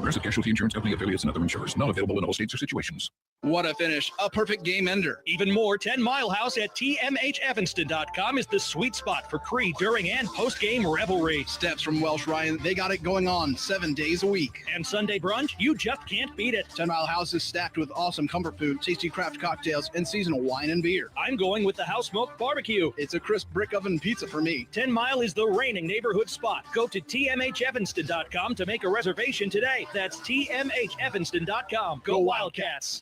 Progressive Casualty Insurance Company, affiliates, and other insurers. Not available in all states or situations. What a finish. A perfect game ender. Even more, 10 Mile House at tmhevanston.com is the sweet spot for pre, during, and post-game revelry. Steps from Welsh Ryan, they got it going on 7 days a week. And Sunday brunch, you just can't beat it. 10 Mile House is stacked with awesome comfort food, tasty craft cocktails, and seasonal wine and beer. I'm going with the house smoked barbecue. It's a crisp brick oven pizza for me. 10 Mile is the reigning neighborhood spot. Go to tmhevanston.com to make a reservation today. That's tmhevanston.com. Go Wildcats.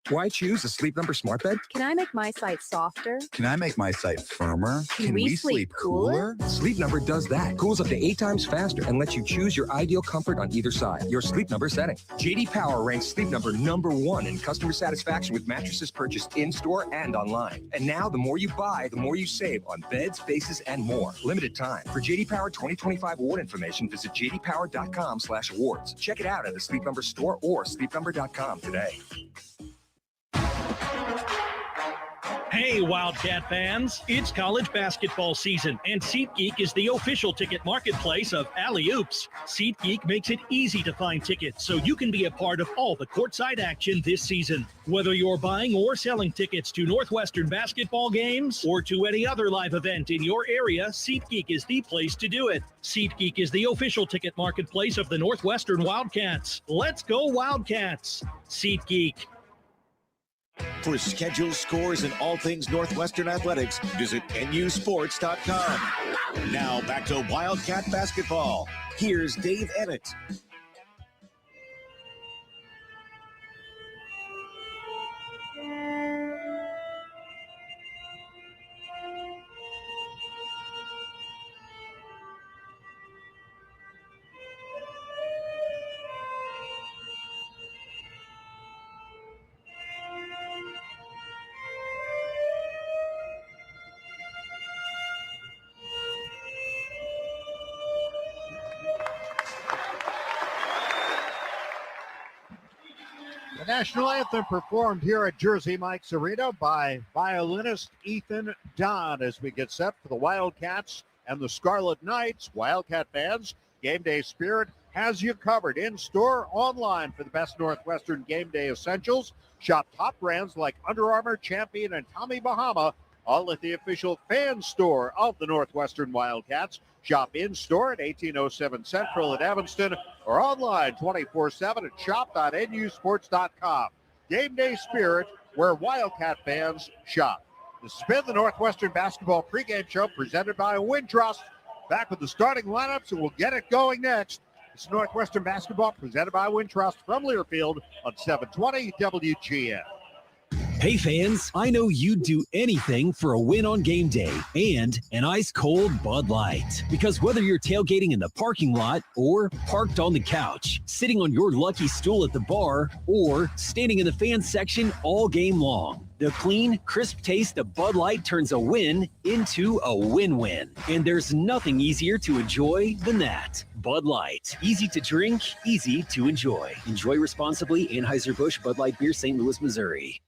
Why choose a Sleep Number smart bed? Can I make my site softer? Can I make my site firmer? Can we sleep cooler? Sleep Number does that. Cools up to 8 times faster and lets you choose your ideal comfort on either side. Your Sleep Number setting. J.D. Power ranks Sleep Number #1 in customer satisfaction with mattresses purchased in-store and online. And now, the more you buy, the more you save on beds, bases, and more. Limited time. For J.D. Power 2025 award information, visit jdpower.com/awards. Check it out at the Sleep Number store or sleepnumber.com today. Hey, Wildcat fans, it's college basketball season, and SeatGeek is the official ticket marketplace of Alley Oops. SeatGeek makes it easy to find tickets so you can be a part of all the courtside action this season. Whether you're buying or selling tickets to Northwestern basketball games or to any other live event in your area, SeatGeek is the place to do it. SeatGeek is the official ticket marketplace of the Northwestern Wildcats. Let's go Wildcats! SeatGeek. For schedules, scores, and all things Northwestern athletics, visit nusports.com. Now back to Wildcat basketball. Here's Dave Ennett. National anthem performed here at Jersey Mike's Arena by violinist Ethan Don as we get set for the Wildcats and the Scarlet Knights. Wildcat fans, Game Day Spirit has you covered in-store, online for the best Northwestern Game Day essentials. Shop top brands like Under Armour, Champion, and Tommy Bahama, all at the official fan store of the Northwestern Wildcats. Shop in-store at 1807 Central at Evanston or online 24/7 at shop.nusports.com. Game Day Spirit, where Wildcat fans shop. This has been the Northwestern Basketball pregame show presented by Wintrust. Back with the starting lineups, and we'll get it going next. It's Northwestern Basketball presented by Wintrust from Learfield on 720 WGN. Hey fans, I know you'd do anything for a win on game day and an ice-cold Bud Light. Because whether you're tailgating in the parking lot or parked on the couch, sitting on your lucky stool at the bar, or standing in the fan section all game long, the clean, crisp taste of Bud Light turns a win into a win-win. And there's nothing easier to enjoy than that. Bud Light. Easy to drink, easy to enjoy. Enjoy responsibly. Anheuser-Busch Bud Light Beer, St. Louis, Missouri.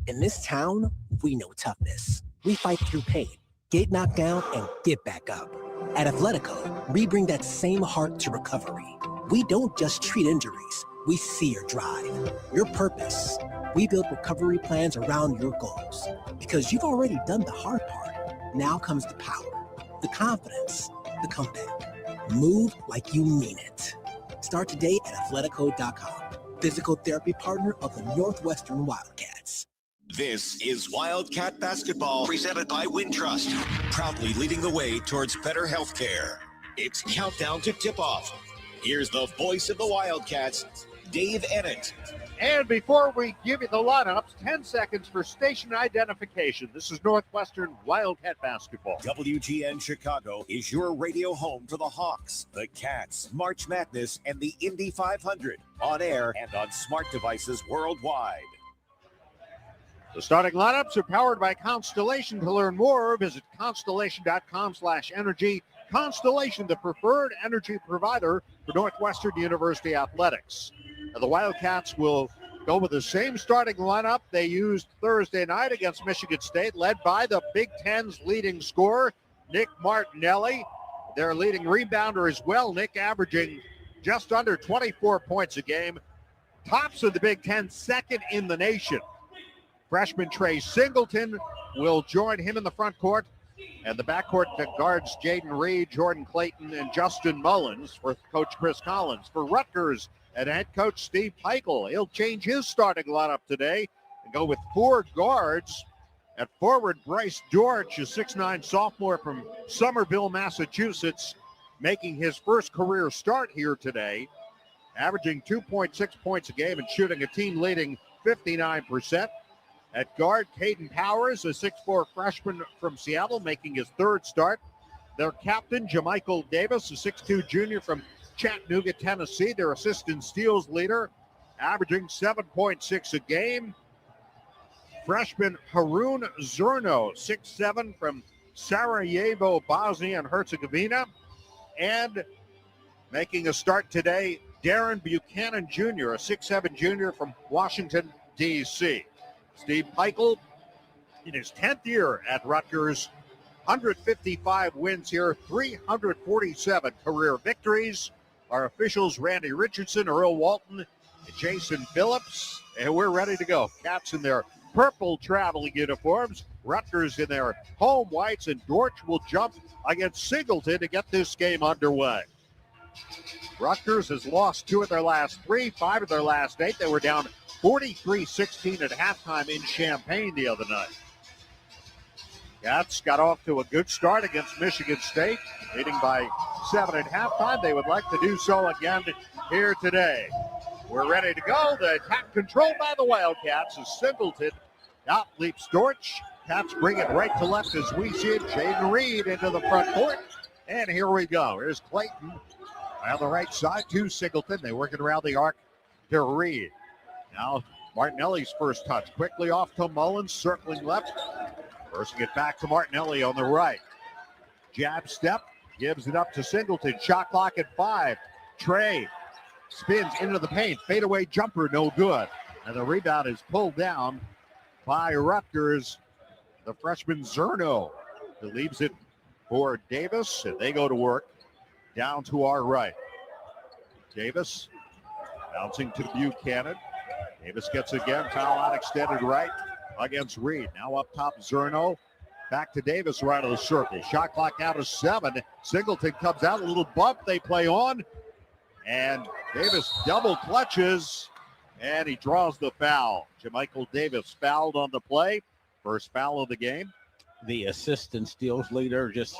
In this town, we know toughness. We fight through pain, get knocked down, and get back up. At Athletico, we bring that same heart to recovery. We don't just treat injuries. We see your drive, your purpose. We build recovery plans around your goals. Because you've already done the hard part. Now comes the power, the confidence, the comeback. Move like you mean it. Start today at Athletico.com. Physical therapy partner of the Northwestern Wildcats. This is Wildcat Basketball, presented by Wintrust, proudly leading the way towards better health care. It's countdown to tip-off. Here's the voice of the Wildcats, Dave Ennett. And before we give you the lineups, 10 seconds for station identification. This is Northwestern Wildcat Basketball. WGN Chicago is your radio home for the Hawks, the Cats, March Madness, and the Indy 500. On air and on smart devices worldwide. The starting lineups are powered by Constellation. To learn more, visit constellation.com/energy. Constellation, the preferred energy provider for Northwestern University athletics. Now, the Wildcats will go with the same starting lineup they used Thursday night against Michigan State, led by the Big Ten's leading scorer, Nick Martinelli. Their leading rebounder as well, Nick averaging just under 24 points a game. Tops of the Big Ten, second in the nation. Freshman Trey Singleton will join him in the front court. And the backcourt that guards Jaden Reed, Jordan Clayton, and Justin Mullins for Coach Chris Collins. For Rutgers and head coach Steve Peichel, he'll change his starting lineup today and go with 4 guards. At forward, Bryce Dortch, a 6'9 sophomore from Somerville, Massachusetts, making his first career start here today, averaging 2.6 points a game and shooting a team-leading 59%. At guard, Caden Powers, a 6'4 freshman from Seattle, making his third start. Their captain, Jamichael Davis, a 6'2 junior from Chattanooga, Tennessee, their assistant steals leader, averaging 7.6 a game. Freshman Harun Zerno, 6'7 from Sarajevo, Bosnia and Herzegovina. And making a start today, Darren Buchanan Jr., a 6'7 junior from Washington, D.C. Steve Peichel, in his 10th year at Rutgers, 155 wins here, 347 career victories. Our officials, Randy Richardson, Earl Walton, and Jason Phillips. And we're ready to go. Cats in their purple traveling uniforms. Rutgers in their home whites, and Dortch will jump against Singleton to get this game underway. Rutgers has lost 2 of their last 3, 5 of their last 8. They were down 43-16 at halftime in Champaign the other night. Cats got off to a good start against Michigan State, leading by 7 at halftime. They would like to do so again here today. We're ready to go. The attack controlled by the Wildcats as Singleton out-leaps Dortch. Cats bring it right to left as we see it. Jaden Reed into the front court. And here we go. Here's Clayton on the right side to Singleton. They work it around the arc to Reed. Now Martinelli's first touch. Quickly off to Mullins, circling left. Forcing it back to Martinelli on the right. Jab step, gives it up to Singleton. Shot clock at 5. Trey spins into the paint. Fadeaway jumper, no good. And the rebound is pulled down by Rutgers. The freshman Zerno, who leaves it for Davis. And they go to work down to our right. Davis bouncing to Buchanan. Davis gets again, foul out extended right against Reed. Now up top, Zerno. Back to Davis, right of the circle. Shot clock out of 7. Singleton comes out, a little bump they play on. And Davis double clutches, and he draws the foul. Jamichael Davis fouled on the play. First foul of the game. The assistant steals leader just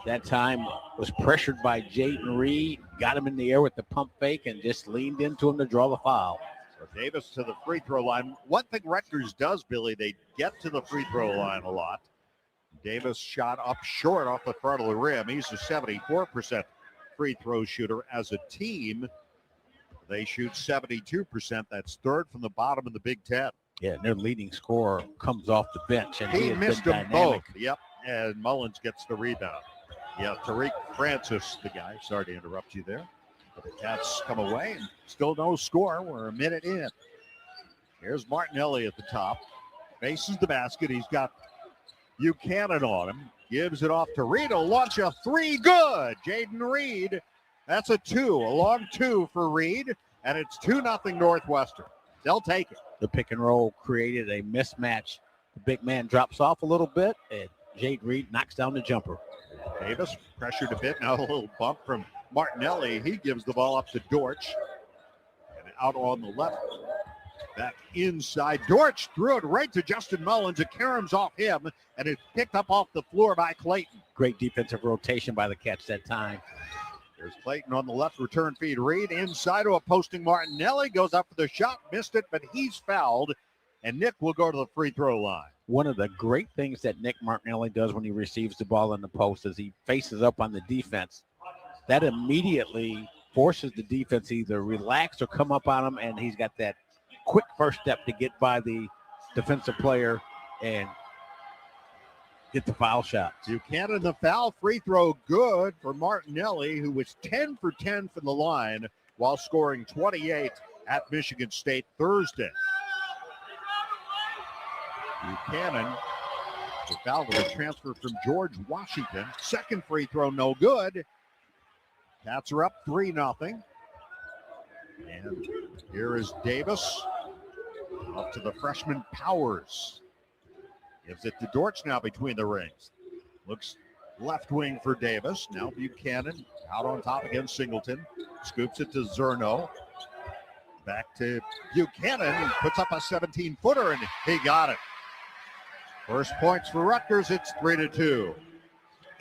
that time was pressured by Jaden Reed, got him in the air with the pump fake, and just leaned into him to draw the foul. So Davis to the free throw line. One thing Rutgers does, Billy, they get to the free throw line a lot. Davis shot up short off the front of the rim. He's a 74% free throw shooter. As a team, they shoot 72%. That's third from the bottom of the Big Ten. Yeah, and their leading scorer comes off the bench. And he missed them both. Yep, and Mullins gets the rebound. Yeah, Tariq Francis, the guy. Sorry to interrupt you there. But the Cats come away and still no score. We're a minute in. Here's Martinelli at the top. Faces the basket. He's got Buchanan on him. Gives it off to Reed. A launch a 3. Good. Jaden Reed. That's a 2. A long 2 for Reed. And it's 2-0 Northwestern. They'll take it. The pick and roll created a mismatch. The big man drops off a little bit, and Jaden Reed knocks down the jumper. Davis pressured a bit. Now a little bump from Martinelli. He gives the ball up to Dortch. And out on the left. Back inside. Dortch threw it right to Justin Mullins. It caroms off him, and it's picked up off the floor by Clayton. Great defensive rotation by the Cats that time. There's Clayton on the left, return feed. Reed inside to a posting Martinelli. Goes up for the shot, missed it, but he's fouled. And Nick will go to the free throw line. One of the great things that Nick Martinelli does when he receives the ball in the post is he faces up on the defense. That immediately forces the defense either relax or come up on him, and he's got that quick first step to get by the defensive player and get the foul shot. Buchanan, the foul, free throw good for Martinelli, who was 10 for 10 from the line while scoring 28 at Michigan State Thursday. Buchanan, the foul was a transfer from George Washington. Second free throw, no good. Cats are up 3-0. And here is Davis. Up to the freshman Powers. Gives it to Dortch now between the rings. Looks left wing for Davis. Now Buchanan out on top against Singleton. Scoops it to Zerno. Back to Buchanan. He puts up a 17-footer, and he got it. First points for Rutgers. It's 3-2.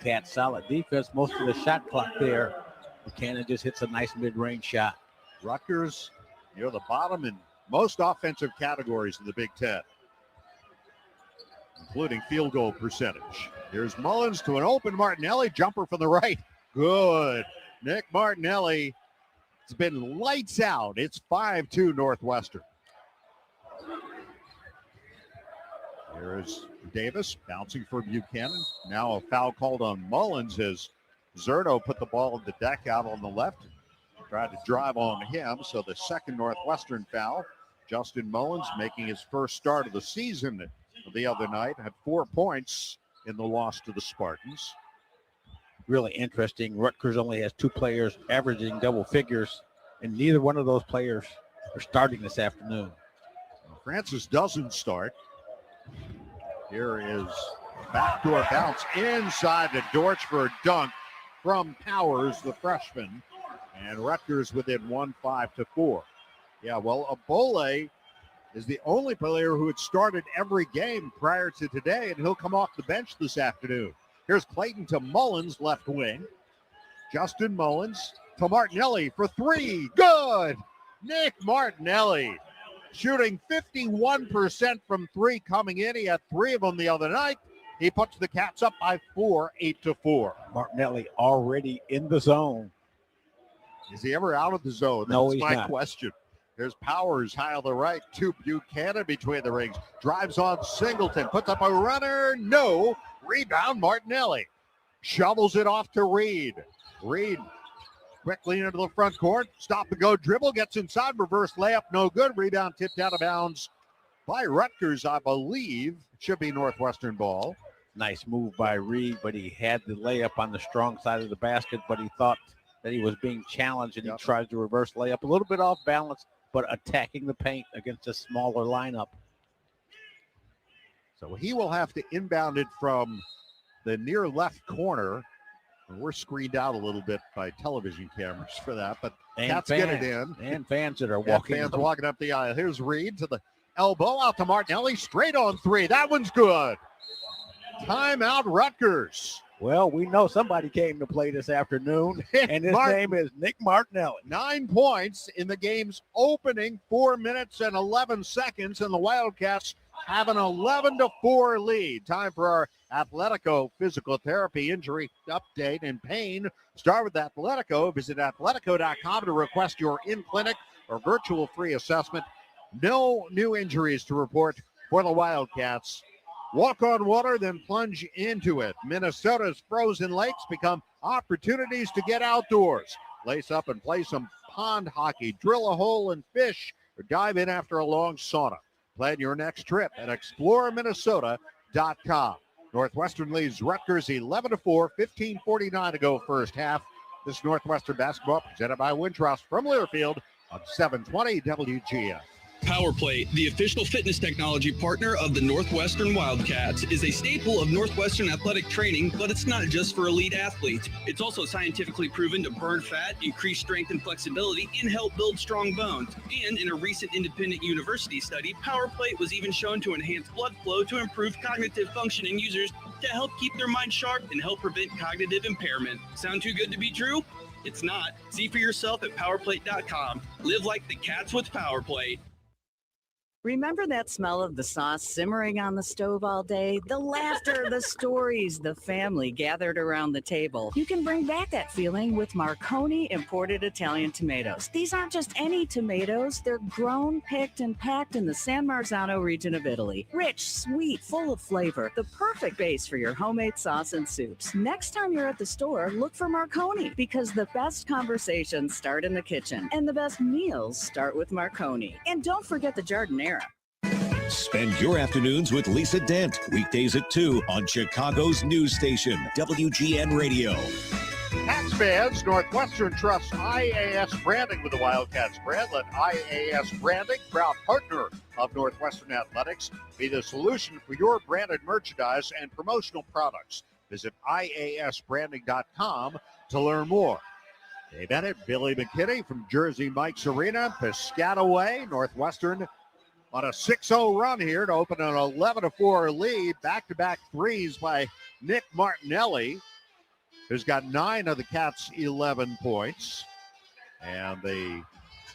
Cats solid defense. Most of the shot clock there. Buchanan just hits a nice mid-range shot. Rutgers near the bottom in most offensive categories in the Big Ten, including field goal percentage. Here's Mullins to an open Martinelli. Jumper from the right. Good. Nick Martinelli. It's been lights out. It's 5-2 Northwestern. Here's Davis bouncing for Buchanan. Now a foul called on Mullins as Zerno put the ball in the deck out on the left. Tried to drive on him, so the second Northwestern foul. Justin Mullins making his first start of the season the other night. Had 4 points in the loss to the Spartans. Really interesting. Rutgers only has 2 players averaging double figures, and neither one of those players are starting this afternoon. Francis doesn't start. Here is backdoor bounce inside to Dortch for a dunk from Powers, the freshman. And Rutgers within 1, 5-4. Yeah, well, Abole is the only player who had started every game prior to today, and he'll come off the bench this afternoon. Here's Clayton to Mullins, left wing. Justin Mullins to Martinelli for 3. Good! Nick Martinelli shooting 51% from 3 coming in. He had 3 of them the other night. He puts the Cats up by 4, 8-4. Martinelli already in the zone. Is he ever out of the zone? No, That's he's my not. question. There's Powers high on the right to Buchanan between the rings. Drives on Singleton. Puts up a runner. No. Rebound Martinelli. Shovels it off to Reed. Reed quickly into the front court. Stop and go dribble. Gets inside. Reverse layup. No good. Rebound tipped out of bounds by Rutgers, I believe. It should be Northwestern ball. Nice move by Reed, but he had the layup on the strong side of the basket, but he thought that he was being challenged, and he tried to reverse layup. A little bit off balance, but attacking the paint against a smaller lineup. So he will have to inbound it from the near left corner. And we're screened out a little bit by television cameras for that, but Cats get it in. And fans that are walking. Fans walking up the aisle. Here's Reed to the elbow, out to Martinelli, straight on 3. That one's good. Timeout Rutgers. Well, we know somebody came to play this afternoon, and his name is Nick Martinelli. 9 points in the game's opening 4 minutes and 11 seconds, and the Wildcats have an 11-4 lead. Time for our Athletico physical therapy injury update and pain. Start with Athletico. Visit athletico.com to request your in-clinic or virtual free assessment. No new injuries to report for the Wildcats. Walk on water, then plunge into it. Minnesota's frozen lakes become opportunities to get outdoors. Lace up and play some pond hockey. Drill a hole and fish, or dive in after a long sauna. Plan your next trip at exploreminnesota.com. Northwestern leads Rutgers 11-4, 15:49 to go first half. This Northwestern basketball presented by Wintrust from Learfield on 720 WGN. PowerPlate, the official fitness technology partner of the Northwestern Wildcats, is a staple of Northwestern athletic training, but it's not just for elite athletes. It's also scientifically proven to burn fat, increase strength and flexibility, and help build strong bones. And in a recent independent university study, PowerPlate was even shown to enhance blood flow to improve cognitive function in users to help keep their mind sharp and help prevent cognitive impairment. Sound too good to be true? It's not. See for yourself at PowerPlate.com. Live like the Cats with PowerPlate. Remember that smell of the sauce simmering on the stove all day? The laughter, the stories, the family gathered around the table. You can bring back that feeling with Marconi imported Italian tomatoes. These aren't just any tomatoes. They're grown, picked, and packed in the San Marzano region of Italy. Rich, sweet, full of flavor. The perfect base for your homemade sauce and soups. Next time you're at the store, look for Marconi, because the best conversations start in the kitchen and the best meals start with Marconi. And don't forget the Giardiniera. Spend your afternoons with Lisa Dent, weekdays at 2 on Chicago's news station, WGN Radio. Cats fans, Northwestern trusts IAS branding with the Wildcats brand. Let IAS branding, proud partner of Northwestern Athletics, be the solution for your branded merchandise and promotional products. Visit IASbranding.com to learn more. Dave Bennett, Billy McKinney from Jersey Mike's Arena, Piscataway, Northwestern on a 6-0 run here to open an 11-4 lead. Back-to-back threes by Nick Martinelli, who's got 9 of the Cats' 11 points. And the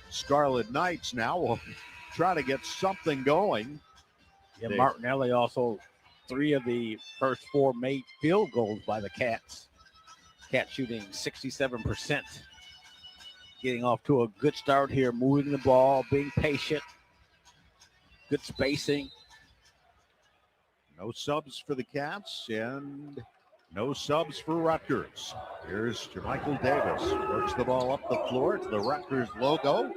Scarlet Knights now will try to get something going. Yeah, Martinelli also 3 of the first 4 made field goals by the Cats. Cats shooting 67%. Getting off to a good start here, moving the ball, being patient. Good spacing. No subs for the Cats and no subs for Rutgers. Here's Jermichael Davis. Works the ball up the floor to the Rutgers logo.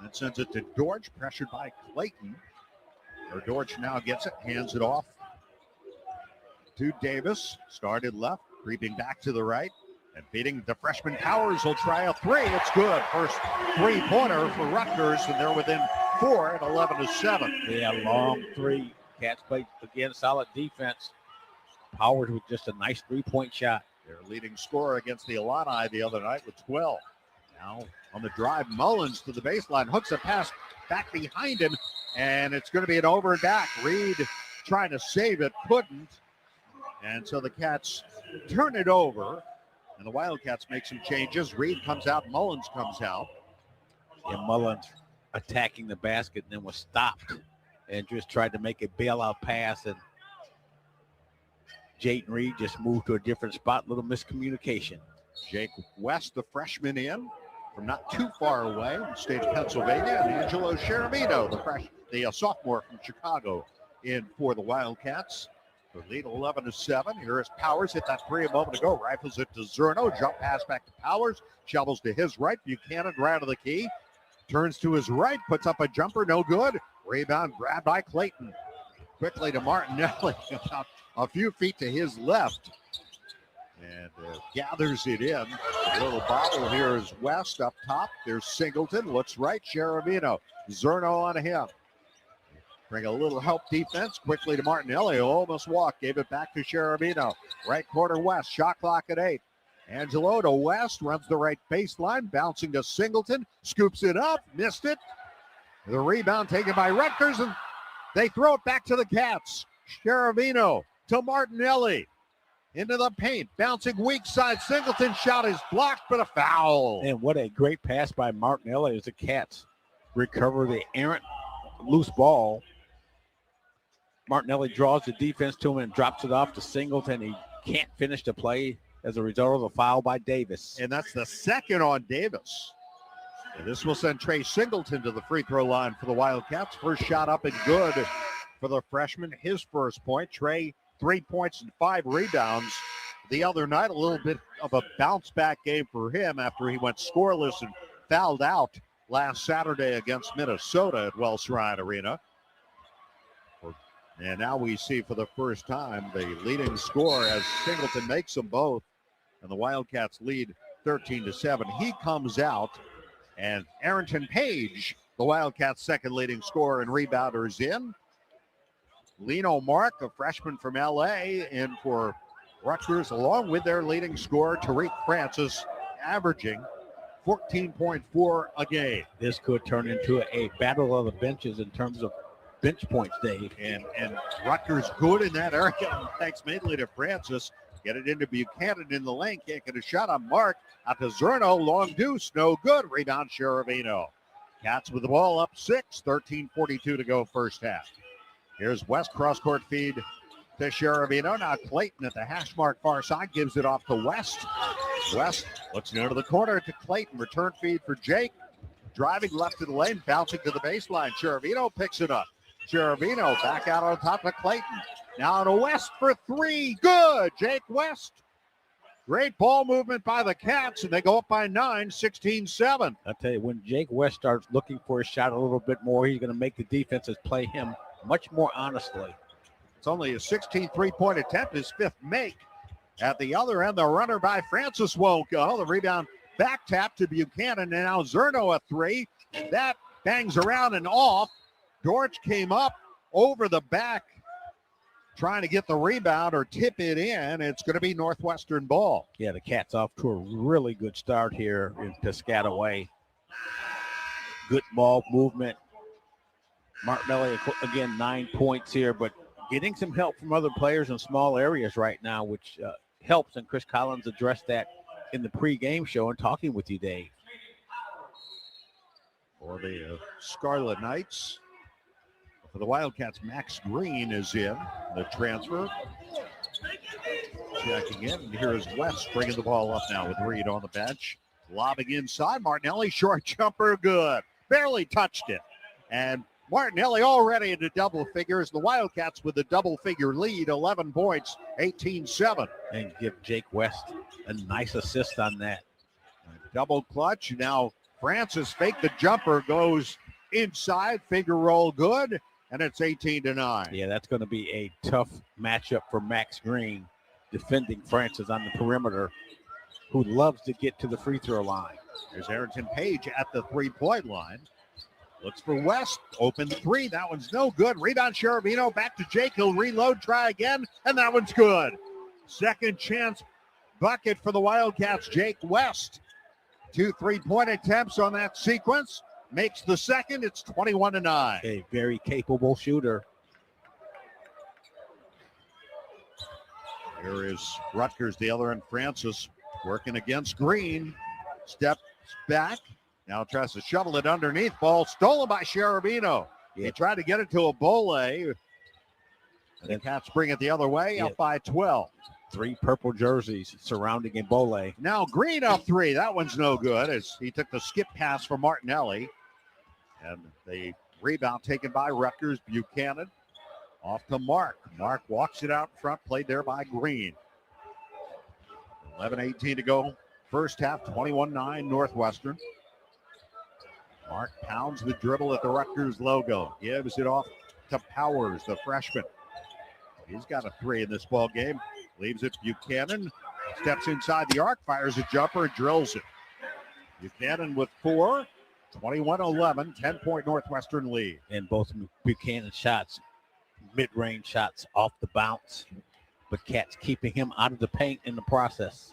And sends it to Dortch, pressured by Clayton. Dortch now gets it, hands it off to Davis. Started left, creeping back to the right. And beating the freshman Powers will try a 3. It's good. First 3-pointer for Rutgers, and they're within 4 at 11-7. Yeah, long 3. Cats play again, solid defense. Powers with just a nice 3-point shot. Their leading scorer against the Illini the other night with 12. Now on the drive, Mullins to the baseline, hooks a pass back behind him, and it's going to be an over and back. Reed trying to save it, couldn't. And so the Cats turn it over, and the Wildcats make some changes. Reed comes out, Mullins comes out. And Mullins attacking the basket and then was stopped and just tried to make a bailout pass, and Jayden Reed just moved to a different spot. Little miscommunication. Jake West, the freshman, in from not too far away in the state of Pennsylvania, and Angelo Cheramino, the sophomore from Chicago, in for the Wildcats. The lead 11-7. Here is Powers, hit that 3 a moment ago, rifles it to Zerno, jump pass back to Powers, shovels to his right, Buchanan right of the key, turns to his right, puts up a jumper, no good. Rebound grabbed by Clayton. Quickly to Martinelli, about a few feet to his left, and gathers it in. A little bobble here is West up top. There's Singleton, looks right, Cheramino. Zerno on him. Bring a little help defense quickly to Martinelli, who almost walked, gave it back to Cheramino. Right corner West, shot clock at 8. Angelo to West, runs the right baseline, bouncing to Singleton, scoops it up, missed it. The rebound taken by Rutgers, and they throw it back to the Cats. Cheramino to Martinelli. Into the paint, bouncing weak side. Singleton shot is blocked, but a foul. And what a great pass by Martinelli as the Cats recover the errant loose ball. Martinelli draws the defense to him and drops it off to Singleton. He can't finish the play as a result of a foul by Davis. And that's the second on Davis. And this will send Trey Singleton to the free throw line for the Wildcats. First shot up and good for the freshman. His first point. Trey, 3 points and 5 rebounds. The other night, a little bit of a bounce back game for him after he went scoreless and fouled out last Saturday against Minnesota at Wells Ryan Arena. And now we see for the first time the leading scorer as Singleton makes them both. And the Wildcats lead 13-7. He comes out, and Arrington Page, the Wildcats' second leading scorer and rebounder, is in. Lino Mark, a freshman from LA, in for Rutgers, along with their leading scorer, Tariq Francis, averaging 14.4 a game. This could turn into a battle of the benches in terms of bench points, Dave. And Rutgers good in that area. Thanks mainly to Francis. Get it into Buchanan in the lane. Can't get a shot on Mark. Out to Zerno. Long deuce. No good. Rebound Cheramino. Cats with the ball up 6. 13:42 to go first half. Here's West cross-court feed to Cheramino. Now Clayton at the hash mark far side gives it off to West. West looks into the corner to Clayton. Return feed for Jake. Driving left to the lane. Bouncing to the baseline. Cheramino picks it up. Cheramino back out on top of Clayton. Now to West for 3. Good. Jake West. Great ball movement by the Cats, and they go up by 9, 16-7. I'll tell you, when Jake West starts looking for a shot a little bit more, he's going to make the defenses play him much more honestly. It's only a 16 3-point attempt, his 5th make. At the other end, the runner by Francis won't go. The rebound back tap to Buchanan, and now Zerno a three. That bangs around and off. Dortch came up over the back, trying to get the rebound or tip it in. It's going to be Northwestern ball. Yeah, the Cats off to a really good start here in Piscataway. Good ball movement. Martinelli, again, 9 points here, but getting some help from other players in small areas right now, which helps. And Chris Collins addressed that in the pregame show and talking with you, Dave. For the Scarlet Knights. For the Wildcats, Max Green is in the transfer. Checking in. And here is West bringing the ball up now with Reed on the bench. Lobbing inside. Martinelli, short jumper, good. Barely touched it. And Martinelli already into double figures. The Wildcats with a double-figure lead, 11 points, 18-7. And give Jake West a nice assist on that. Double clutch. Now Francis faked the jumper, goes inside, figure roll good, and it's 18-9. Yeah, that's going to be a tough matchup for Max Green, defending Francis on the perimeter, who loves to get to the free throw line. There's Arrington Page at the three-point line. Looks for West. Open three. That one's no good. Rebound, Sherabino. Back to Jake. He'll reload, try again, and that one's good. Second chance bucket for the Wildcats, Jake West. 2 3-point attempts on that sequence. Makes the second. It's 21-9. A very capable shooter. Here is Rutgers, the other end. Francis working against Green. Steps back. Now tries to shovel it underneath. Ball stolen by Sherabino. He tried to get it to a Bole. And the Cats bring it the other way, up by 12. 3 purple jerseys surrounding Ebola. Now Green up 3. That one's no good as he took the skip pass from Martinelli. And the rebound taken by Rutgers. Buchanan off to Mark. Mark walks it out in front, played there by Green. 11:18 to go. First half, 21-9 Northwestern. Mark pounds the dribble at the Rutgers logo. Gives it off to Powers, the freshman. He's got a 3 in this ball game. Leaves it Buchanan. Steps inside the arc, fires a jumper, drills it. Buchanan with 4. 21-11, 10-point Northwestern lead. And both Buchanan shots, mid-range shots off the bounce. But Cats keeping him out of the paint in the process.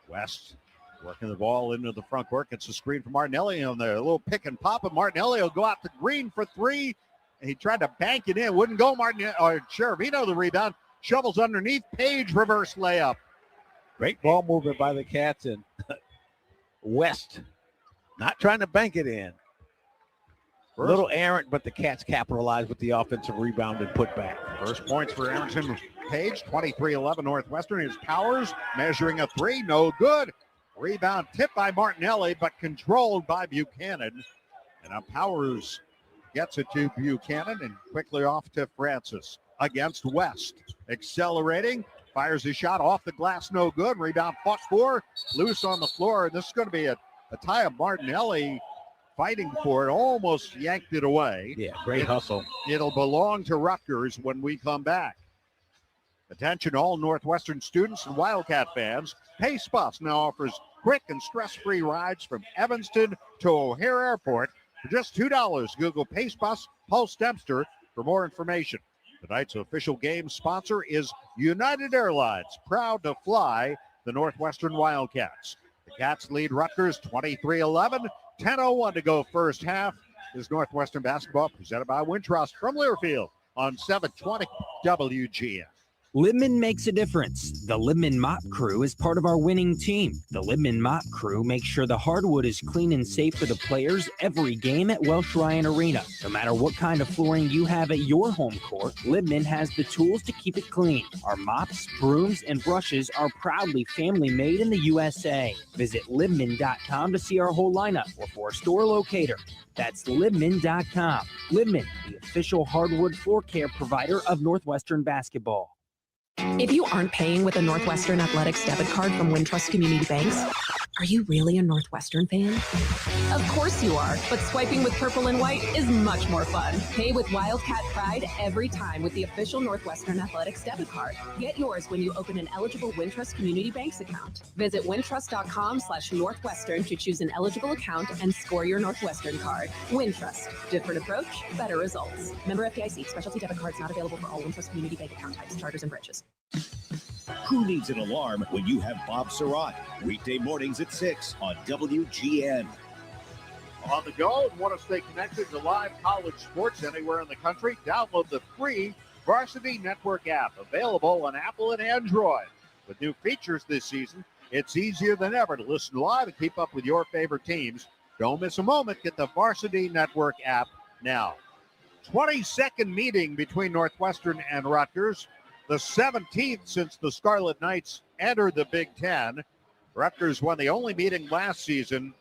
West working the ball into the front court. Gets a screen from Martinelli on there. A little pick and pop, and Martinelli will go out to Green for 3. And he tried to bank it in. Wouldn't go. Sherabino the rebound. Shovels underneath. Page reverse layup. Great ball movement by the Cats. And West not trying to bank it in. A little errant, but the Cats capitalized with the offensive rebound and put back. First points for Arrington Page. 23-11 Northwestern. Here's Powers measuring a 3. No good. Rebound tipped by Martinelli, but controlled by Buchanan. And now Powers gets it to Buchanan and quickly off to Francis against West. Accelerating, fires his shot off the glass, no good. Rebound fought for, loose on the floor. And this is going to be a tie of Martinelli fighting for it, almost yanked it away. Yeah, great hustle. It'll belong to Rutgers when we come back. Attention all Northwestern students and Wildcat fans. Pace Bus now offers quick and stress-free rides from Evanston to O'Hare Airport for just $2. Google Pace Bus Pulse Dempster for more information. Tonight's official game sponsor is United Airlines, proud to fly the Northwestern Wildcats. The Cats lead Rutgers 23-11, 10:01 to go first half. This is Northwestern basketball presented by Wintrust from Learfield on 720 WGN. Libman makes a difference. The Libman Mop Crew is part of our winning team. The Libman Mop Crew makes sure the hardwood is clean and safe for the players every game at Welsh Ryan Arena. No matter what kind of flooring you have at your home court, Libman has the tools to keep it clean. Our mops, brooms, and brushes are proudly family made in the USA. Visit Libman.com to see our whole lineup or for a store locator. That's Libman.com. Libman, the official hardwood floor care provider of Northwestern basketball. If you aren't paying with a Northwestern Athletics debit card from Wintrust Community Banks, Are you really a Northwestern fan? Of course you are, but swiping with purple and white is much more fun. Pay with Wildcat Pride every time with the official Northwestern Athletics debit card. Get yours when you open an eligible Wintrust Community Banks account. Visit wintrust.com/Northwestern to choose an eligible account and score your Northwestern card. Wintrust. Different approach, better results. Member FDIC. Specialty debit cards not available for all Wintrust Community Bank account types, charters, and branches. Who needs an alarm when you have Bob Surratt? Weekday mornings at 6 on WGN. On the go and want to stay connected to live college sports anywhere in the country? Download the free Varsity Network app, available on Apple and Android. With new features this season, it's easier than ever to listen live and keep up with your favorite teams. Don't miss a moment. Get the Varsity Network app now. 22nd meeting between Northwestern and Rutgers. The 17th since the Scarlet Knights entered the Big Ten. Rutgers won the only meeting last season,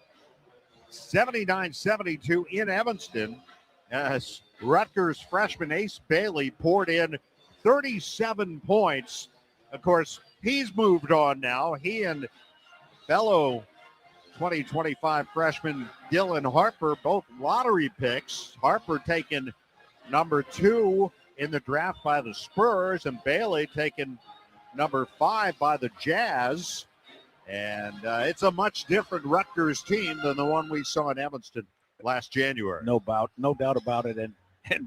79-72 in Evanston, as Rutgers freshman Ace Bailey poured in 37 points. Of course, he's moved on now. He and fellow 2025 freshman Dylan Harper, both lottery picks. Harper taken number 2 in the draft by the Spurs, and Bailey taken number 5 by the Jazz. And it's a much different Rutgers team than the one we saw in Evanston last January. No doubt about it. And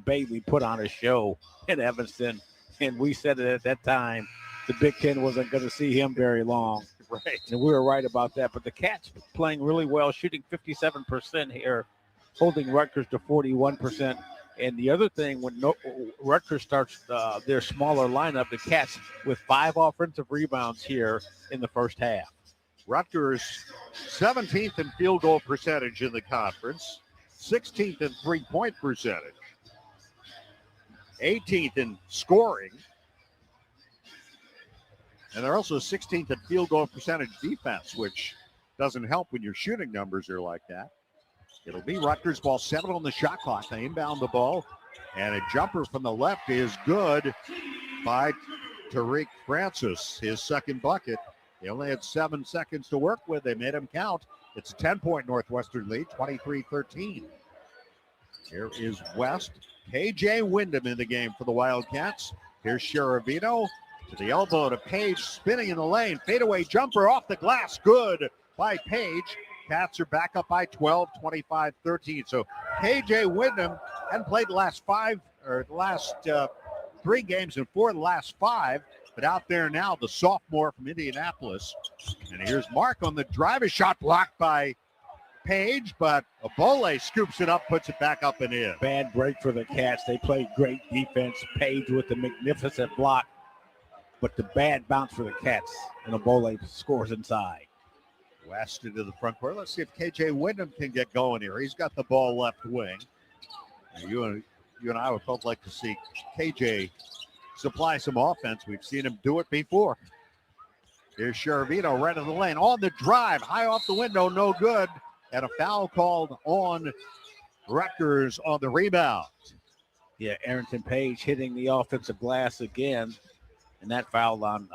Bailey put on a show in Evanston, and we said it at that time, the Big Ten wasn't going to see him very long. Right. And we were right about that. But the Cats playing really well, shooting 57% here, holding Rutgers to 41%. And the other thing, when Rutgers starts their smaller lineup, the Cats with 5 offensive rebounds here in the first half. Rutgers 17th in field goal percentage in the conference, 16th in three-point percentage, 18th in scoring, and they're also 16th in field goal percentage defense, which doesn't help when your shooting numbers are like that. It'll be Rutgers ball, 7 on the shot clock. They inbound the ball, and a jumper from the left is good by Tariq Francis, his second bucket. They only had 7 seconds to work with. They made him count. It's a 10-point Northwestern lead, 23-13. Here is West. KJ Wyndham in the game for the Wildcats. Here's Sheravino to the elbow to Page, spinning in the lane. Fadeaway jumper off the glass. Good by Page. Cats are back up by 12, 25-13. So KJ Wyndham hadn't played the last 3 games and 4 of the last 5. But out there now, the sophomore from Indianapolis. And here's Mark on the drive. A shot blocked by Page, but Abole scoops it up, puts it back up and in. Bad break for the Cats. They played great defense. Page with the magnificent block, but the bad bounce for the Cats. And Abole scores inside. West into the front court. Let's see if KJ Wyndham can get going here. He's got the ball left wing. You and I would both like to see KJ supply some offense. We've seen him do it before. Here's Sheravino right in the lane. On the drive, high off the window, no good. And a foul called on Rutgers on the rebound. Yeah, Arrington Page hitting the offensive glass again. And that foul on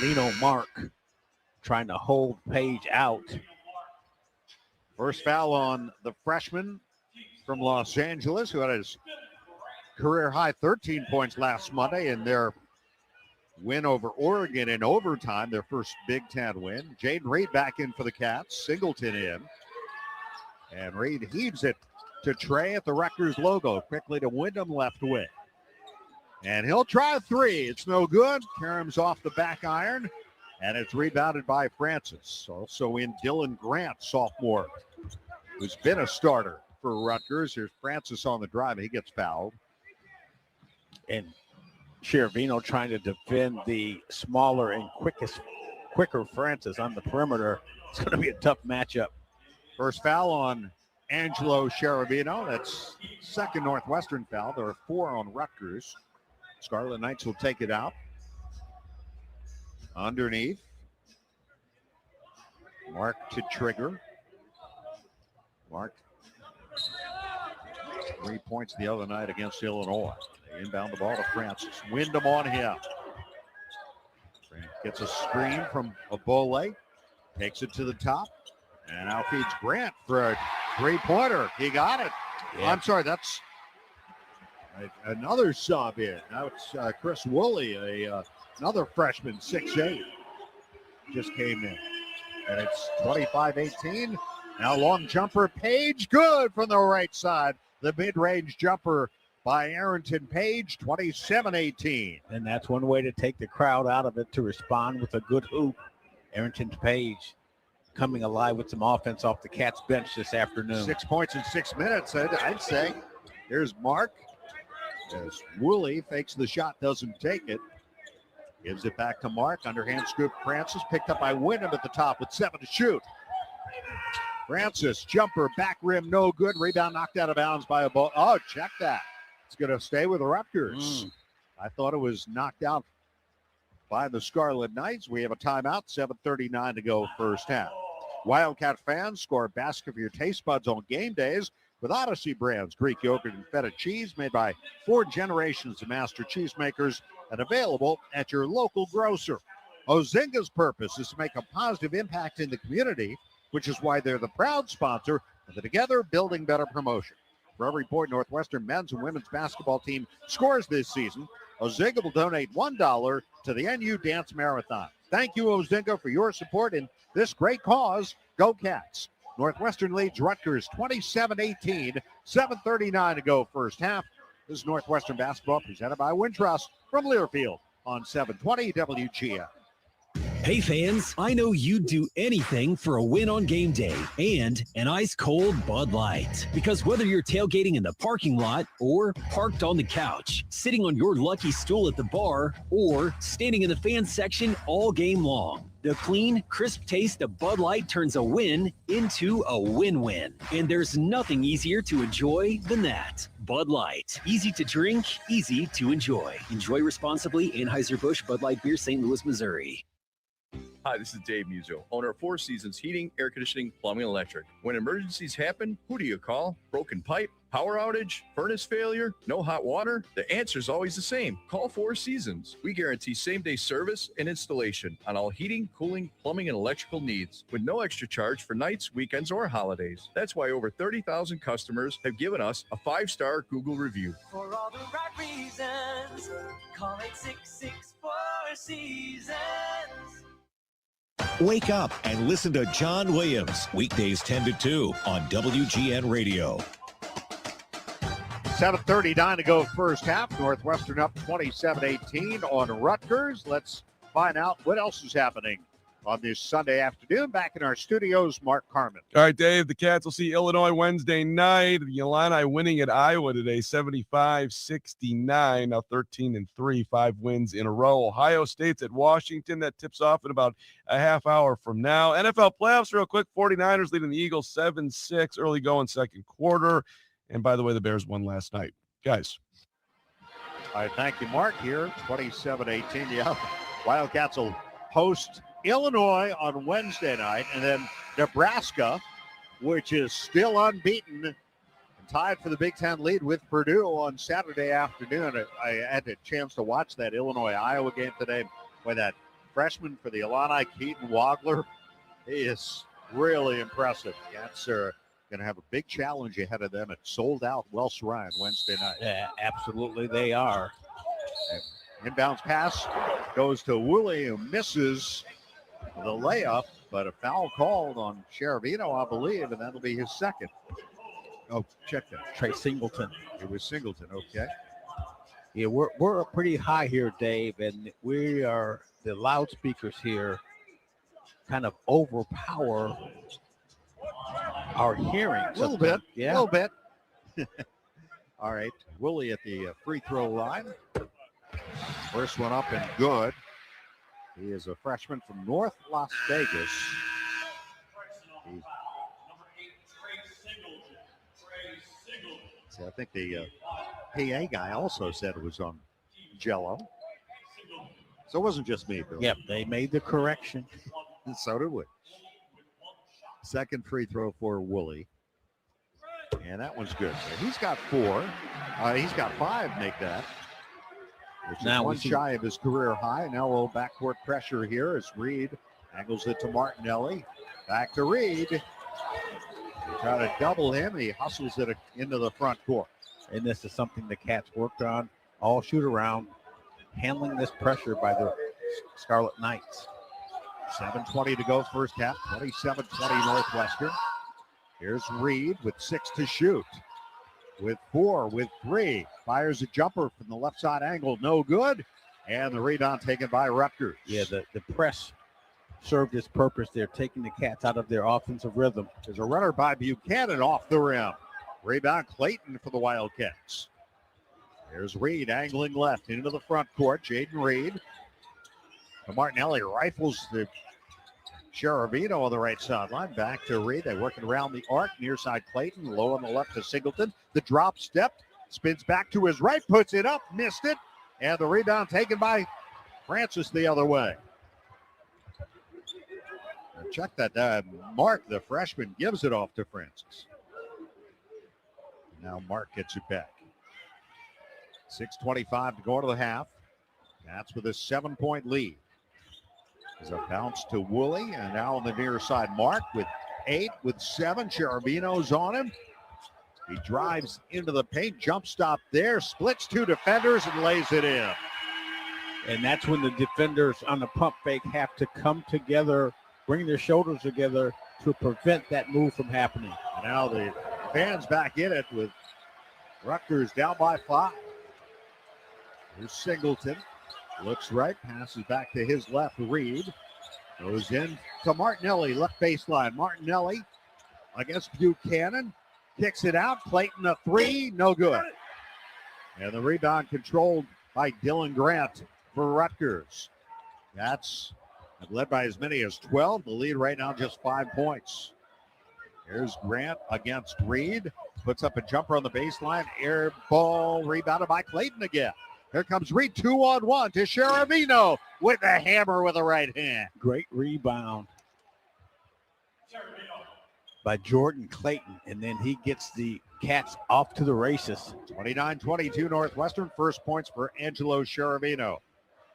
Lino Mark, trying to hold Page out. First foul on the freshman from Los Angeles, who had his career-high 13 points last Monday in their win over Oregon in overtime, their first Big Ten win. Jaden Reed back in for the Cats. Singleton in. And Reed heaves it to Trey at the Rutgers logo. Quickly to Wyndham left wing. And he'll try a 3. It's no good. Karam's off the back iron. And it's rebounded by Francis. Also in Dylan Grant, sophomore, who's been a starter for Rutgers. Here's Francis on the drive. He gets fouled. And Sheravino trying to defend the smaller and quicker Francis on the perimeter. It's going to be a tough matchup. First foul on Angelo Sheravino. That's second Northwestern foul. There are 4 on Rutgers. Scarlet Knights will take it out. Underneath. Mark to trigger. Mark. 3 points the other night against Illinois. They inbound the ball to Francis. Wyndham on him. Gets a screen from Abole. Takes it to the top. And now feeds Grant for a three-pointer. He got it. Yeah. I'm sorry, that's another sub in. Now it's Chris Woolley, another freshman, 6'8", just came in. And it's 25-18. Now long jumper, Page, good from the right side. The mid-range jumper by Arrington Page, 27-18. And that's one way to take the crowd out of it, to respond with a good hoop. Arrington Page coming alive with some offense off the Cats bench this afternoon. 6 points in 6 minutes, I'd say. Here's Mark as Woolley fakes the shot, doesn't take it. Gives it back to Mark. Underhand scoop. Francis picked up by Wyndham at the top with 7 to shoot. Francis, jumper, back rim, no good. Rebound knocked out of bounds by a ball. Oh, check that. It's going to stay with the Rutgers. I thought it was knocked out by the Scarlet Knights. We have a timeout, 7:39 to go first half. Wildcat fans, score a basket for your taste buds on game days with Odyssey Brands, Greek yogurt and feta cheese made by 4 generations of master cheesemakers and available at your local grocer. Ozinga's purpose is to make a positive impact in the community, which is why they're the proud sponsor of the Together Building Better promotion. For every point Northwestern men's and women's basketball team scores this season, Ozinga will donate $1 to the NU Dance Marathon. Thank you, Ozinga, for your support in this great cause. Go Cats. Northwestern leads Rutgers 27-18, 7:39 to go first half. This is Northwestern basketball presented by Wintrust from Learfield on 720 WGN. Hey fans, I know you'd do anything for a win on game day and an ice-cold Bud Light. Because whether you're tailgating in the parking lot or parked on the couch, sitting on your lucky stool at the bar, or standing in the fan section all game long, the clean, crisp taste of Bud Light turns a win into a win-win. And there's nothing easier to enjoy than that. Bud Light. Easy to drink, easy to enjoy. Enjoy responsibly. Anheuser-Busch Bud Light Beer, St. Louis, Missouri. Hi, this is Dave Muzo, owner of Four Seasons Heating, Air Conditioning, Plumbing, and Electric. When emergencies happen, who do you call? Broken pipe, power outage, furnace failure, no hot water? The answer is always the same. Call Four Seasons. We guarantee same-day service and installation on all heating, cooling, plumbing, and electrical needs with no extra charge for nights, weekends, or holidays. That's why over 30,000 customers have given us a 5-star Google review. For all the right reasons, call 866 4 Seasons. Wake up and listen to John Williams, weekdays 10 to 2 on WGN Radio. 7:39 to go first half. Northwestern up 27-18 on Rutgers. Let's find out what else is happening on this Sunday afternoon. Back in our studios, Mark Carmen. All right, Dave, the Cats will see Illinois Wednesday night. The Illini winning at Iowa today, 75-69, now 13-3, 5 wins in a row. Ohio State's at Washington. That tips off in about a half hour from now. NFL playoffs real quick. 49ers leading the Eagles 7-6, early going second quarter. And by the way, the Bears won last night. Guys. All right, thank you, Mark. Here, 27-18. Yeah, Wildcats will host Illinois on Wednesday night, and then Nebraska, which is still unbeaten and tied for the Big Ten lead with Purdue on Saturday afternoon. I had a chance to watch that Illinois-Iowa game today by that freshman for the Illini, Keaton Wagler. He is really impressive. Cats are going to have a big challenge ahead of them at sold-out Welsh Ryan Wednesday night. Yeah, absolutely they are. And inbounds pass goes to Woolley, who misses the layup, but a foul called on Cheravino, I believe, and that'll be his second. Oh, check that. Trey Singleton. It was Singleton, okay. Yeah, we're pretty high here, Dave, and we are, the loudspeakers here kind of overpower our hearing. A little bit, yeah. A little bit. All right, Woolley at the free throw line. First one up and good. He is a freshman from North Las Vegas. I think the PA guy also said it was on Jell-O. So it wasn't just me, Bill. Yep, they made the correction. And so did we. Second free throw for Woolley. And that one's good. So he's got 4. He's got 5, make that. Which is now one shy of his career high. Now a little backcourt pressure here as Reed Angles it to Martinelli. Back to Reed. They try to double him. He hustles it into the front court. And this is something the Cats worked on all shoot around, handling this pressure by the Scarlet Knights. 7:20 to go first half. 27-20 Northwestern. Here's Reed with 6 to shoot. With 4, with 3. Fires a jumper from the left side angle. No good. And the rebound taken by Rutgers. Yeah, the press served its purpose. They're taking the Cats out of their offensive rhythm. There's a runner by Buchanan off the rim. Rebound Clayton for the Wildcats. Here's Reed angling left into the front court. Jaden Reed. Martinelli rifles the Cherovino on the right sideline. Back to Reed. They work it around the arc. Near side Clayton. Low on the left to Singleton. The drop step. Spins back to his right. Puts it up. Missed it. And the rebound taken by Francis the other way. And check that. Mark, the freshman, gives it off to Francis. Now Mark gets it back. 6:25 to go to the half. That's with a 7-point lead. There's a bounce to Woolley, and now on the near side, Mark with 8, with 7. Cherovino's on him. He drives into the paint, jump stop there, splits 2 defenders and lays it in. And that's when the defenders on the pump fake have to come together, bring their shoulders together to prevent that move from happening. And now the fans back in it with Rutgers down by 5. Here's Singleton. Looks right, passes back to his left. Reed goes in to Martinelli, left baseline. Martinelli against Buchanan. Kicks it out. Clayton a 3, no good. And the rebound controlled by Dylan Grant for Rutgers. That's led by as many as 12. The lead right now just 5 points. Here's Grant against Reed. Puts up a jumper on the baseline. Air ball rebounded by Clayton again. Here comes Reed, 2-on-1 to Cherovino with the hammer with the right hand. Great rebound by Jordan Clayton, and then he gets the Cats off to the races. 29-22 Northwestern. First points for Angelo Cherovino.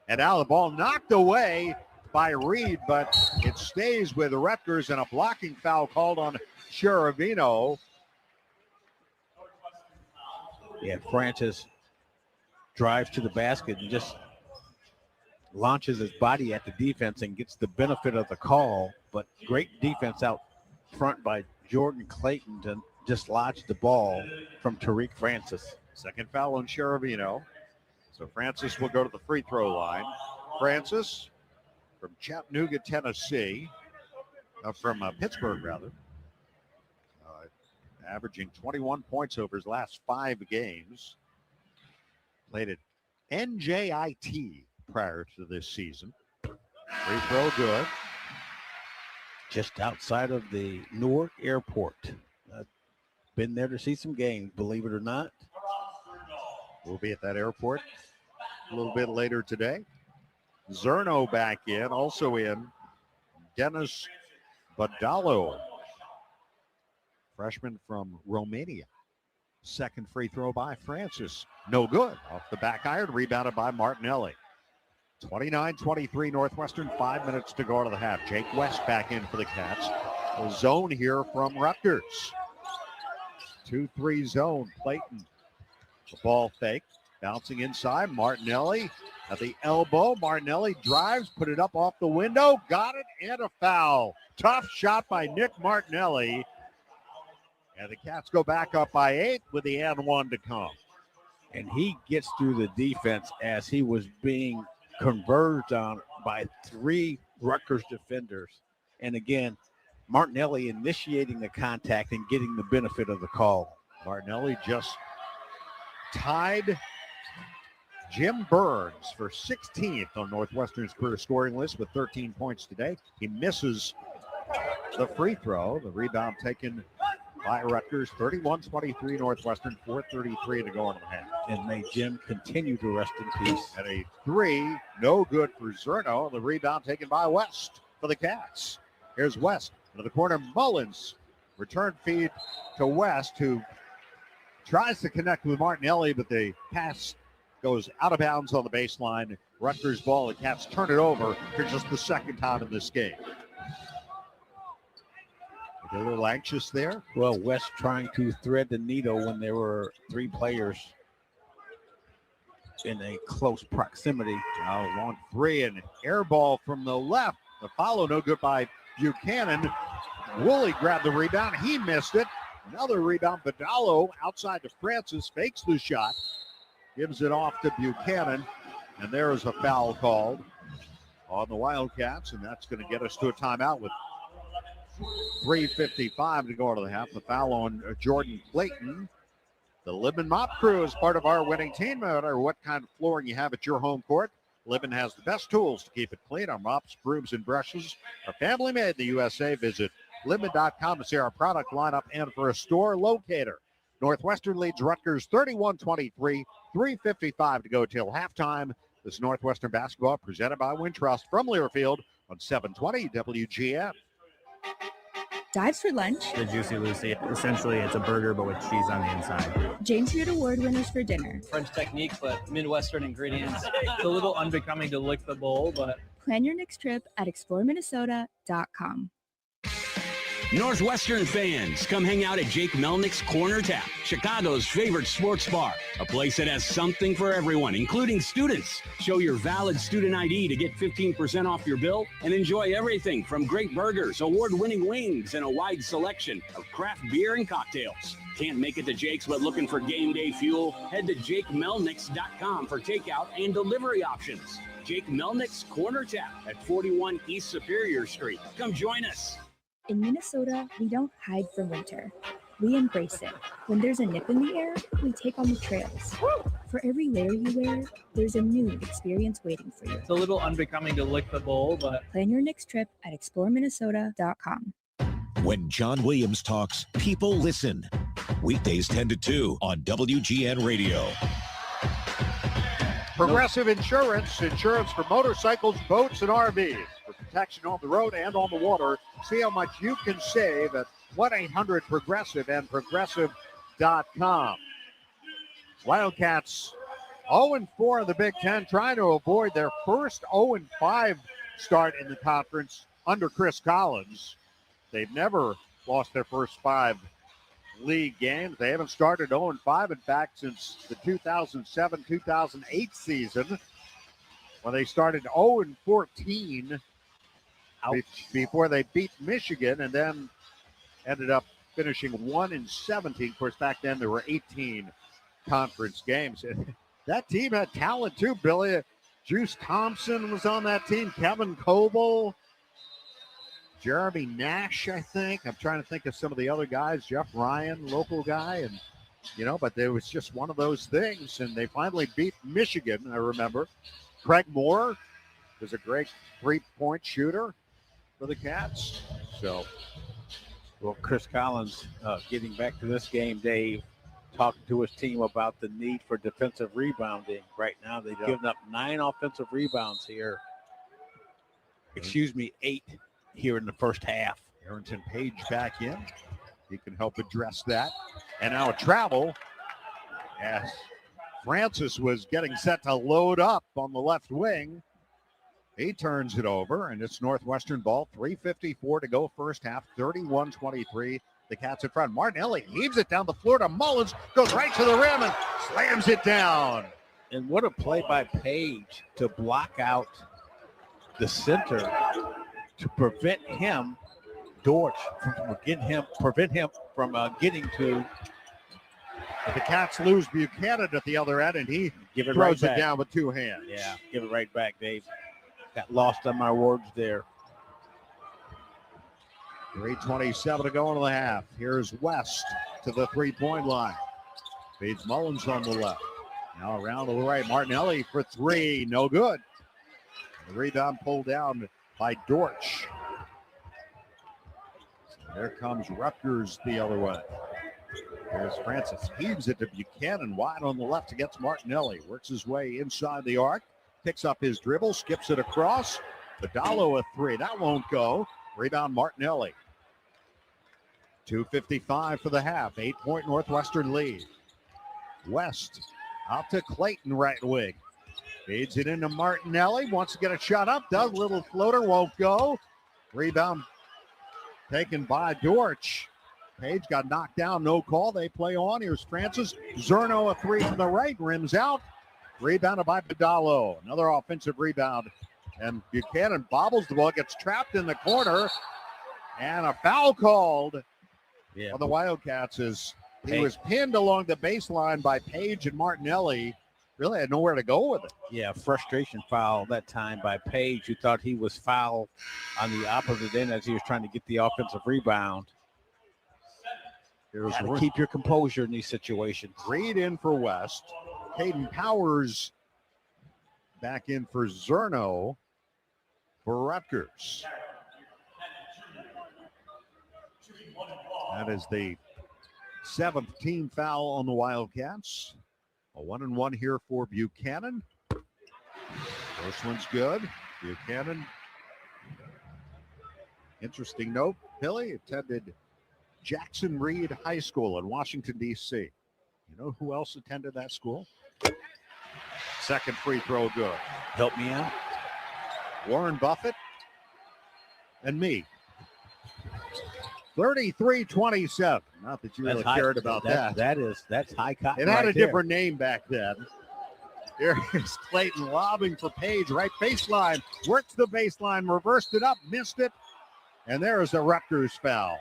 And now the ball knocked away by Reed, but it stays with Rutgers, and a blocking foul called on Cherovino. Yeah, Francis drives to the basket and just launches his body at the defense and gets the benefit of the call, but great defense out front by Jordan Clayton to dislodge the ball from Tariq Francis. Second foul on Cherovino. So Francis will go to the free throw line. Francis from Chattanooga, Tennessee, from Pittsburgh, rather. Averaging 21 points over his last 5 games. Played at NJIT prior to this season. Free throw good. Just outside of the Newark Airport. Been there to see some games, believe it or not. We'll be at that airport a little bit later today. Zerno back in, also in Dennis Badalo, freshman from Romania. Second free throw by Francis. No good. Off the back iron, rebounded by Martinelli. 29-23 Northwestern, 5 minutes to go to the half. Jake West back in for the Cats. A zone here from Rutgers. 2-3 zone. Clayton. The ball fake. Bouncing inside. Martinelli at the elbow. Martinelli drives, put it up off the window. Got it, and a foul. Tough shot by Nick Martinelli. And the Cats go back up by 8 with the and 1 to come. And he gets through the defense as he was being converged on by 3 Rutgers defenders. And again, Martinelli initiating the contact and getting the benefit of the call. Martinelli just tied Jim Burns for 16th on Northwestern's career scoring list with 13 points today. He misses the free throw. The rebound taken by Rutgers. 31-23 Northwestern, 4:33 to go into the half. And may Jim continue to rest in peace. And a 3, no good for Zerno. The rebound taken by West for the Cats. Here's West into the corner. Mullins. Return feed to West, who tries to connect with Martinelli, but the pass goes out of bounds on the baseline Rutgers ball. The Cats turn it over for just the second time in this game. A little anxious there. Well, West trying to thread the needle when there were three players in a close proximity. Now long three and air ball from the left. The follow no good by Buchanan. Woolley grabbed the rebound. He missed it. Another rebound. Badalo outside to Francis. Fakes the shot. Gives it off to Buchanan. And there is a foul called on the Wildcats. And that's going to get us to a timeout with 3:55 to go into the half. The foul on Jordan Clayton. The Libman Mop Crew is part of our winning team. No matter what kind of flooring you have at your home court, Libman has the best tools to keep it clean. Our mops, brooms, and brushes are family made in the USA. Visit Libman.com to see our product lineup and for a store locator. Northwestern leads Rutgers 31-23, 3:55 to go till halftime. This is Northwestern basketball presented by Wintrust from Learfield on 720 WGN. Dives for lunch. The Juicy Lucy. Essentially, it's a burger, but with cheese on the inside. James Beard Award winners for dinner. French technique, but Midwestern ingredients. It's a little unbecoming to lick the bowl, but... Plan your next trip at exploreminnesota.com. Northwestern fans, come hang out at Jake Melnick's Corner Tap, Chicago's favorite sports bar. A place that has something for everyone, including students. Show your valid student ID to get 15% off your bill and enjoy everything from great burgers, award-winning wings, and a wide selection of craft beer and cocktails. Can't make it to Jake's but looking for game day fuel? Head to JakeMelnicks.com for takeout and delivery options. Jake Melnick's Corner Tap at 41 East Superior Street. Come join us. In Minnesota, we don't hide from winter. We embrace it. When there's a nip in the air, we take on the trails. For every layer you wear, there's a new experience waiting for you. It's a little unbecoming to lick the bowl, but... Plan your next trip at exploreminnesota.com. When John Williams talks, people listen. Weekdays 10 to 2 on WGN Radio. Progressive Insurance for motorcycles, boats, and RVs. For protection on the road and on the water, see how much you can save at 1-800-PROGRESSIVE and progressive.com. Wildcats 0-4 in the Big Ten, trying to avoid their first 0-5 start in the conference under Chris Collins. They've never lost their first 5 league games. They haven't started 0-5, in fact, since the 2007-2008 season, when they started 0-14 before they beat Michigan and then ended up finishing 1-17. Of course, back then there were 18 conference games. That team had talent too, Billy. Juice Thompson was on that team, Kevin Coble, Jeremy Nash, I think. I'm trying to think of some of the other guys. Jeff Ryan, local guy. And, but there was just one of those things. And they finally beat Michigan, I remember. Craig Moore was a great three-point shooter for the Cats. So, well, Chris Collins, getting back to this game, Dave, talking to his team about the need for defensive rebounding. Right now, they've given up 9 offensive rebounds here. 8 here in the first half. Arrington Page back in. He can help address that. And now a travel as Francis was getting set to load up on the left wing. He turns it over, and it's Northwestern ball. 3:54 to go first half, 31-23. The Cats in front. Martinelli heaves it down the floor to Mullins, goes right to the rim and slams it down. And what a play by Page to block out the center to prevent him, Dortch, prevent him from getting to. But the Cats lose Buchanan at the other end, and he throws it down with 2 hands. Yeah, give it right back, Dave. Got lost on my words there. 3:27 to go into the half. Here's West to the three-point line. Feeds Mullins on the left. Now around to the right. Martinelli for 3. No good. The rebound pulled down by Dortch. There comes Rutgers the other way. There's Francis. Heaves it to Buchanan wide on the left against Martinelli. Works his way inside the arc. Picks up his dribble. Skips it across. Badalo a 3. That won't go. Rebound Martinelli. 2:55 for the half. 8-point Northwestern lead. West out to Clayton right wing. Feeds it into Martinelli. Wants to get a shot up. Does. Little floater. Won't go. Rebound taken by Dortch. Page got knocked down. No call. They play on. Here's Francis. Zerno, a three from the right. Rims out. Rebounded by Badalo. Another offensive rebound. And Buchanan bobbles the ball. Gets trapped in the corner. And a foul called on the Wildcats as he was pinned along the baseline by Page and Martinelli. Really had nowhere to go with it. Yeah, frustration foul that time by Page, who thought he was fouled on the opposite end as he was trying to get the offensive rebound. Got to keep your composure in these situations. Reed in for West. Caden Powers back in for Zerno for Rutgers. That is the 7th team foul on the Wildcats. A 1-and-1 here for Buchanan. First one's good. Buchanan. Interesting note, Billy attended Jackson Reed High School in Washington, D.C. You know who else attended that school? Second free throw good. Help me out. Warren Buffett and me. 33-27. Not that you really cared about that. That's high cotton. It had a different name back then. Here is Clayton lobbing for Page, right baseline. Works the baseline, reversed it up, missed it. And there is a Rutgers foul.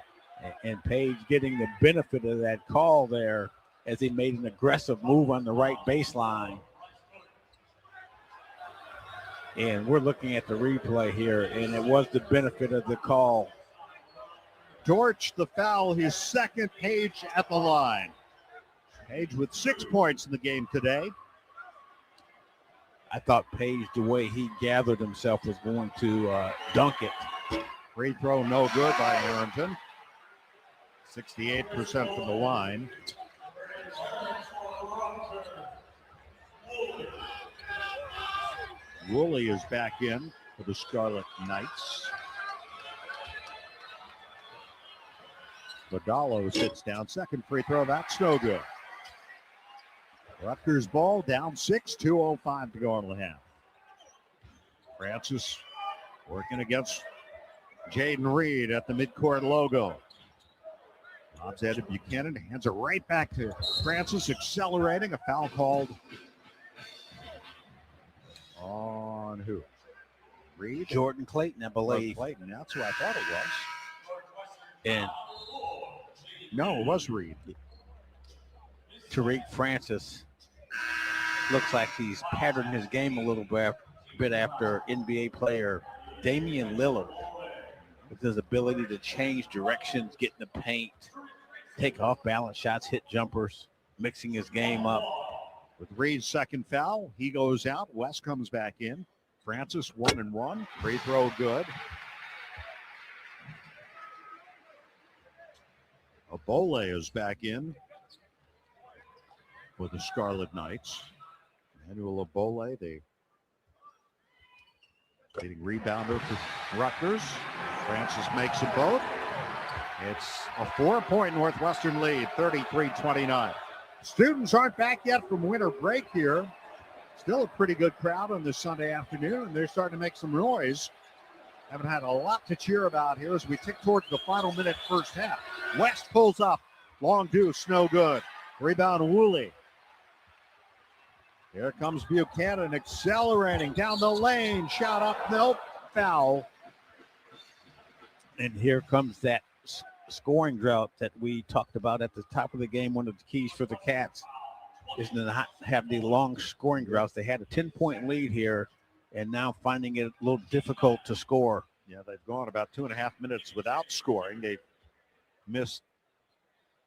And Page getting the benefit of that call there as he made an aggressive move on the right baseline. And we're looking at the replay here, and it was the benefit of the call. Dortch, the foul, his second. Page at the line. Page with 6 points in the game today. I thought Page, the way he gathered himself, was going to dunk it. Free throw no good by Arrington. 68% from the line. Woolley is back in for the Scarlet Knights. Badalo sits down. Second free throw. That's no good. Rutgers ball down 6. 2:05 to go in the half. Francis working against Jaden Reed at the midcourt logo. Lobs at Buchanan. Hands it right back to Francis. Accelerating. A foul called on who? Reed? Jordan Clayton, I believe. Clayton. That's who I thought it was. And no, it was Reed. Tariq Francis looks like he's patterned his game a little bit after NBA player Damian Lillard, with his ability to change directions, get in the paint, take off balance shots, hit jumpers, mixing his game up. With Reed's second foul, he goes out. West comes back in. Francis 1-and-1. Free throw good. Abole is back in for the Scarlet Knights. Manuel Abole, the leading rebounder for Rutgers. Francis makes them both. It's a 4-point Northwestern lead, 33-29. Students aren't back yet from winter break here. Still a pretty good crowd on this Sunday afternoon, and they're starting to make some noise. Haven't had a lot to cheer about here as we tick towards the final minute first half. West pulls up. Long deuce, no good. Rebound Woolley. Here comes Buchanan accelerating down the lane. Shot up, nope, foul. And here comes that scoring drought that we talked about at the top of the game. One of the keys for the Cats is to not have the long scoring droughts. They had a 10-point lead here, and now finding it a little difficult to score. Yeah, they've gone about 2.5 minutes without scoring. They've missed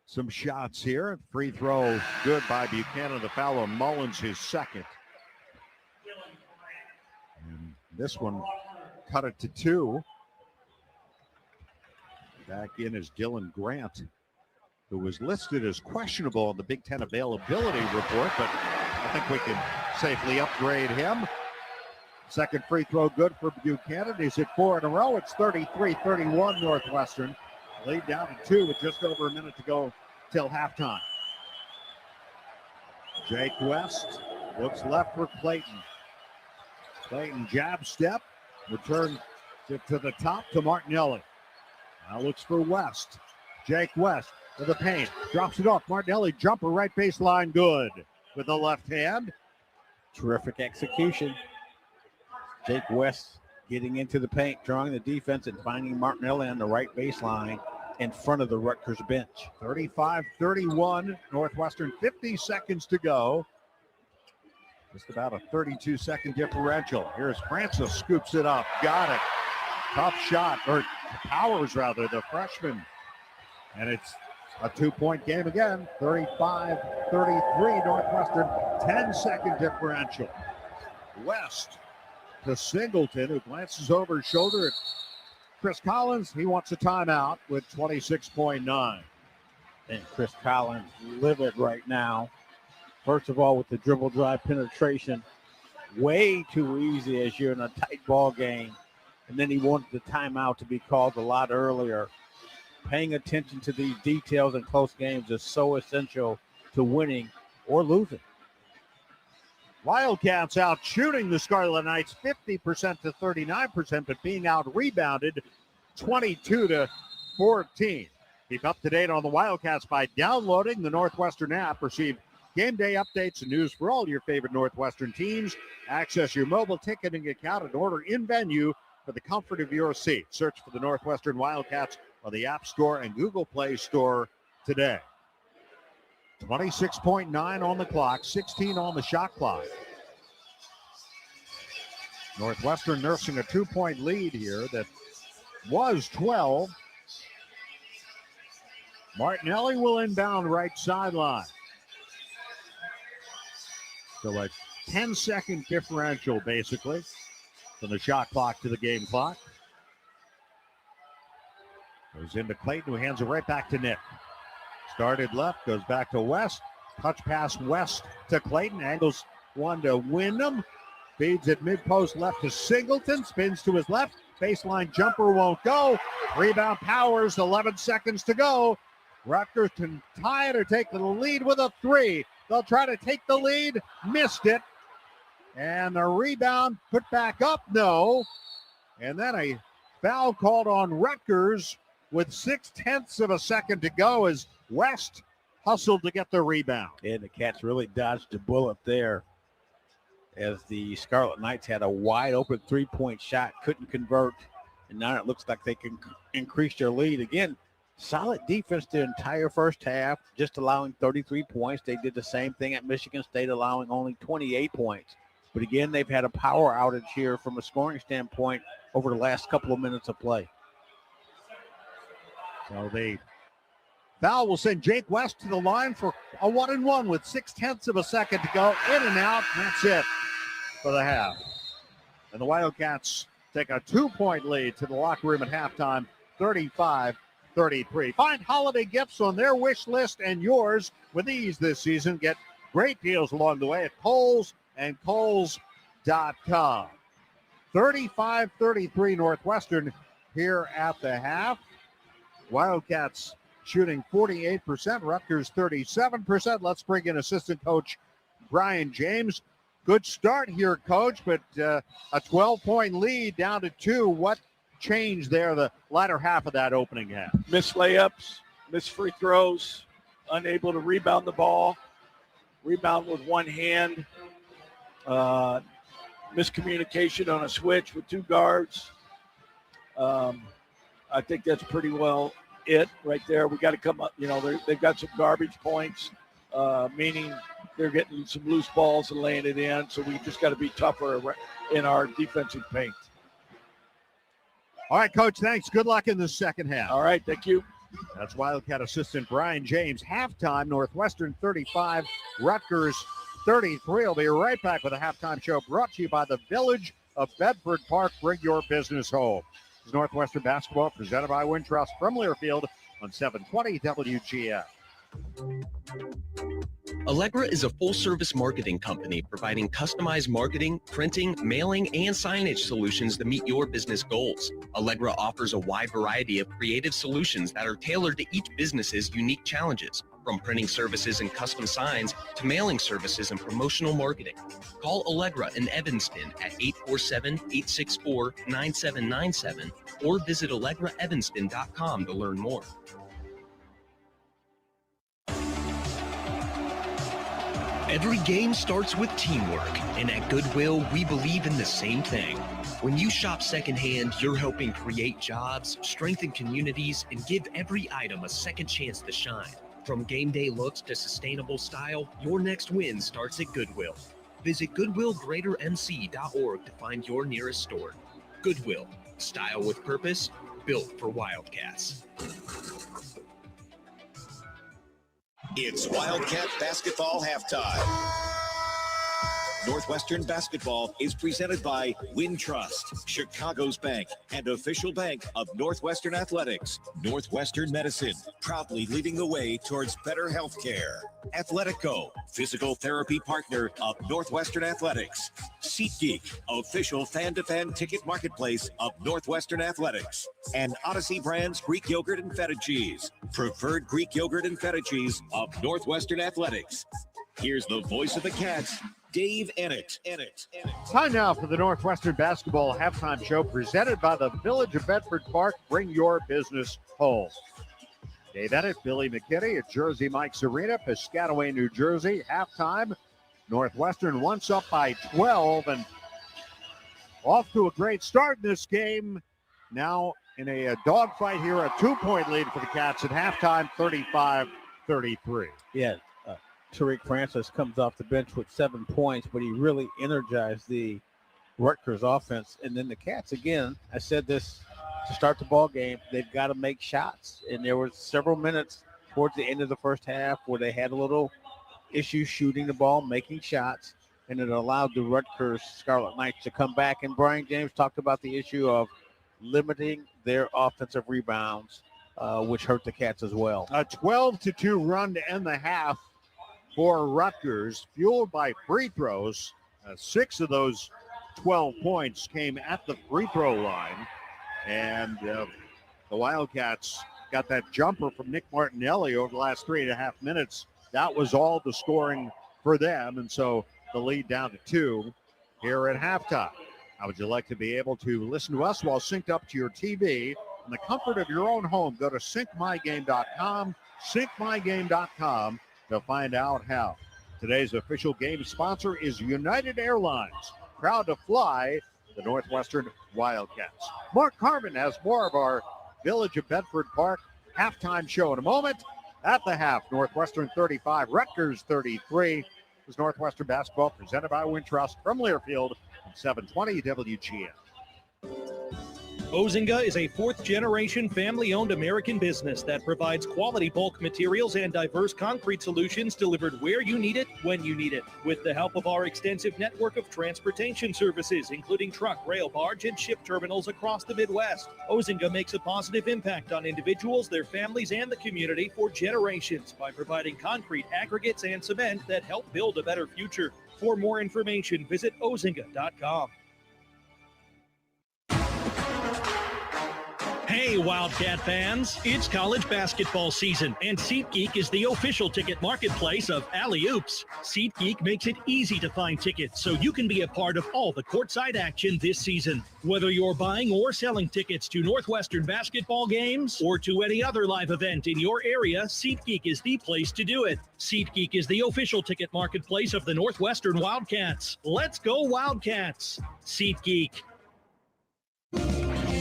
some shots here. Free throw good by Buchanan. The foul on Mullins, his second. And this one cut it to 2. Back in is Dylan Grant, who was listed as questionable on the Big Ten availability report, but I think we can safely upgrade him. Second free throw good for Buchanan. He's hit 4 in a row. It's 33-31 Northwestern. Lead down to 2 with just over a minute to go till halftime. Jake West looks left for Clayton. Clayton jab step. Return to the top to Martinelli. Now looks for West. Jake West with the paint. Drops it off. Martinelli jumper right baseline. Good with the left hand. Terrific execution. Jake West getting into the paint, drawing the defense, and finding Martinelli on the right baseline in front of the Rutgers bench. 35-31, Northwestern, 50 seconds to go. Just about a 32-second differential. Here's Francis, scoops it up, got it. Tough shot, or Powers rather, the freshman. And it's a 2-point game again, 35-33, Northwestern, 10-second differential. West to Singleton, who glances over his shoulder at Chris Collins. He wants a timeout with 26.9. And Chris Collins livid right now. First of all, with the dribble drive penetration, way too easy as you're in a tight ball game. And then he wanted the timeout to be called a lot earlier. Paying attention to these details in close games is so essential to winning or losing. Wildcats out shooting the Scarlet Knights 50% to 39%, but being out rebounded 22-14. Keep up to date on the Wildcats by downloading the Northwestern app. Receive game day updates and news for all your favorite Northwestern teams. Access your mobile ticketing account and order in venue for the comfort of your seat. Search for the Northwestern Wildcats on the App Store and Google Play Store today. 26.9 on the clock, 16 on the shot clock. Northwestern nursing a 2-point lead here that was 12. Martinelli will inbound right sideline. So a 10-second differential, basically, from the shot clock to the game clock. Goes into Clayton, who hands it right back to Nick. Started left, goes back to West. Touch pass West to Clayton. Angles one to Wyndham. Feeds it mid-post left to Singleton. Spins to his left. Baseline jumper won't go. Rebound Powers, 11 seconds to go. Rutgers can tie it or take the lead with a 3. They'll try to take the lead. Missed it. And the rebound put back up, no. And then a foul called on Rutgers with 0.6 of a second to go as West hustled to get the rebound. And the Cats really dodged a bullet there as the Scarlet Knights had a wide open 3-point shot, couldn't convert. And now it looks like they can increase their lead. Again, solid defense the entire first half, just allowing 33 points. They did the same thing at Michigan State, allowing only 28 points. But again, they've had a power outage here from a scoring standpoint over the last couple of minutes of play. So the foul will send Jake West to the line for a 1-and-1 with 0.6 of a second to go. In and out. That's it for the half. And the Wildcats take a 2-point lead to the locker room at halftime, 35-33. Find holiday gifts on their wish list and yours with ease this season. Get great deals along the way at Kohl's and Kohl's.com. 35-33 Northwestern here at the half. Wildcats shooting 48%, Rutgers 37%. Let's bring in assistant coach Brian James. Good start here, Coach, but a 12-point lead down to 2. What changed there the latter half of that opening half? Missed layups, missed free throws, unable to rebound the ball, rebound with one hand, miscommunication on a switch with 2 guards. I think that's pretty well it right there. We got to come up, they've got some garbage points, meaning they're getting some loose balls and laying it in. So we just got to be tougher in our defensive paint. All right, Coach, thanks. Good luck in the second half. All right, thank you. That's Wildcat assistant Brian James. Halftime, Northwestern 35, Rutgers 33. We'll be right back with a halftime show brought to you by the Village of Bedford Park. Bring your business home. This is Northwestern basketball presented by Wintrust from Learfield on 720 WGF. Allegra is a full-service marketing company providing customized marketing, printing, mailing, and signage solutions that meet your business goals. Allegra offers a wide variety of creative solutions that are tailored to each business's unique challenges. From printing services and custom signs to mailing services and promotional marketing. Call Allegra in Evanston at 847-864-9797 or visit AllegraEvanston.com to learn more. Every game starts with teamwork, and at Goodwill, we believe in the same thing. When you shop secondhand, you're helping create jobs, strengthen communities, and give every item a second chance to shine. From game day looks to sustainable style, your next win starts at Goodwill. Visit GoodwillGreaterMC.org to find your nearest store. Goodwill, style with purpose, built for Wildcats. It's Wildcat basketball halftime. Northwestern basketball is presented by Wintrust, Chicago's bank and official bank of Northwestern Athletics. Northwestern Medicine, proudly leading the way towards better health care. Athletico, physical therapy partner of Northwestern Athletics. SeatGeek, official fan-to-fan ticket marketplace of Northwestern Athletics. And Odyssey Brands Greek Yogurt and Feta Cheese, preferred Greek Yogurt and Feta Cheese of Northwestern Athletics. Here's the voice of the Cats, Dave Ennett. Time now for the Northwestern Basketball Halftime Show presented by the Village of Bedford Park. Bring your business home. Dave Ennett, Billy McKinney at Jersey Mike's Arena, Piscataway, New Jersey. Halftime, Northwestern once up by 12 and off to a great start in this game. Now in a dogfight here, a 2-point lead for the Cats at halftime, 35-33. Yeah. Tariq Francis comes off the bench with 7 points, but he really energized the Rutgers offense. And then the Cats, again, I said this to start the ball game, they've got to make shots. And there were several minutes towards the end of the first half where they had a little issue shooting the ball, making shots, and it allowed the Rutgers Scarlet Knights to come back. And Brian James talked about the issue of limiting their offensive rebounds, which hurt the Cats as well. A 12-2 run to end the half for Rutgers, fueled by free throws. 6 of those 12 points came at the free throw line. And the Wildcats got that jumper from Nick Martinelli over the last 3.5 minutes. That was all the scoring for them. And so the lead down to 2 here at halftime. How would you like to be able to listen to us while synced up to your TV in the comfort of your own home? Go to syncmygame.com, syncmygame.com to find out how. Today's official game sponsor is United Airlines, proud to fly the Northwestern Wildcats. Mark Carmen has more of our Village of Bedford Park halftime show in a moment. At the half, Northwestern 35, Rutgers 33. This is Northwestern basketball presented by Wintrust from Learfield on 720 WGN. Ozinga is a fourth-generation family-owned American business that provides quality bulk materials and diverse concrete solutions delivered where you need it, when you need it. With the help of our extensive network of transportation services, including truck, rail, barge, and ship terminals across the Midwest, Ozinga makes a positive impact on individuals, their families, and the community for generations by providing concrete, aggregates, and cement that help build a better future. For more information, visit ozinga.com. Hey, Wildcat fans, it's college basketball season, and SeatGeek is the official ticket marketplace of Alley Oops. SeatGeek makes it easy to find tickets so you can be a part of all the courtside action this season. Whether you're buying or selling tickets to Northwestern basketball games or to any other live event in your area, SeatGeek is the place to do it. SeatGeek is the official ticket marketplace of the Northwestern Wildcats. Let's go Wildcats! SeatGeek.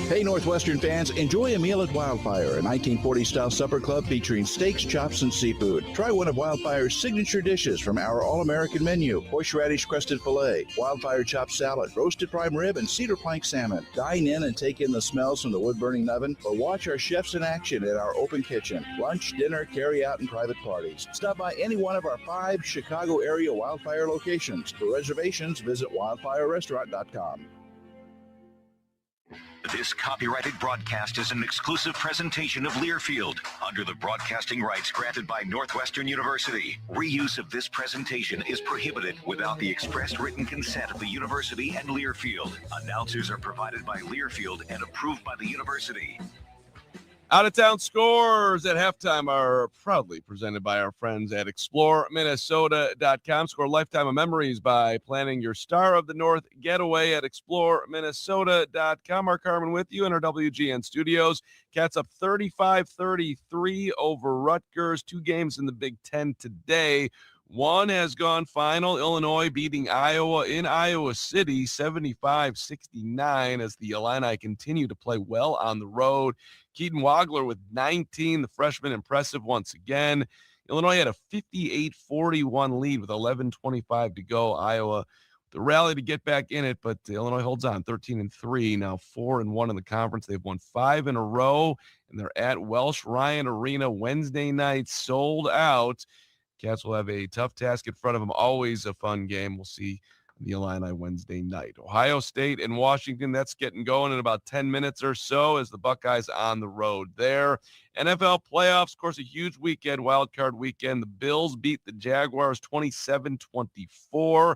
Hey, Northwestern fans, enjoy a meal at Wildfire, a 1940s-style supper club featuring steaks, chops, and seafood. Try one of Wildfire's signature dishes from our all-American menu: horseradish-crusted filet, Wildfire chopped salad, roasted prime rib, and cedar plank salmon. Dine in and take in the smells from the wood-burning oven, or watch our chefs in action at our open kitchen. Lunch, dinner, carry-out, and private parties. Stop by any one of our 5 Chicago-area Wildfire locations. For reservations, visit wildfirerestaurant.com. This copyrighted broadcast is an exclusive presentation of Learfield under the broadcasting rights granted by Northwestern University. Reuse of this presentation is prohibited without the express written consent of the university and Learfield. Announcers are provided by Learfield and approved by the university. Out-of-town scores at halftime are proudly presented by our friends at ExploreMinnesota.com. Score a lifetime of memories by planning your Star of the North getaway at ExploreMinnesota.com. Mark Carmen with you in our WGN studios. Cats up 35-33 over Rutgers. 2 games in the Big Ten today. One has gone final. Illinois beating Iowa in Iowa City 75-69 as the Illini continue to play well on the road. Keaton Wagler with 19, the freshman impressive once again. Illinois had a 58-41 lead with 11:25 to go. Iowa, the rally to get back in it, but Illinois holds on 13-3, now 4-1 in the conference. They've won 5 in a row, and they're at Welsh Ryan Arena Wednesday night, sold out. Cats will have a tough task in front of them. Always a fun game. We'll see the Illini Wednesday night. Ohio State and Washington, that's getting going in about 10 minutes or so as the Buckeyes on the road there. NFL playoffs, of course, a huge weekend, wild card weekend. The Bills beat the Jaguars 27-24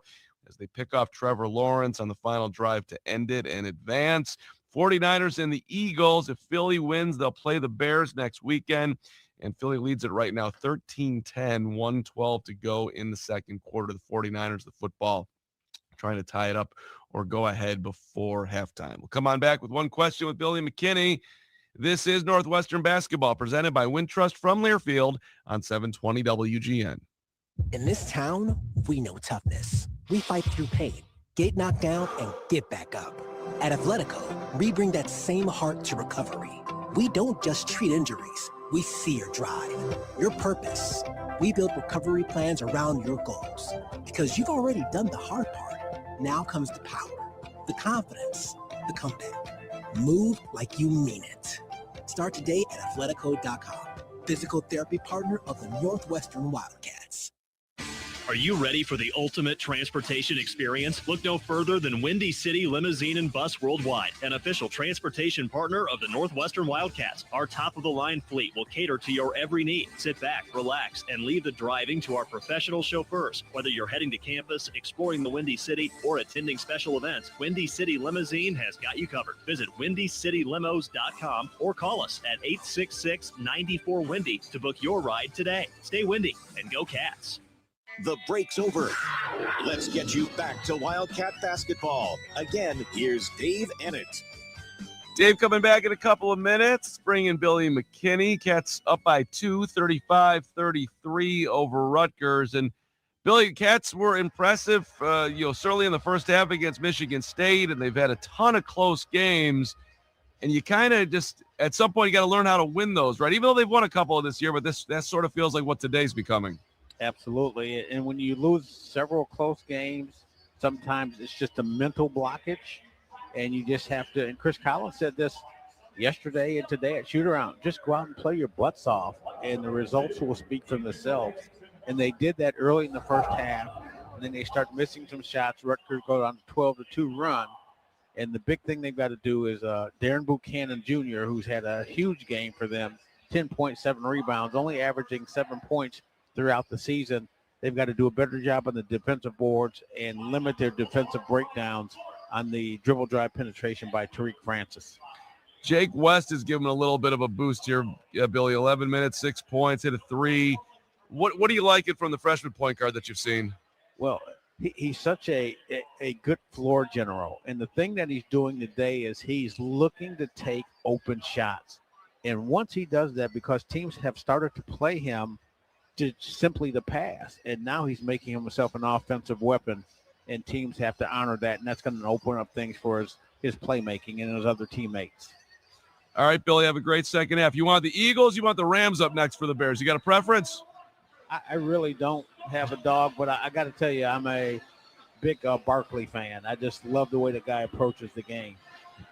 as they pick off Trevor Lawrence on the final drive to end it and advance. 49ers and the Eagles. If Philly wins, they'll play the Bears next weekend. And Philly leads it right now 13-10, 1:12 to go in the second quarter. The 49ers, the football, trying to tie it up or go ahead before halftime. We'll come on back with one question with Billy McKinney. This is Northwestern basketball presented by Wintrust from Learfield on 720 WGN. In this town, we know toughness. We fight through pain, get knocked down, and get back up. At Athletico, we bring that same heart to recovery. We don't just treat injuries. We see your drive, your purpose. We build recovery plans around your goals because you've already done the hard part. Now comes the power, the confidence, the comeback. Move like you mean it. Start today at Athletico.com. Physical therapy partner of the Northwestern Wildcats. Are you ready for the ultimate transportation experience? Look no further than Windy City Limousine and Bus Worldwide, an official transportation partner of the Northwestern Wildcats. Our top-of-the-line fleet will cater to your every need. Sit back, relax, and leave the driving to our professional chauffeurs. Whether you're heading to campus, exploring the Windy City, or attending special events, Windy City Limousine has got you covered. Visit WindyCityLimos.com or call us at 866-94-WINDY to book your ride today. Stay windy and go Cats. The break's over. Let's get you back to Wildcat basketball. Again, here's Dave Ennett. Dave coming back in a couple of minutes. Bringing Billy McKinney. Cats up by 2, 35-33 over Rutgers. And Billy, Cats were impressive, certainly in the first half against Michigan State, and they've had a ton of close games. And you kind of just, at some point, you got to learn how to win those, right? Even though they've won a couple of this year, but that sort of feels like what today's becoming. Absolutely. And when you lose several close games, sometimes it's just a mental blockage, and you just have to, and Chris Collins said this yesterday and today at shoot-around, just go out and play your butts off, and the results will speak for themselves. And they did that early in the first half, and then they start missing some shots. Rutgers go on a 12-2 run. And the big thing they've got to do is Darren Buchanan Jr., who's had a huge game for them, 10.7 rebounds, only averaging 7 points throughout the season. They've got to do a better job on the defensive boards and limit their defensive breakdowns on the dribble drive penetration by Tariq Francis. Jake West is giving a little bit of a boost here, Billy. 11 minutes, 6 points, hit a 3. What do you like it from the freshman point guard that you've seen? Well, he's such a good floor general. And the thing that he's doing today is he's looking to take open shots. And once he does that, because teams have started to play him to simply the pass, and now he's making himself an offensive weapon, and teams have to honor that, and that's going to open up things for his playmaking and his other teammates. All right, Billy, have a great second half. You want the Eagles, you want the Rams up next for the Bears? You got a preference? I really don't have a dog, but I got to tell you, I'm a big Barkley fan. I just love the way the guy approaches the game.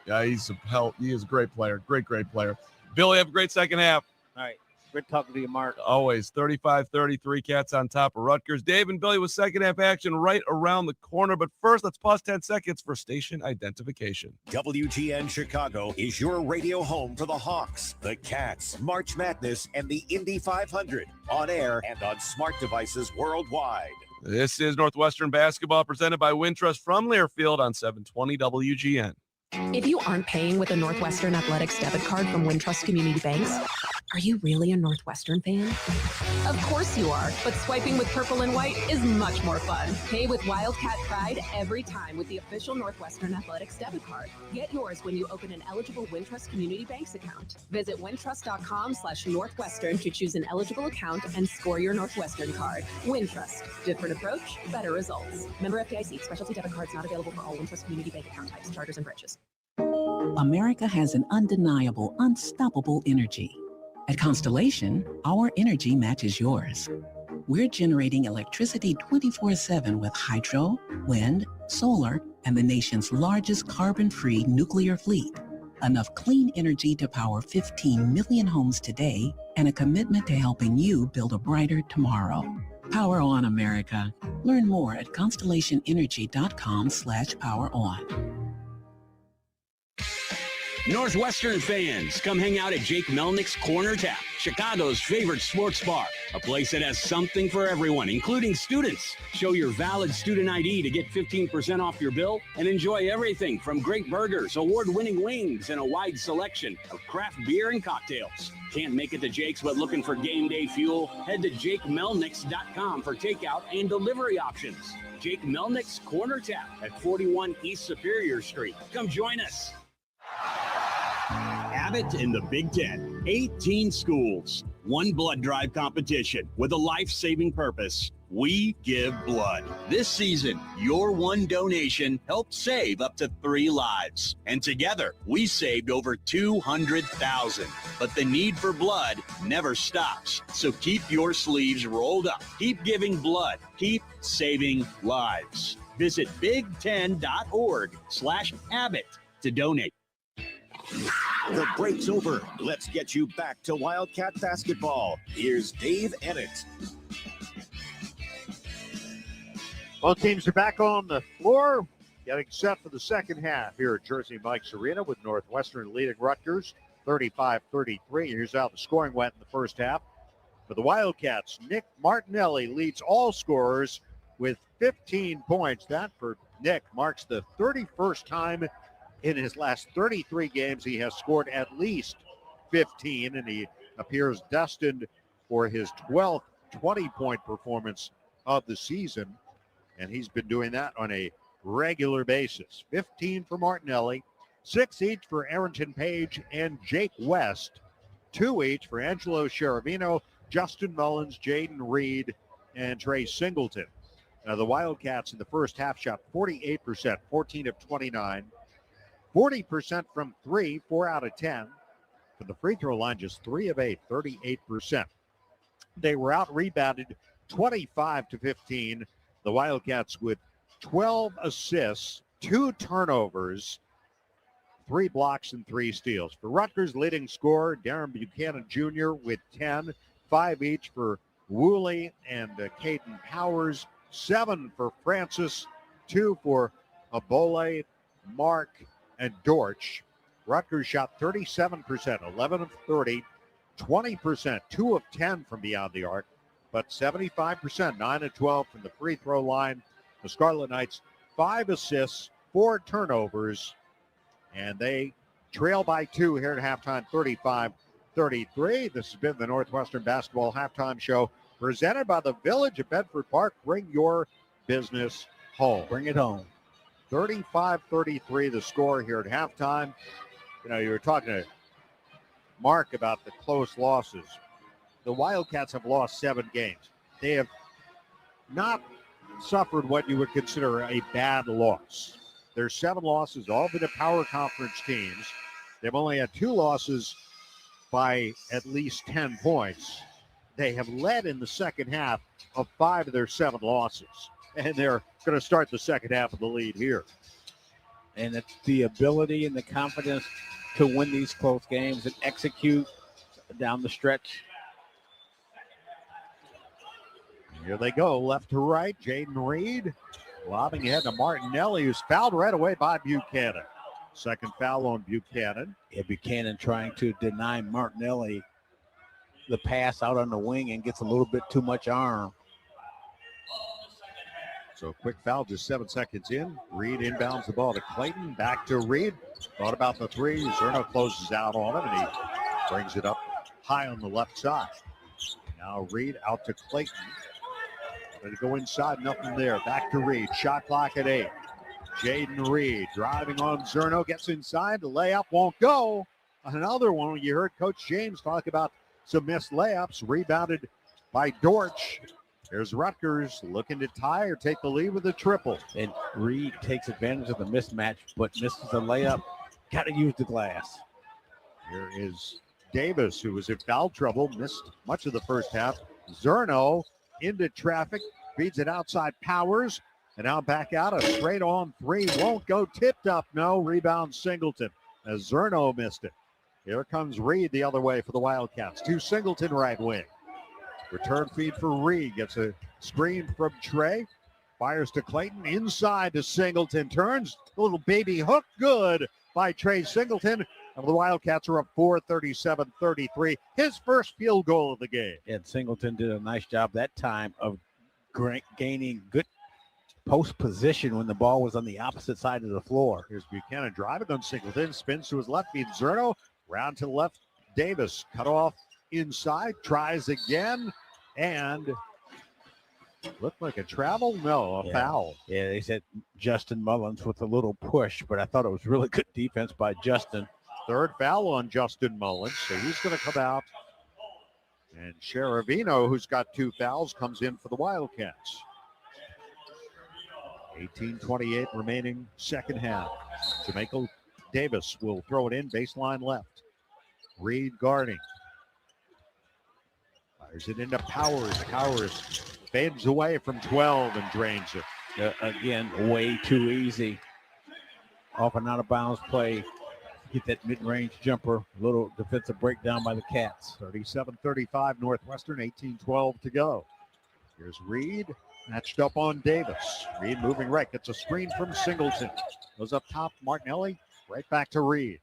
Yeah, he is a great player. Great player. Billy, have a great second half. All right. Good talking to you, Mark. Always 35-33, Cats on top of Rutgers. Dave and Billy with second half action right around the corner. But first, let's pause 10 seconds for station identification. WGN Chicago is your radio home for the Hawks, the Cats, March Madness, and the Indy 500 on air and on smart devices worldwide. This is Northwestern basketball presented by Wintrust from Learfield on 720 WGN. If you aren't paying with a Northwestern Athletics debit card from Wintrust Community Banks, are you really a Northwestern fan? Of course you are, but swiping with purple and white is much more fun. Pay with Wildcat Pride every time with the official Northwestern Athletics debit card. Get yours when you open an eligible Wintrust Community Banks account. Visit wintrust.com/Northwestern to choose an eligible account and score your Northwestern card. Wintrust. Different approach, better results. Member FDIC. Specialty debit cards not available for all Wintrust Community Bank account types, charters, and branches. America has an undeniable, unstoppable energy. At Constellation, our energy matches yours. We're generating electricity 24/7 with hydro, wind, solar, and the nation's largest carbon-free nuclear fleet. Enough clean energy to power 15 million homes today, and a commitment to helping you build a brighter tomorrow. Power on, America. Learn more at constellationenergy.com/poweron. Northwestern fans, come hang out at Jake Melnick's Corner Tap, Chicago's favorite sports bar. A place that has something for everyone, including students. Show your valid student ID to get 15% off your bill and enjoy everything from great burgers, award-winning wings, and a wide selection of craft beer and cocktails. Can't make it to Jake's but looking for game day fuel? Head to JakeMelnicks.com for takeout and delivery options. Jake Melnick's Corner Tap at 41 East Superior Street. Come join us. Abbott in the Big Ten, 18 schools, one blood drive competition with a life-saving purpose. We give blood. This season, your one donation helped save up to 3 lives. And together, we saved over 200,000. But the need for blood never stops. So keep your sleeves rolled up. Keep giving blood. Keep saving lives. Visit big10.org/Abbott to donate. The break's over. Let's get you back to Wildcat basketball. Here's Dave Ennett. Both teams are back on the floor, getting set for the second half here at Jersey Mike's Arena with Northwestern leading Rutgers 35-33. Here's how the scoring went in the first half. For the Wildcats, Nick Martinelli leads all scorers with 15 points. That for Nick marks the 31st time in his last 33 games he has scored at least 15, and he appears destined for his 12th 20-point performance of the season, and he's been doing that on a regular basis. 15 for Martinelli, 6 each for Arrington Page and Jake West, 2 each for Angelo Cheravino, Justin Mullins, Jaden Reed, and Trey Singleton. Now, the Wildcats in the first half shot 48%, 14 of 29. 40% from 3, 4 out of 10. From the free throw line, just 3 of 8, 38%. They were out-rebounded 25-15. The Wildcats with 12 assists, 2 turnovers, 3 blocks, and 3 steals. For Rutgers, leading scorer Darren Buchanan Jr. with 10, 5 each for Woolley and Caden Powers, 7 for Francis, 2 for Abole, Mark, and Dortch. Rutgers shot 37%, 11 of 30, 20%, 2 of 10 from beyond the arc, but 75%, 9 of 12 from the free throw line. The Scarlet Knights, 5 assists, 4 turnovers, and they trail by 2 here at halftime, 35-33. This has been the Northwestern Basketball Halftime Show presented by the Village at Bedford Park. Bring your business home. Bring it home. 35-33 the score here at halftime. You know, you were talking to Mark about the close losses. The Wildcats have lost 7 games. They have not suffered what you would consider a bad loss. Their 7 losses, all been to power conference teams. They've only had 2 losses by at least 10 points. They have led in the second half of 5 of their 7 losses. And they're going to start the second half of the lead here. And it's the ability and the confidence to win these close games and execute down the stretch. Here they go, left to right. Jaden Reed lobbing ahead to Martinelli, who's fouled right away by Buchanan. Second foul on Buchanan. Yeah, Buchanan trying to deny Martinelli the pass out on the wing and gets a little bit too much arm. So quick foul, just 7 seconds in. Reed inbounds the ball to Clayton. Back to Reed. Thought about the three. Zerno closes out on him, and he brings it up high on the left side. Now Reed out to Clayton. Going to go inside, nothing there. Back to Reed. Shot clock at 8. Jaden Reed driving on Zerno. Gets inside. The layup won't go. Another one. You heard Coach James talk about some missed layups. Rebounded by Dortch. There's Rutgers looking to tie or take the lead with a triple. And Reed takes advantage of the mismatch, but misses the layup. Got to use the glass. Here is Davis, who was in foul trouble, missed much of the first half. Zerno into traffic, feeds it outside Powers, and now back out. A straight on three won't go. Tipped up, no. Rebound Singleton as Zerno missed it. Here comes Reed the other way for the Wildcats. To Singleton right wing. Return feed for Reed. Gets a screen from Trey. Fires to Clayton. Inside to Singleton. Turns. A little baby hook. Good by Trey Singleton. And the Wildcats are up 4-37-33. His first field goal of the game. And Singleton did a nice job that time of gaining good post position when the ball was on the opposite side of the floor. Here's Buchanan driving on Singleton. Spins to his left. Feeds Zerno. Round to the left. Davis cut off inside. Tries again. And looked like a travel. No, a foul. Yeah, they said Justin Mullins with a little push, but I thought it was really good defense by Justin. Third foul on Justin Mullins, so he's going to come out. And Sheravino, who's got 2 fouls, comes in for the Wildcats. 18:28 remaining second half. Jamaica Davis will throw it in, baseline left. Reed guarding. Fires it into Powers. Powers fades away from 12 and drains it. Again, way too easy. Off and out of bounds play. Get that mid-range jumper. Little defensive breakdown by the Cats. 37-35 Northwestern, 18-12 to go. Here's Reed, matched up on Davis. Reed moving right, gets a screen from Singleton. Goes up top, Martinelli, right back to Reed.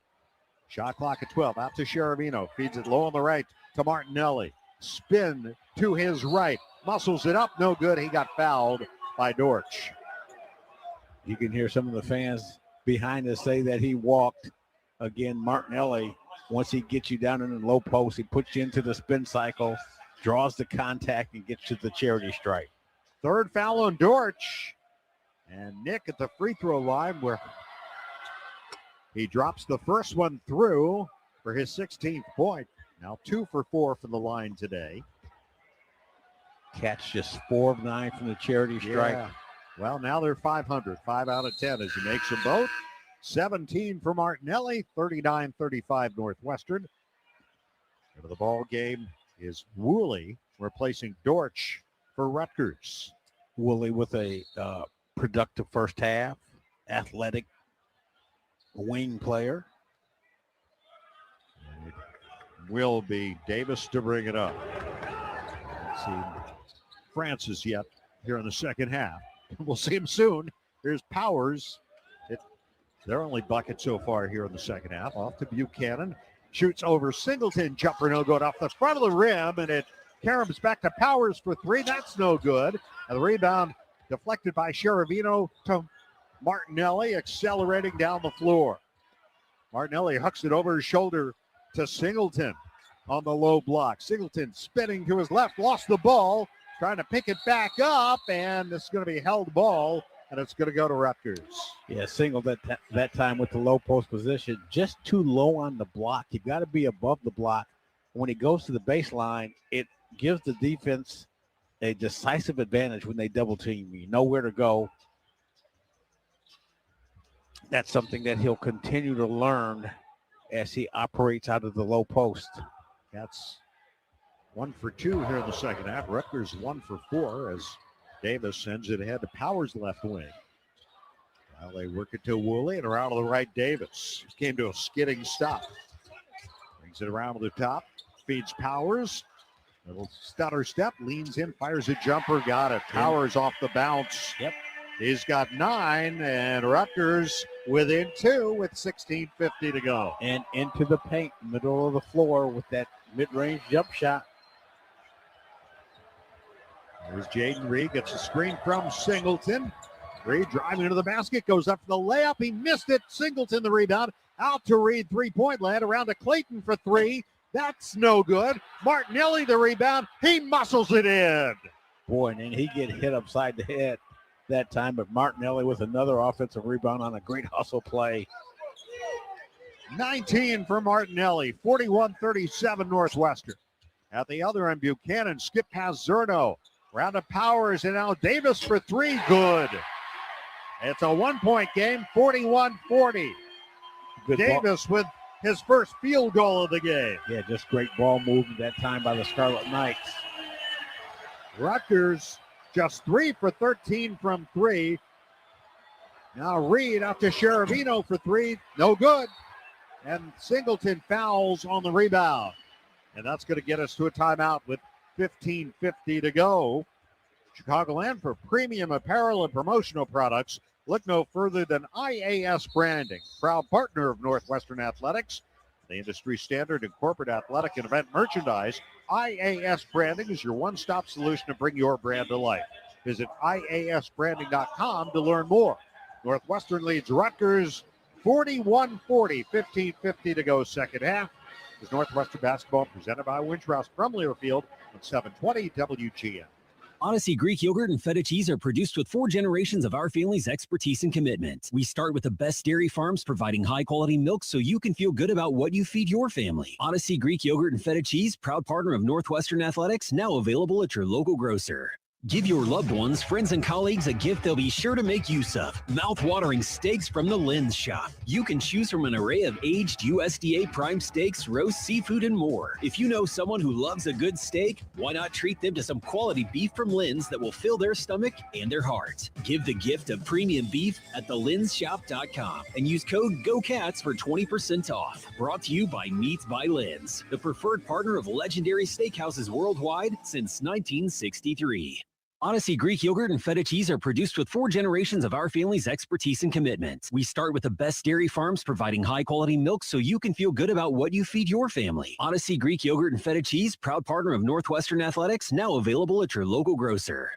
Shot clock at 12, out to Sheravino. Feeds it low on the right to Martinelli. Spin to his right. Muscles it up, no good. He got fouled by Dortch. You can hear some of the fans behind us say that he walked. Again, Martinelli, once he gets you down in the low post, he puts you into the spin cycle, draws the contact, and gets to the charity stripe. Third foul on Dortch. And Nick at the free throw line where he drops the first one through for his 16th point. Now 2 for 4 from the line today. Cats just 4 of 9 from the charity stripe. Yeah. Well, now they're 500, 5 out of 10 as he makes them both. 17 for Martinelli, 39-35 Northwestern. Into the ball game is Woolley replacing Dortch for Rutgers. Woolley with a productive first half, athletic wing player. And it will be Davis to bring it up. Let's see Francis yet here in the second half. We'll see him soon. Here's Powers. Their only bucket so far here in the second half. Off to Buchanan. Shoots over Singleton. Jumper no good off the front of the rim. And it caroms back to Powers for 3. That's no good. And the rebound deflected by Sheravino to Martinelli, accelerating down the floor. Martinelli hooks it over his shoulder to Singleton on the low block. Singleton spinning to his left. Lost the ball. Trying to pick it back up. And this is going to be held ball. And it's going to go to Rutgers. Yeah, single that time with the low post position. Just too low on the block. You got to be above the block. When he goes to the baseline, it gives the defense a decisive advantage when they double team. You know where to go. That's something that he'll continue to learn as he operates out of the low post. That's 1 for 2 here in the second half. Rutgers 1 for 4 as Davis sends it ahead to Powers left wing. Well, they work it to Woolley and around to the right, Davis. Came to a skidding stop. Brings it around to the top. Feeds Powers. Little stutter step. Leans in. Fires a jumper. Got it. Powers off the bounce. Yep. He's got 9. And Rutgers within 2 with 16:50 to go. And into the paint, middle of the floor with that mid-range jump shot. There's Jaden Reed, gets a screen from Singleton. Reed driving into the basket, goes up for the layup. He missed it. Singleton the rebound. Out to Reed, three-point land. Around to Clayton for three. That's no good. Martinelli the rebound. He muscles it in. Boy, and then he get hit upside the head that time, but Martinelli with another offensive rebound on a great hustle play. 19 for Martinelli, 41-37 Northwestern. At the other end, Buchanan skip past Zerno. Round of Powers, and now Davis for three, good. It's a one-point game, 41-40. Davis with his first field goal of the game. Yeah, just great ball movement that time by the Scarlet Knights. Rutgers just 3 for 13 from three. Now Reed out to Sheravino for three, no good. And Singleton fouls on the rebound. And that's going to get us to a timeout with 15:50 to go. Chicagoland, for premium apparel and promotional products, look no further than IAS Branding, proud partner of Northwestern Athletics, the industry standard in corporate athletic and event merchandise. IAS Branding is your one-stop solution to bring your brand to life. Visit IASbranding.com to learn more. Northwestern leads Rutgers 41-40, 15:50 to go second half. Is Northwestern basketball presented by Wintrust from Learfield on 720 WGN. Odyssey Greek yogurt and feta cheese are produced with 4 generations of our family's expertise and commitment. We start with the best dairy farms providing high-quality milk so you can feel good about what you feed your family. Odyssey Greek yogurt and feta cheese, proud partner of Northwestern Athletics, now available at your local grocer. Give your loved ones, friends, and colleagues a gift they'll be sure to make use of. Mouth-watering steaks from the Lynn's Shop. You can choose from an array of aged USDA prime steaks, roast seafood, and more. If you know someone who loves a good steak, why not treat them to some quality beef from Lynn's that will fill their stomach and their heart. Give the gift of premium beef at thelynnshop.com and use code GOCATS for 20% off. Brought to you by Meats by Lynn's, the preferred partner of legendary steakhouses worldwide since 1963. Odyssey Greek yogurt and feta cheese are produced with 4 generations of our family's expertise and commitment. We start with the best dairy farms providing high-quality milk so you can feel good about what you feed your family. Odyssey Greek yogurt and feta cheese, proud partner of Northwestern Athletics, now available at your local grocer.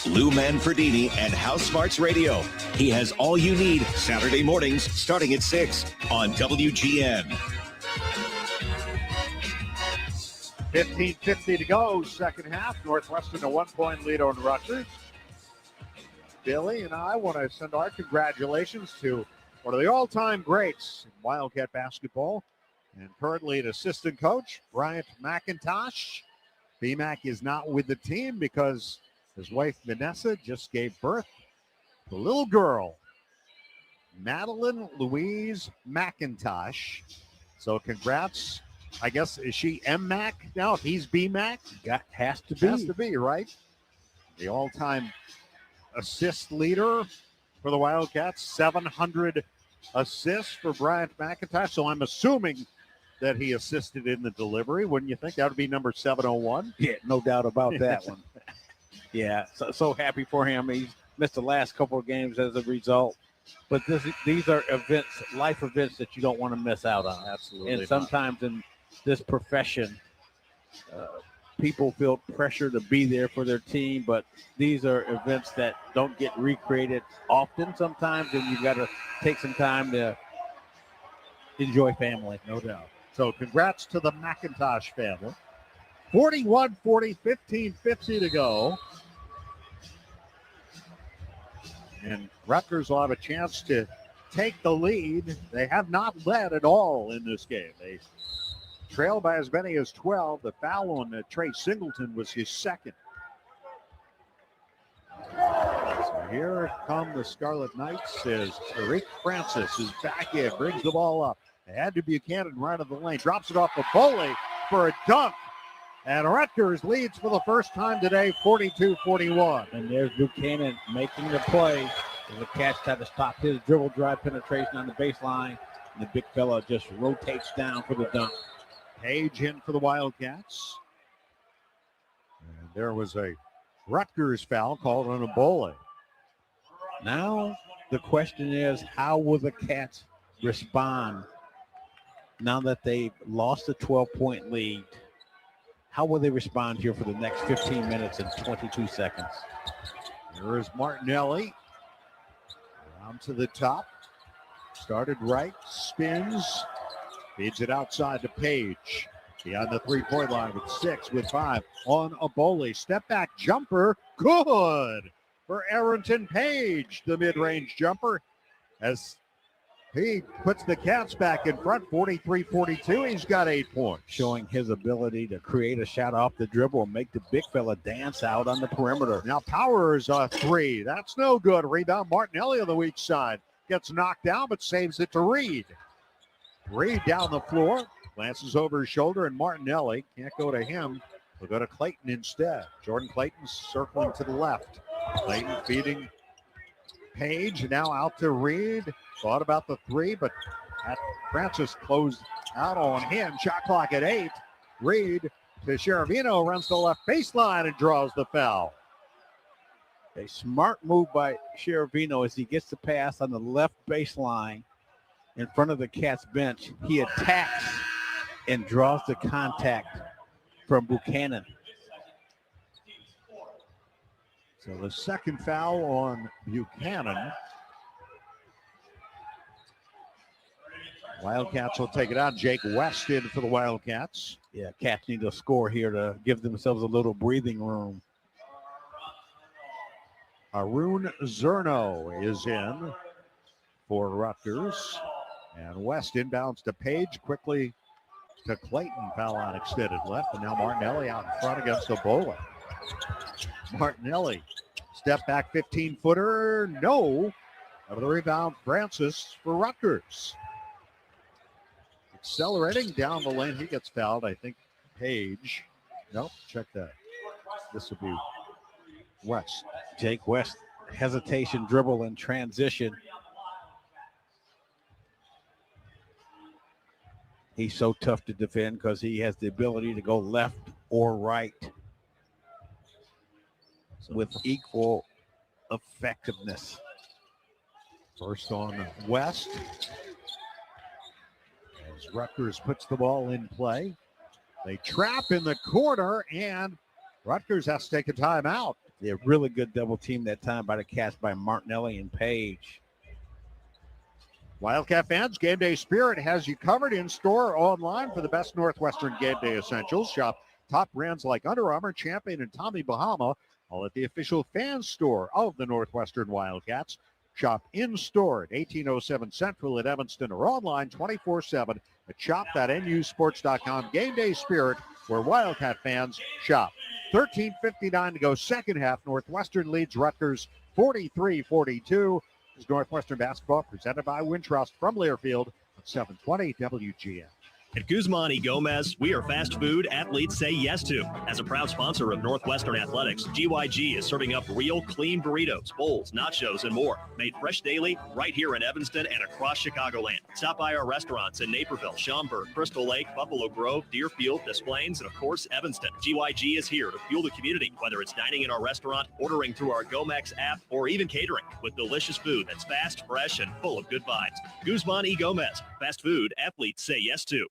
Lou Manfredini and House Smarts Radio. He has all you need Saturday mornings starting at 6 on WGN. 15:50 to go, second half. Northwestern a 1-point lead on Rutgers. Billy and I want to send our congratulations to one of the all-time greats in Wildcat basketball and currently an assistant coach, Bryant McIntosh. BMAC is not with the team because his wife, Vanessa, just gave birth to a little girl, Madeline Louise McIntosh. So congrats. I guess, is she M-Mac now? If he's B-Mac? Has to be. Has to be, right? The all-time assist leader for the Wildcats. 700 assists for Bryant McIntosh. So I'm assuming that he assisted in the delivery. Wouldn't you think that would be number 701? Yeah, no doubt about that one. Yeah, so happy for him. He's missed the last couple of games as a result. But these are events, life events that you don't want to miss out on. Absolutely. And sometimes in this profession, people feel pressure to be there for their team, but these are events that don't get recreated often sometimes, and you've got to take some time to enjoy family, no doubt. So congrats to the McIntosh family. 41-40, 15:50 to go. And Rutgers will have a chance to take the lead. They have not led at all in this game. They trailed by as many as 12. The foul on Trey Singleton was his second. So here come the Scarlet Knights as Tariq Francis is back in, brings the ball up. They had to Buchanan right of the lane, drops it off to Foley for a dunk. And Rutgers leads for the first time today, 42-41. And there's Buchanan making the play. And the Cats had to stop his dribble drive penetration on the baseline. And the big fella just rotates down for the dunk. Page in for the Wildcats. And there was a Rutgers foul called on Ebola. Now the question is, how will the Cats respond now that they've lost a 12-point lead? How will they respond here for the next 15 minutes and 22 seconds? Here is Martinelli. Down to the top. Started right, spins, feeds it outside to Page. Beyond the three-point line with 6, with 5 on Aboli. Step back jumper, good for Arrington Page. The mid-range jumper as he puts the Cats back in front, 43-42. He's got 8 points. Showing his ability to create a shot off the dribble and make the big fella dance out on the perimeter. Now Powers a 3. That's no good. Rebound Martinelli on the weak side. Gets knocked down but saves it to Reed. Reed down the floor. Glances over his shoulder and Martinelli can't go to him. We'll go to Clayton instead. Jordan Clayton circling to the left. Clayton feeding Page. Now out to Reed. Thought about the 3, but Francis closed out on him. Shot clock at 8. Reed to Sheravino, runs to the left baseline and draws the foul. A smart move by Sheravino as he gets the pass on the left baseline in front of the Cats bench. He attacks and draws the contact from Buchanan. So the second foul on Buchanan. Wildcats will take it out. Jake West in for the Wildcats. Yeah, Cats need to score here to give themselves a little breathing room. Arun Zerno is in for Rutgers. And West inbounds to Page, quickly to Clayton. Foul on extended left. And now Martinelli out in front against Ebola. Martinelli, step back 15-footer. No. Over the rebound, Francis for Rutgers. Accelerating down the lane. He gets fouled. I think Page. Nope, check that. This will be West. Jake West, hesitation, dribble, and transition. He's so tough to defend because he has the ability to go left or right with equal effectiveness. First on West. As Rutgers puts the ball in play. They trap in the corner, and Rutgers has to take a timeout. They're really good double team that time by the Cats by Martinelli and Page. Wildcat fans, Game Day Spirit has you covered in store or online for the best Northwestern game day essentials. Shop top brands like Under Armour, Champion, and Tommy Bahama, all at the official fan store of the Northwestern Wildcats. Shop in-store at 1807 Central at Evanston or online 24/7 at shop.nusports.com. Game Day Spirit, where Wildcat fans shop. 13:59 to go, second half. Northwestern leads Rutgers 43-42. This is Northwestern basketball presented by Wintrust from Learfield at 720 WGN. At Guzman y Gomez, we are fast food athletes say yes to. As a proud sponsor of Northwestern Athletics, GYG is serving up real clean burritos, bowls, nachos, and more. Made fresh daily right here in Evanston and across Chicagoland. Stop by our restaurants in Naperville, Schaumburg, Crystal Lake, Buffalo Grove, Deerfield, Des Plaines, and of course, Evanston. GYG is here to fuel the community, whether it's dining in our restaurant, ordering through our GoMex app, or even catering with delicious food that's fast, fresh, and full of good vibes. Guzman y Gomez, fast food athletes say yes to.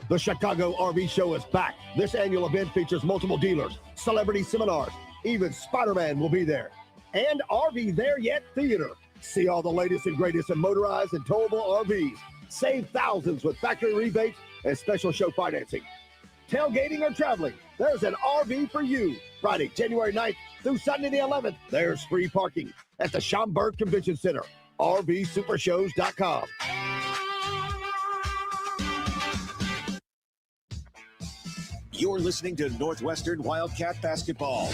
The Chicago RV Show is back. This annual event features multiple dealers, celebrity seminars, even Spider-Man will be there. And RV There Yet Theater. See all the latest and greatest in motorized and towable RVs. Save thousands with factory rebates and special show financing. Tailgating or traveling, there's an RV for you. Friday, January 9th through Sunday the 11th, there's free parking at the Schaumburg Convention Center. RVSupershows.com. You're listening to Northwestern Wildcat Basketball.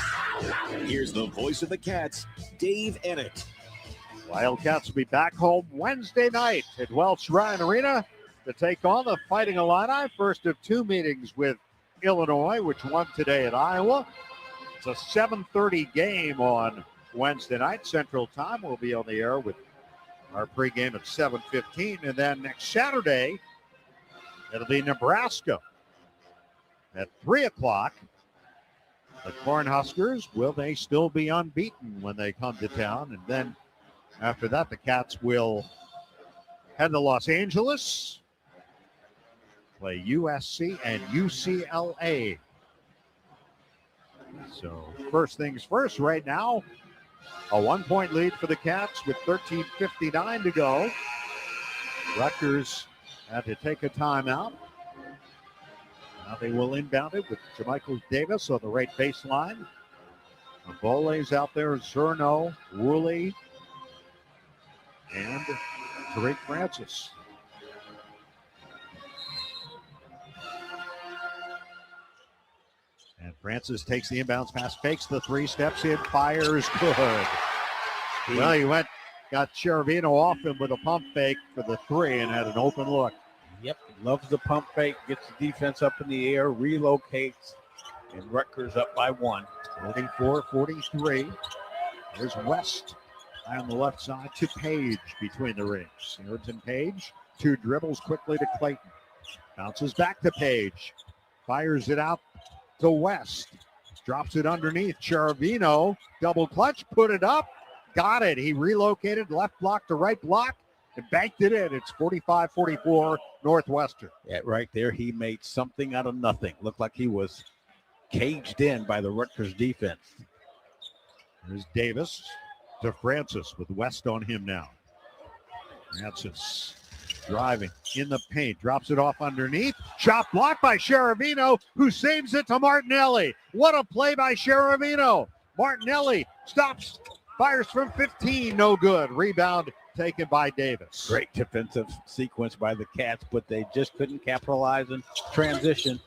Here's the voice of the Cats, Dave Ennett. Wildcats will be back home Wednesday night at Welch Ryan Arena to take on the Fighting Illini. First of two meetings with Illinois, which won today at Iowa. It's a 7:30 game on Wednesday night Central Time. We'll be on the air with our pregame at 7:15. And then next Saturday, it'll be Nebraska at 3 o'clock. The Cornhuskers, will they still be unbeaten when they come to town? And then after that, the Cats will head to Los Angeles, play USC and UCLA So first things first right now, a 1-point lead for the Cats with 13:59 to go. Rutgers had to take a timeout. Now they will inbound it with Jermichael Davis on the right baseline. Bole's out there, Zerno, Woolley, and Tariq Francis. And Francis takes the inbounds pass, fakes the three, steps in, fires, good. Well, he got Cherovino off him with a pump fake for the three and had an open look. Yep, loves the pump fake, gets the defense up in the air, relocates, and Rutgers up by 1. 44-43. There's West on the left side to Page between the rings. Ayrton Page, 2 dribbles quickly to Clayton. Bounces back to Page. Fires it out to West. Drops it underneath. Cherovino, double clutch, put it up. Got it. He relocated left block to right block and banked it in. It's 45-44 Northwestern. Yeah, right there, he made something out of nothing. Looked like he was caged in by the Rutgers defense. There's Davis to Francis with West on him now. Francis driving in the paint, drops it off underneath. Shot blocked by Cherovino, who saves it to Martinelli. What a play by Cherovino. Martinelli stops, fires from 15, no good. Rebound taken by Davis. Great defensive sequence by the Cats, but they just couldn't capitalize in transition.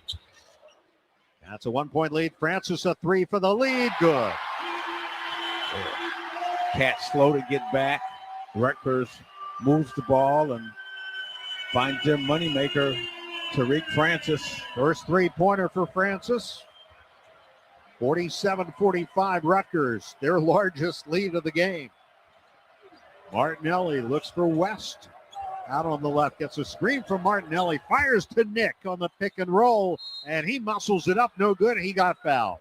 That's a 1-point lead. Francis a 3 for the lead. Good. Cats slow to get back. Rutgers moves the ball and finds their moneymaker, Tariq Francis. First 3-pointer for Francis. 47-45 Rutgers, their largest lead of the game. Martinelli looks for West. Out on the left, gets a screen from Martinelli, fires to Nick on the pick and roll, and he muscles it up, no good, he got fouled.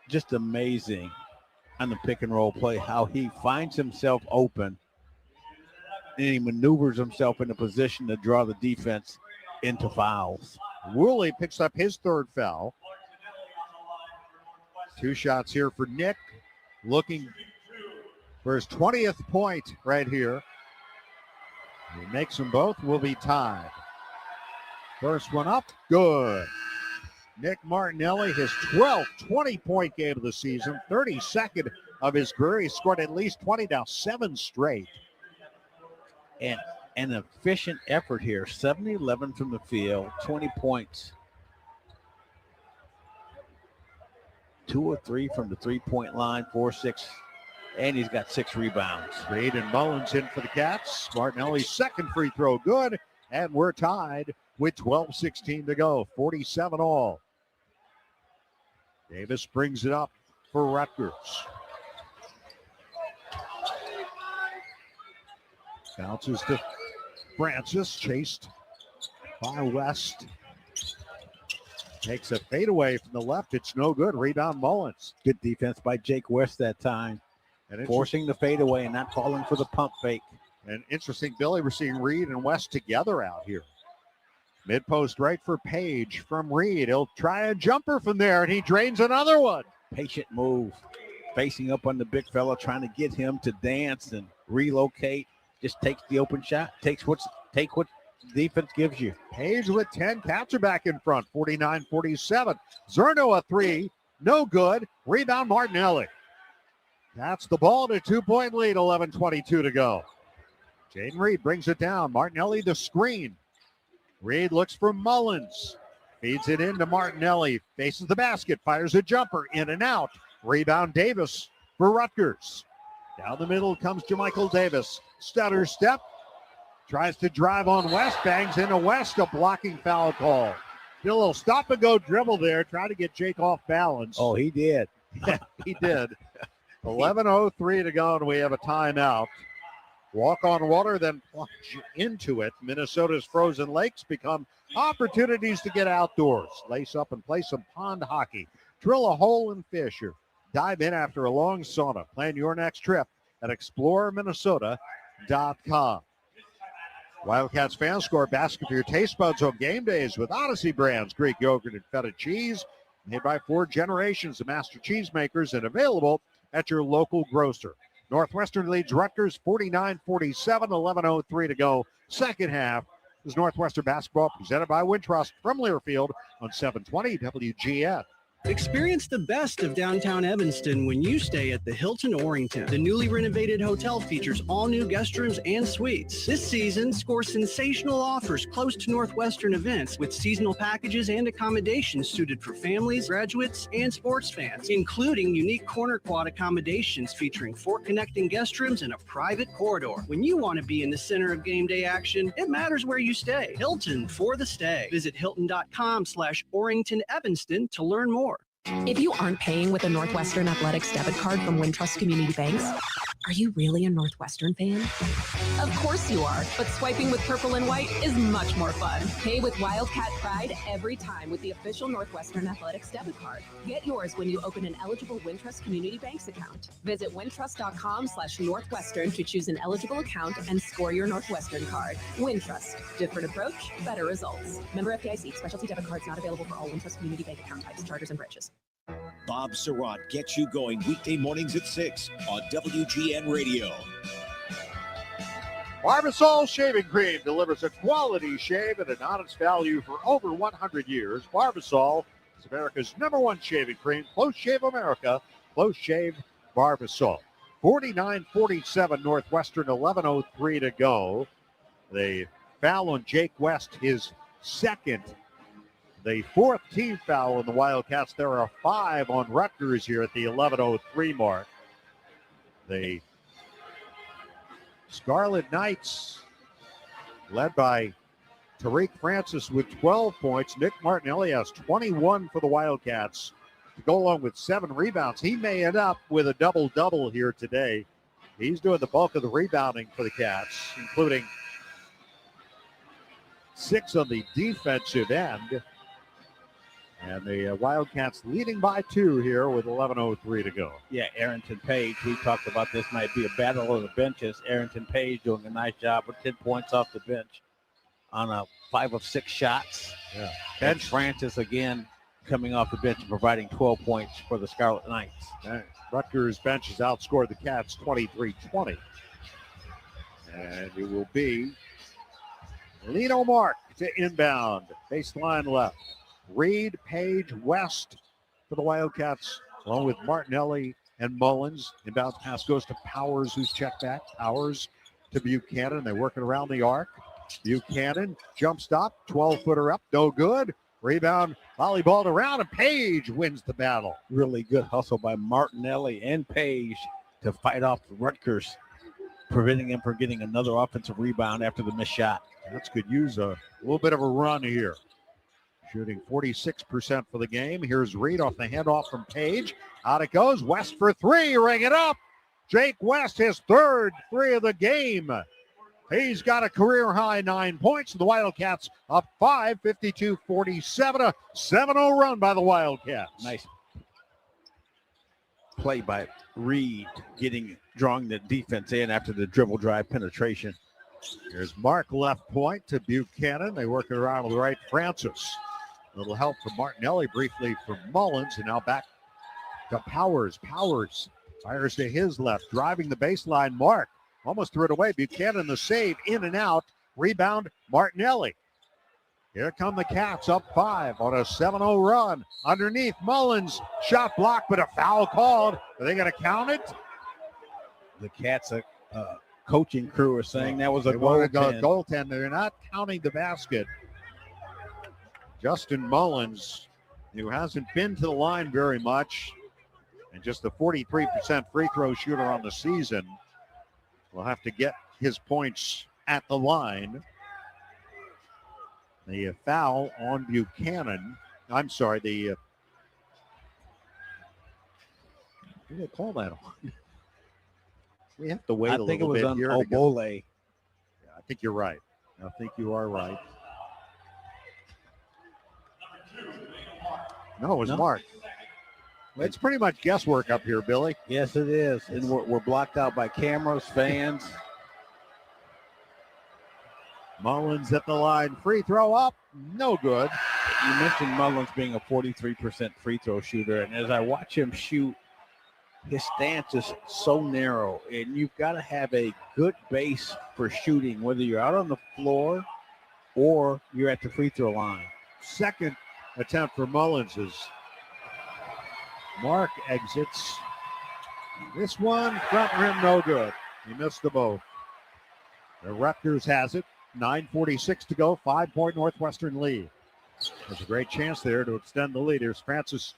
Just amazing on the pick and roll play, how he finds himself open, and he maneuvers himself in a position to draw the defense into fouls. Woolley picks up his 3rd foul. 2 shots here for Nick, looking for his 20th point right here. He makes them both, will be tied. First one up, good. Nick Martinelli, his 12th 20-point game of the season, 32nd of his career. He scored at least 20, now 7 straight. And an efficient effort here, 7-11 from the field, 20 points. 2 of 3 from the 3-point line, 4-6. And he's got 6 rebounds. Reed and Mullins in for the Cats. Martinelli's 2nd free throw good. And we're tied with 12:16 to go. 47 all. Davis brings it up for Rutgers. Bounces to Francis. Chased by West. Takes a fadeaway from the left. It's no good. Rebound Mullins. Good defense by Jake West that time. And forcing the fadeaway and not falling for the pump fake. And interesting, Billy, we're seeing Reed and West together out here. Mid-post right for Page from Reed. He'll try a jumper from there, and he drains another one. Patient move. Facing up on the big fella, trying to get him to dance and relocate. Just takes the open shot. Take what defense gives you. Page with 10. Cats are back in front. 49-47. Zerno a 3. No good. Rebound Martinelli. That's the ball to 2-point lead. 11:22 to go. Jaden Reed brings it down. Martinelli the screen. Reed looks for Mullins. Feeds it into Martinelli. Faces the basket. Fires a jumper. In and out. Rebound Davis for Rutgers. Down the middle comes Jermichael Davis. Stutter step. Tries to drive on West. Bangs into West. A blocking foul call. Did a little stop and go dribble there. Try to get Jake off balance. Oh, he did. He did. 11:03 to go, and we have a timeout. Walk on water, then plunge into it. Minnesota's frozen lakes become opportunities to get outdoors. Lace up and play some pond hockey. Drill a hole and fish, or dive in after a long sauna. Plan your next trip at explorerminnesota.com. Wildcats fans, score a basket for your taste buds on game days with Odyssey Brands, Greek yogurt and feta cheese. Made by 4 generations of master cheesemakers and available at your local grocer. Northwestern leads Rutgers 49-47, 11:03 to go. Second half is Northwestern basketball presented by Wintrust from Learfield on 720 WGN. Experience the best of downtown Evanston when you stay at the Hilton Orrington. The newly renovated hotel features all new guest rooms and suites. This season, score sensational offers close to Northwestern events with seasonal packages and accommodations suited for families, graduates, and sports fans, including unique corner quad accommodations featuring 4 connecting guest rooms and a private corridor. When you want to be in the center of game day action, it matters where you stay. Hilton for the stay. Visit hilton.com/Orrington Evanston to learn more. If you aren't paying with a Northwestern Athletics debit card from Wintrust Community Banks, are you really a Northwestern fan? Of course you are, but swiping with purple and white is much more fun. Pay with Wildcat Pride every time with the official Northwestern Athletics debit card. Get yours when you open an eligible Wintrust Community Banks account. Visit wintrust.com/Northwestern to choose an eligible account and score your Northwestern card. Wintrust. Different approach, better results. Member FDIC. Specialty debit cards not available for all Wintrust Community Bank account types, charters, and branches. Bob Surratt gets you going weekday mornings at 6 on WGN Radio. Barbasol Shaving Cream delivers a quality shave at an honest value for over 100 years. Barbasol is America's #1 shaving cream. Close Shave America. Close Shave Barbasol. 49-47 Northwestern, 11:03 to go. The foul on Jake West, his second. The 4th team foul on the Wildcats. There are 5 on Rutgers here at the 11:03 mark. The Scarlet Knights, led by Tariq Francis with 12 points. Nick Martinelli has 21 for the Wildcats to go along with 7 rebounds. He may end up with a double-double here today. He's doing the bulk of the rebounding for the Cats, including 6 on the defensive end. And the Wildcats leading by 2 here with 11:03 to go. Yeah, Arrington Page, we talked about this might be a battle of the benches. Arrington Page doing a nice job with 10 points off the bench on a 5 of 6 shots. Yeah. And Francis again coming off the bench and providing 12 points for the Scarlet Knights. Rutgers bench has outscored the Cats 23-20. And it will be Lino Mark to inbound. Baseline left. Reed, Page, West for the Wildcats, along with Martinelli and Mullins. Inbound pass goes to Powers, who's checked back. Powers to Buchanan. They're working around the arc. Buchanan, jump stop, 12-footer up, no good. Rebound, volleyballed around, and Page wins the battle. Really good hustle by Martinelli and Page to fight off the Rutgers, preventing him from getting another offensive rebound after the missed shot. That's could use a little bit of a run here. Shooting 46% for the game. Here's Reed off the handoff from Page. Out it goes. West for 3. Ring it up. Jake West, his 3rd 3 of the game. He's got a career-high 9 points. The Wildcats up 5, 52-47. A 7-0 run by the Wildcats. Nice play by Reed, drawing the defense in after the dribble drive penetration. Here's Mark left point to Buchanan. They work it around with the right. Francis. A little help from Martinelli, briefly from Mullins, and now back to Powers. Powers fires to his left, driving the baseline. Mark almost threw it away. Buchanan the save, in and out. Rebound, Martinelli. Here come the Cats, up 5 on a 7-0 run. Underneath, Mullins, shot blocked, but a foul called. Are they going to count it? The Cats, coaching crew are saying that was a goaltend. They're not counting the basket. Justin Mullins, who hasn't been to the line very much, and just a 43% free throw shooter on the season, will have to get his points at the line. The foul on Buchanan. I'm sorry, who did they call that on? We have to wait a little bit. I think it was on Obole. Yeah, I think you're right. I think you are right. No, it was Mark. It's pretty much guesswork up here, Billy. Yes, it is. And we're blocked out by cameras, fans. Mullins at the line. Free throw up. No good. You mentioned Mullins being a 43% free throw shooter, and as I watch him shoot, his stance is so narrow, and you've got to have a good base for shooting, whether you're out on the floor or you're at the free throw line. Second attempt for Mullins as Mark exits. This one, front rim, no good. He missed the both. The Rutgers has it. 9:46 to go. 5-point Northwestern lead. There's a great chance there to extend the lead. Here's Francis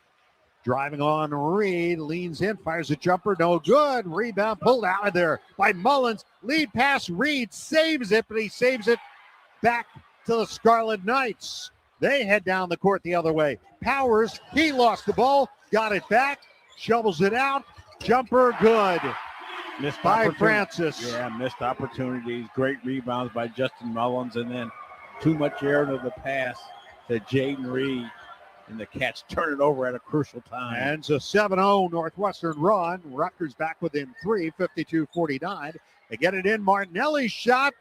driving on Reed. Leans in, fires a jumper. No good. Rebound pulled out of there by Mullins. Lead pass. Reed saves it, but he saves it back to the Scarlet Knights. They head down the court the other way. Powers, he lost the ball. Got it back. Shovels it out. Jumper good. Missed by Francis. Yeah, missed opportunities. Great rebounds by Justin Mullins, and then too much air to the pass to Jaden Reed, and the Cats turn it over at a crucial time. And it's a 7-0 Northwestern run. Rutgers back within 3, 52-49. They get it in. Martinelli's shot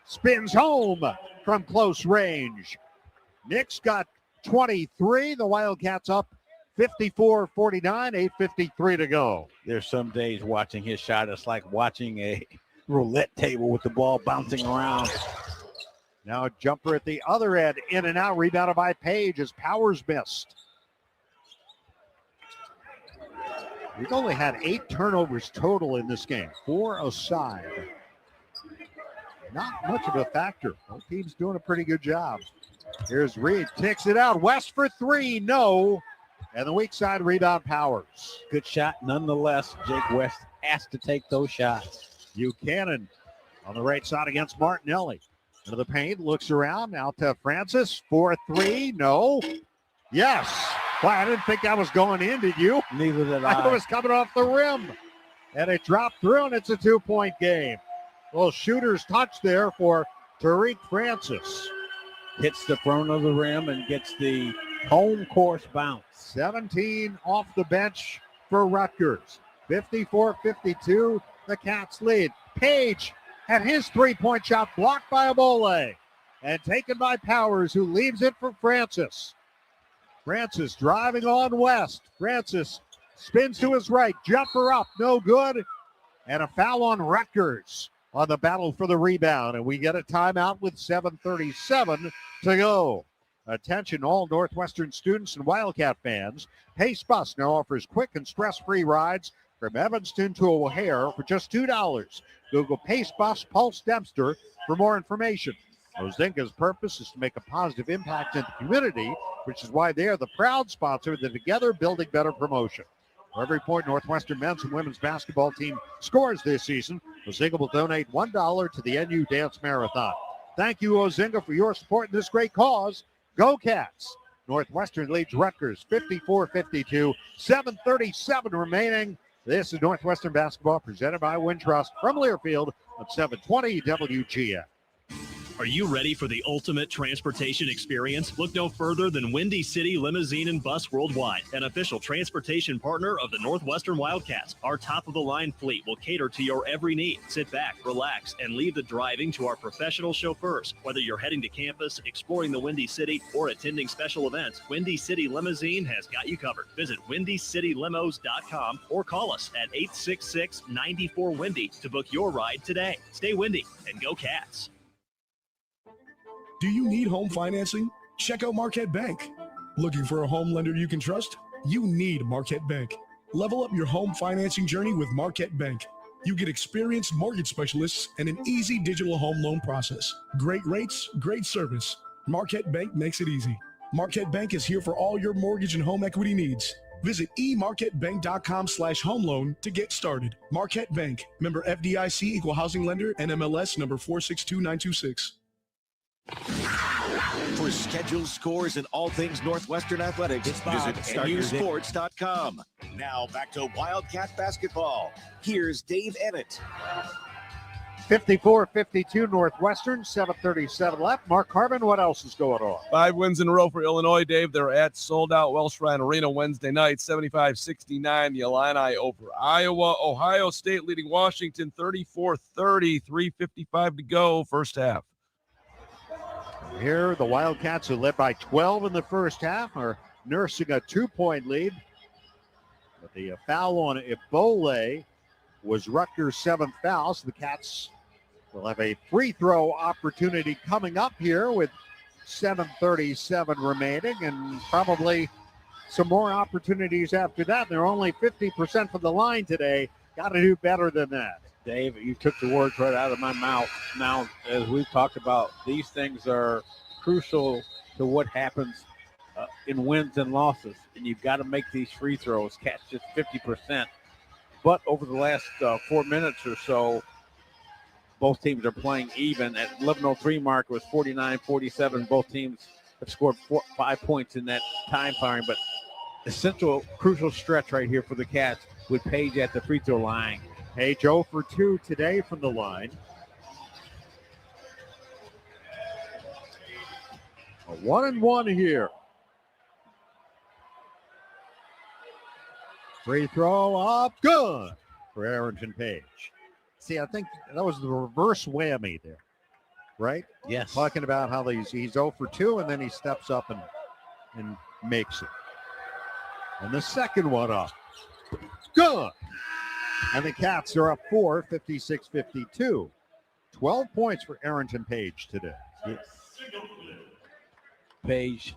spins home from close range. Nick's got 23. The Wildcats up 54-49, 8:53 to go. There's some days watching his shot, it's like watching a roulette table with the ball bouncing around. Now a jumper at the other end, in and out, rebounded by Page as Powers missed. We've only had 8 turnovers total in this game, 4 aside. Not much of a factor. Both teams doing a pretty good job. Here's Reed, takes it out. West for 3, no. And the weak side rebound, Powers. Good shot nonetheless. Jake West has to take those shots. Buchanan on the right side against Martinelli. Into the paint, looks around, now to Francis, 4-3, no. Yes. Well, I didn't think that was going in, did you? Neither did I. It was coming off the rim. And it dropped through, and it's a 2-point game. Well, shooter's touch there for Tariq Francis. Hits the front of the rim and gets the home course bounce. 17 off the bench for Rutgers. 54-52, the Cats lead. Page had his three-point shot blocked by Abole and taken by Powers, who leaves it for Francis. Francis driving on West. Francis spins to his right, jumper up, no good. And a foul on Rutgers on the battle for the rebound. And we get a timeout with 7:37 to go. Attention all Northwestern students and Wildcat fans. Pace Bus now offers quick and stress-free rides from Evanston to O'Hare for just $2. Google Pace Bus Pulse Dempster for more information. Ozinka's purpose is to make a positive impact in the community, which is why they are the proud sponsor of the Together Building Better promotion. For every point Northwestern men's and women's basketball team scores this season, Ozinka will donate $1 to the NU Dance Marathon. Thank you, Ozinka, for your support in this great cause. Go Cats! Northwestern leads Rutgers 54-52, 7:37 remaining. This is Northwestern basketball presented by Wintrust from Learfield on 720 WGN. Are you ready for the ultimate transportation experience? Look no further than Windy City Limousine and Bus Worldwide, an official transportation partner of the Northwestern Wildcats. Our top-of-the-line fleet will cater to your every need. Sit back, relax, and leave the driving to our professional chauffeurs. Whether you're heading to campus, exploring the Windy City, or attending special events, Windy City Limousine has got you covered. Visit WindyCityLimos.com or call us at 866-94-WINDY to book your ride today. Stay windy and go Cats. Do you need home financing? Check out Marquette Bank. Looking for a home lender you can trust? You need Marquette Bank. Level up your home financing journey with Marquette Bank. You get experienced mortgage specialists and an easy digital home loan process. Great rates, great service. Marquette Bank makes it easy. Marquette Bank is here for all your mortgage and home equity needs. Visit emarquettebank.com/home loan to get started. Marquette Bank, member FDIC, equal housing lender, NMLS number 462926. For scheduled scores and all things Northwestern athletics, visit NUSports.com. Now back to Wildcat basketball. Here's Dave Emmett. 54-52 Northwestern, 7:37 left. Mark Harmon, what else is going on? 5 wins in a row for Illinois, Dave. They're at sold-out Welsh Ryan Arena Wednesday night, 75-69, the Illini over Iowa. Ohio State leading Washington 34-30, 3:55 to go, first half. Here, the Wildcats, who led by 12 in the first half, are nursing a 2-point lead. But the foul on Ebola was Rutgers' 7th foul, so the Cats will have a free throw opportunity coming up here with 7:37 remaining, and probably some more opportunities after that. They're only 50% from the line today. Got to do better than that. Dave, you took the words right out of my mouth. Now, as we've talked about, these things are crucial to what happens in wins and losses, and you've got to make these free throws. Cats just 50%. But over the last 4 minutes or so, both teams are playing even. At 11:03 mark, it was 49-47. Both teams have scored 5 points in that time frame. But essential, crucial stretch right here for the Cats with Page at the free throw line. Page 0 for 2 today from the line. A 1-and-1 here. Free throw up, good for Arrington Page. See, I think that was the reverse whammy there, right? Yes. Talking about how he's 0 for 2, and then he steps up and makes it. And the second one up, good. And the Cats are up 4, 56-52. 12 points for Arrington Page today. Yes. Page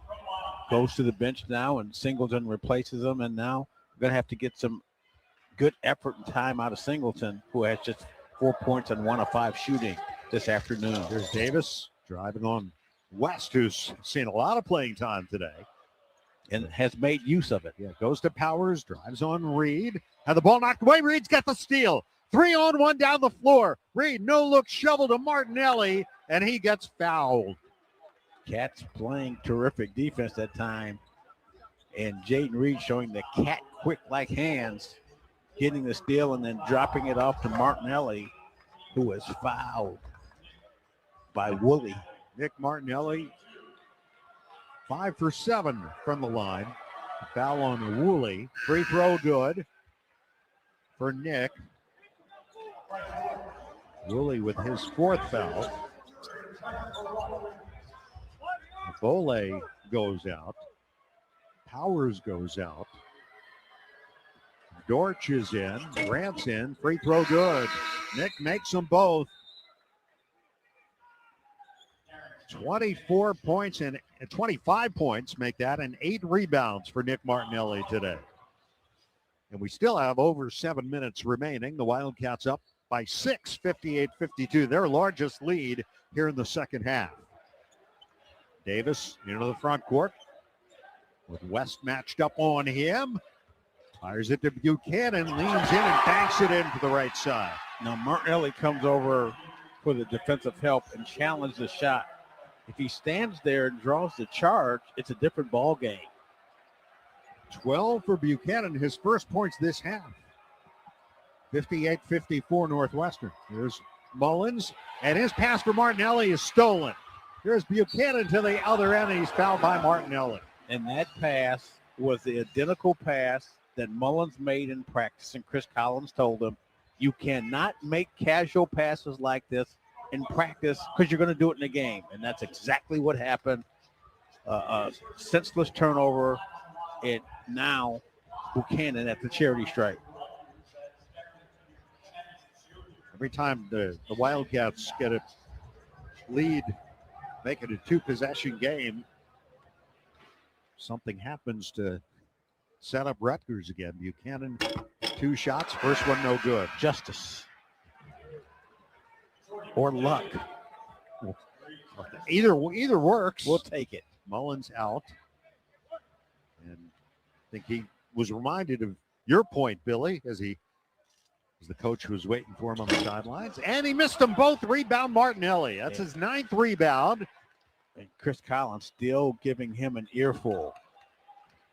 goes to the bench now, and Singleton replaces him, and now we're going to have to get some good effort and time out of Singleton, who has just 4 points and 1 of 5 shooting this afternoon. Here's Davis driving on West, who's seen a lot of playing time today. And has made use of it. Yeah, goes to Powers, drives on Reed. Had the ball knocked away. Reed's got the steal. 3-on-1 down the floor. Reed, no look shovel to Martinelli, and he gets fouled. Cats playing terrific defense that time. And Jaden Reed showing the cat quick-like hands, getting the steal and then dropping it off to Martinelli, who was fouled by Woolley. Nick Martinelli, 5 for 7 from the line. Foul on Woolley. Free throw good for Nick. Woolley with his 4th foul. Bole goes out. Powers goes out. Dortch is in. Grant's in. Free throw good. Nick makes them both. 24 points and 25 points make that, and 8 rebounds for Nick Martinelli today. And we still have over 7 minutes remaining. The Wildcats up by 6, 58-52, their largest lead here in the second half. Davis into the front court with West matched up on him. Fires it to Buchanan, leans in and banks it in to the right side. Now Martinelli comes over for the defensive help and challenges the shot. If he stands there and draws the charge, it's a different ball game. 12 for Buchanan, his first points this half. 58-54 Northwestern. Here's Mullins, and his pass for Martinelli is stolen. Here's Buchanan to the other end, and he's fouled by Martinelli. And that pass was the identical pass that Mullins made in practice, and Chris Collins told him, you cannot make casual passes like this in practice because you're going to do it in a game. And that's exactly what happened. Senseless turnover, and now Buchanan at the charity stripe. Every time the Wildcats get a lead, make it a 2-possession game, something happens to set up Rutgers again. Buchanan, 2 shots, first one no good. Justice. Or luck. Either works. We'll take it. Mullins out. And I think he was reminded of your point, Billy, as the coach was waiting for him on the sidelines. And he missed them both. Rebound Martinelli. That's his 9th rebound. And Chris Collins still giving him an earful.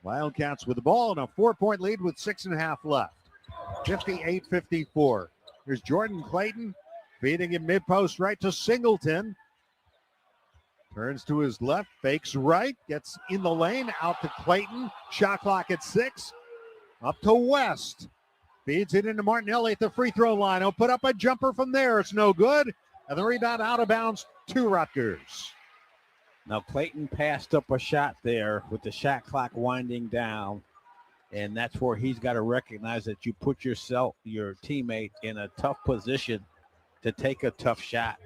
Wildcats with the ball and a 4-point lead with 6.5 left. 58-54. Here's Jordan Clayton feeding him mid-post right to Singleton. Turns to his left, fakes right, gets in the lane, out to Clayton. Shot clock at 6. Up to West. Feeds it into Martinelli at the free throw line. He'll put up a jumper from there. It's no good. And the rebound out of bounds to Rutgers. Now, Clayton passed up a shot there with the shot clock winding down, and that's where he's got to recognize that you put your teammate in a tough position to take a tough shot.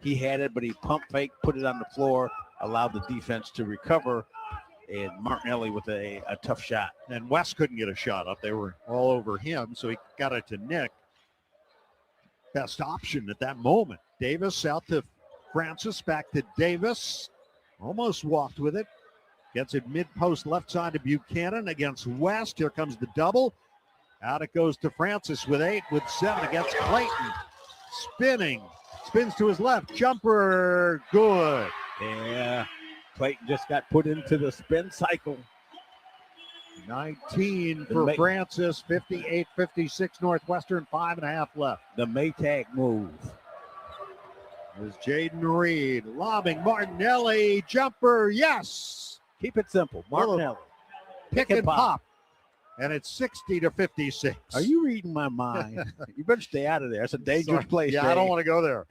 He had it, but he pump fake, put it on the floor, allowed the defense to recover, and Martinelli with a tough shot. And West couldn't get a shot up. They were all over him, so he got it to Nick. Best option at that moment. Davis out to Francis, back to Davis. Almost walked with it. Gets it mid-post left side to Buchanan against West. Here comes the double. Out it goes to Francis with 8, with 7 against Clayton. Spinning. Spins to his left. Jumper. Good. Yeah. Clayton just got put into the spin cycle. 19 for Francis. 58-56 Northwestern. 5.5 left. The Maytag move. There's Jaden Reed lobbing Martinelli. Jumper, yes. Keep it simple. Martinelli. Pick and pop. And it's 60-56. Are you reading my mind? You better stay out of there. It's a dangerous place. Yeah, I don't want to go there.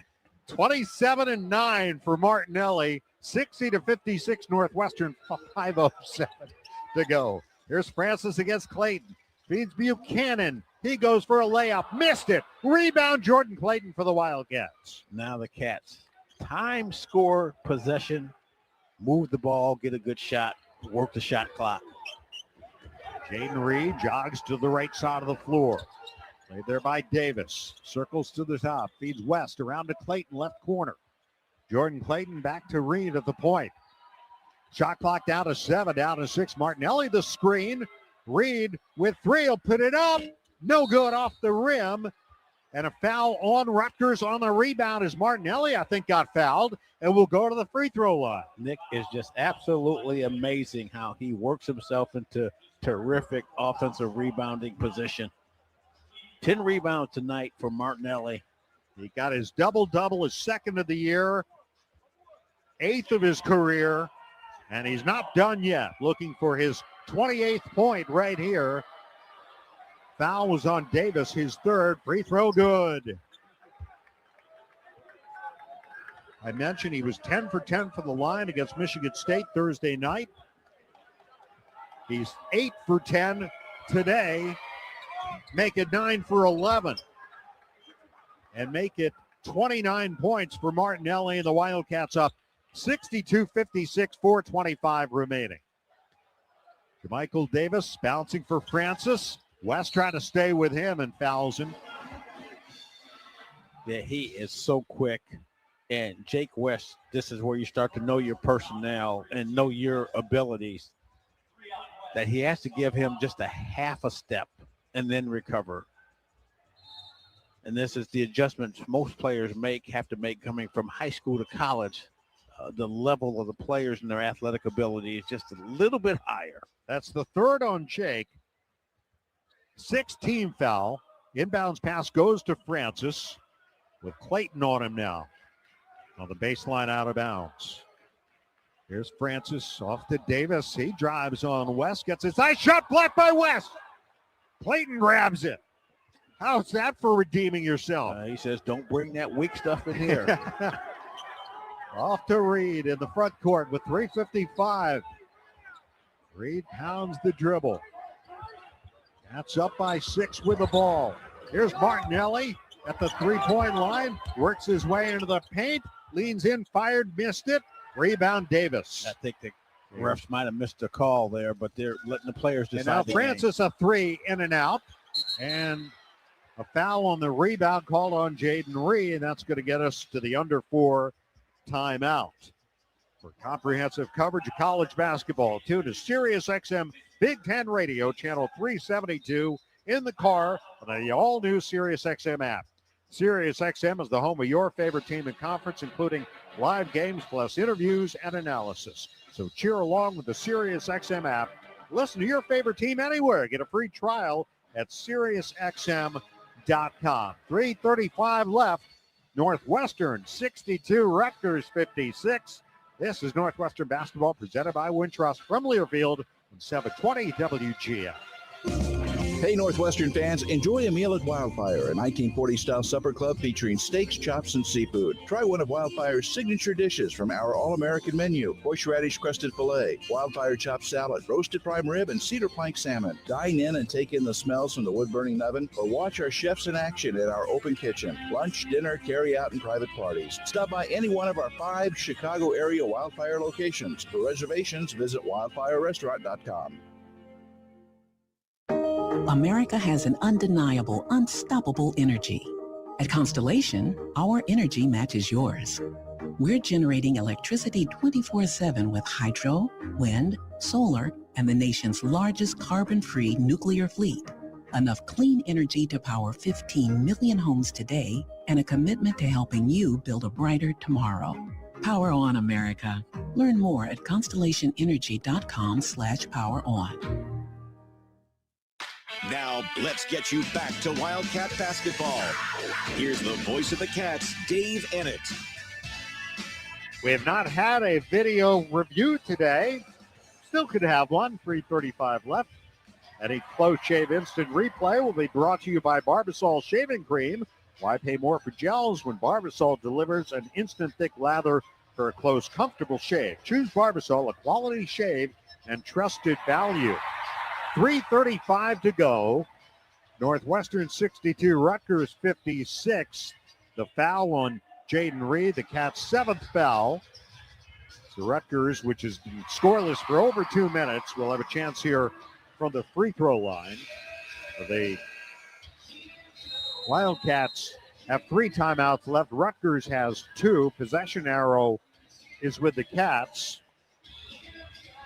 27-9 for Martinelli. 60-56 Northwestern. 5:07 to go. Here's Francis against Clayton. Feeds Buchanan. He goes for a layup. Missed it. Rebound Jordan Clayton for the Wildcats. Now the Cats. Time, score, possession. Move the ball, get a good shot, work the shot clock. Jaden Reed jogs to the right side of the floor. Played there by Davis. Circles to the top. Feeds West around to Clayton, left corner. Jordan Clayton back to Reed at the point. Shot clock down to 7, down to 6. Martinelli the screen. Reed with 3 will put it up. No good off the rim. And a foul on Rutgers on the rebound as Martinelli, I think, got fouled and will go to the free throw line. Nick is just absolutely amazing how he works himself into terrific offensive rebounding position. 10 rebounds tonight for Martinelli. He got his double-double, his second of the year, 8th of his career, and he's not done yet. Looking for his 28th point right here. Foul was on Davis, his 3rd. Free throw good. I mentioned he was 10 for 10 from the line against Michigan State Thursday night. He's 8 for 10 today. Make it 9 for 11. And make it 29 points for Martinelli, and the Wildcats up 62-56, 4:25 remaining. JaMychal Davis bouncing for Francis. West trying to stay with him and fouls him. Yeah, he is so quick. And Jake West, this is where you start to know your personnel and know your abilities. That he has to give him just a half a step and then recover. And this is the adjustments most players have to make coming from high school to college. The level of the players and their athletic ability is just a little bit higher. That's the 3rd on Jake. 6th team foul. Inbounds pass goes to Francis with Clayton on him now. On the baseline out of bounds. Here's Francis off to Davis. He drives on West. Gets his nice shot blocked by West. Clayton grabs it. How's that for redeeming yourself? He says, don't bring that weak stuff in here. Off to Reed in the front court with 3:55. Reed pounds the dribble. That's up by 6 with the ball. Here's Martinelli at the 3-point line. Works his way into the paint. Leans in, fired, missed it. Rebound Davis. I think the refs might have missed a call there, but they're letting the players decide. And now Francis a 3 in and out. And a foul on the rebound called on Jaden Reed, and that's going to get us to the under 4 timeout. For comprehensive coverage of college basketball, tune to SiriusXM Big Ten Radio, channel 372 in the car on the all-new SiriusXM app. SiriusXM is the home of your favorite team and conference, including live games plus interviews and analysis. So cheer along with the SiriusXM app. Listen to your favorite team anywhere. Get a free trial at SiriusXM.com. 3:35 left. Northwestern 62, Rutgers 56. This is Northwestern basketball presented by Wintrust from Learfield on 720 WGN. Hey, Northwestern fans, enjoy a meal at Wildfire, a 1940-style supper club featuring steaks, chops, and seafood. Try one of Wildfire's signature dishes from our all-American menu: horseradish-crusted filet, Wildfire chopped salad, roasted prime rib, and cedar plank salmon. Dine in and take in the smells from the wood-burning oven, or watch our chefs in action at our open kitchen. Lunch, dinner, carry-out, and private parties. Stop by any one of our 5 Chicago-area Wildfire locations. For reservations, visit wildfirerestaurant.com. America has an undeniable, unstoppable energy. At Constellation, our energy matches yours. We're generating electricity 24/7 with hydro, wind, solar, and the nation's largest carbon-free nuclear fleet. Enough clean energy to power 15 million homes today, and a commitment to helping you build a brighter tomorrow. Power on, America. Learn more at constellationenergy.com/poweron. Now, let's get you back to Wildcat basketball. Here's the voice of the Cats, Dave Ennett. We have not had a video review today. Still could have one. 3:35 left. And a close shave instant replay will be brought to you by Barbasol Shaving Cream. Why pay more for gels when Barbasol delivers an instant thick lather for a close, comfortable shave? Choose Barbasol, a quality shave and trusted value. 3:35 to go. Northwestern 62, Rutgers 56. The foul on Jaden Reed, the Cats' 7th foul. So Rutgers, which has been scoreless for over 2 minutes, will have a chance here from the free throw line. The Wildcats have 3 timeouts left. Rutgers has 2. Possession arrow is with the Cats.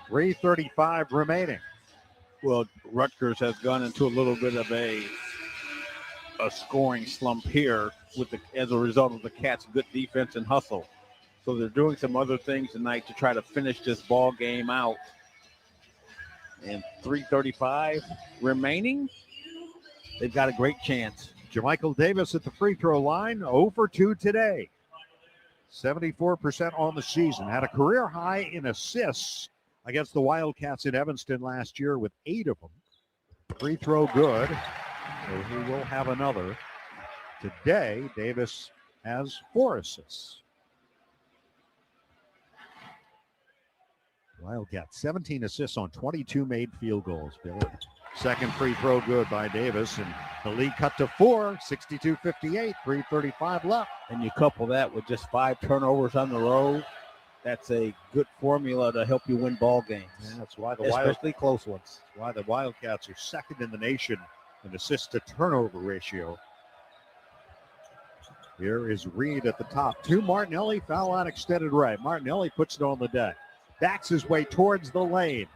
3:35 remaining. Well, Rutgers has gone into a little bit of a scoring slump here as a result of the Cats' good defense and hustle. So they're doing some other things tonight to try to finish this ball game out. And 3:35 remaining. They've got a great chance. JaMychal Davis at the free throw line, 0 for 2 today. 74% on the season. Had a career high in assists against the Wildcats in Evanston last year with 8 of them. Free throw good. So he will have another. Today, Davis has 4 assists. Wildcats, 17 assists on 22 made field goals, Billy. Second free throw good by Davis, and the lead cut to 4, 62-58, 3:35 left. And you couple that with just 5 turnovers on the road. That's a good formula to help you win ball games. Yeah, that's why especially close ones. Why the Wildcats are second in the nation in assist to turnover ratio. Here is Reed at the top. To Martinelli, foul line extended right. Martinelli puts it on the deck. Backs his way towards the lane.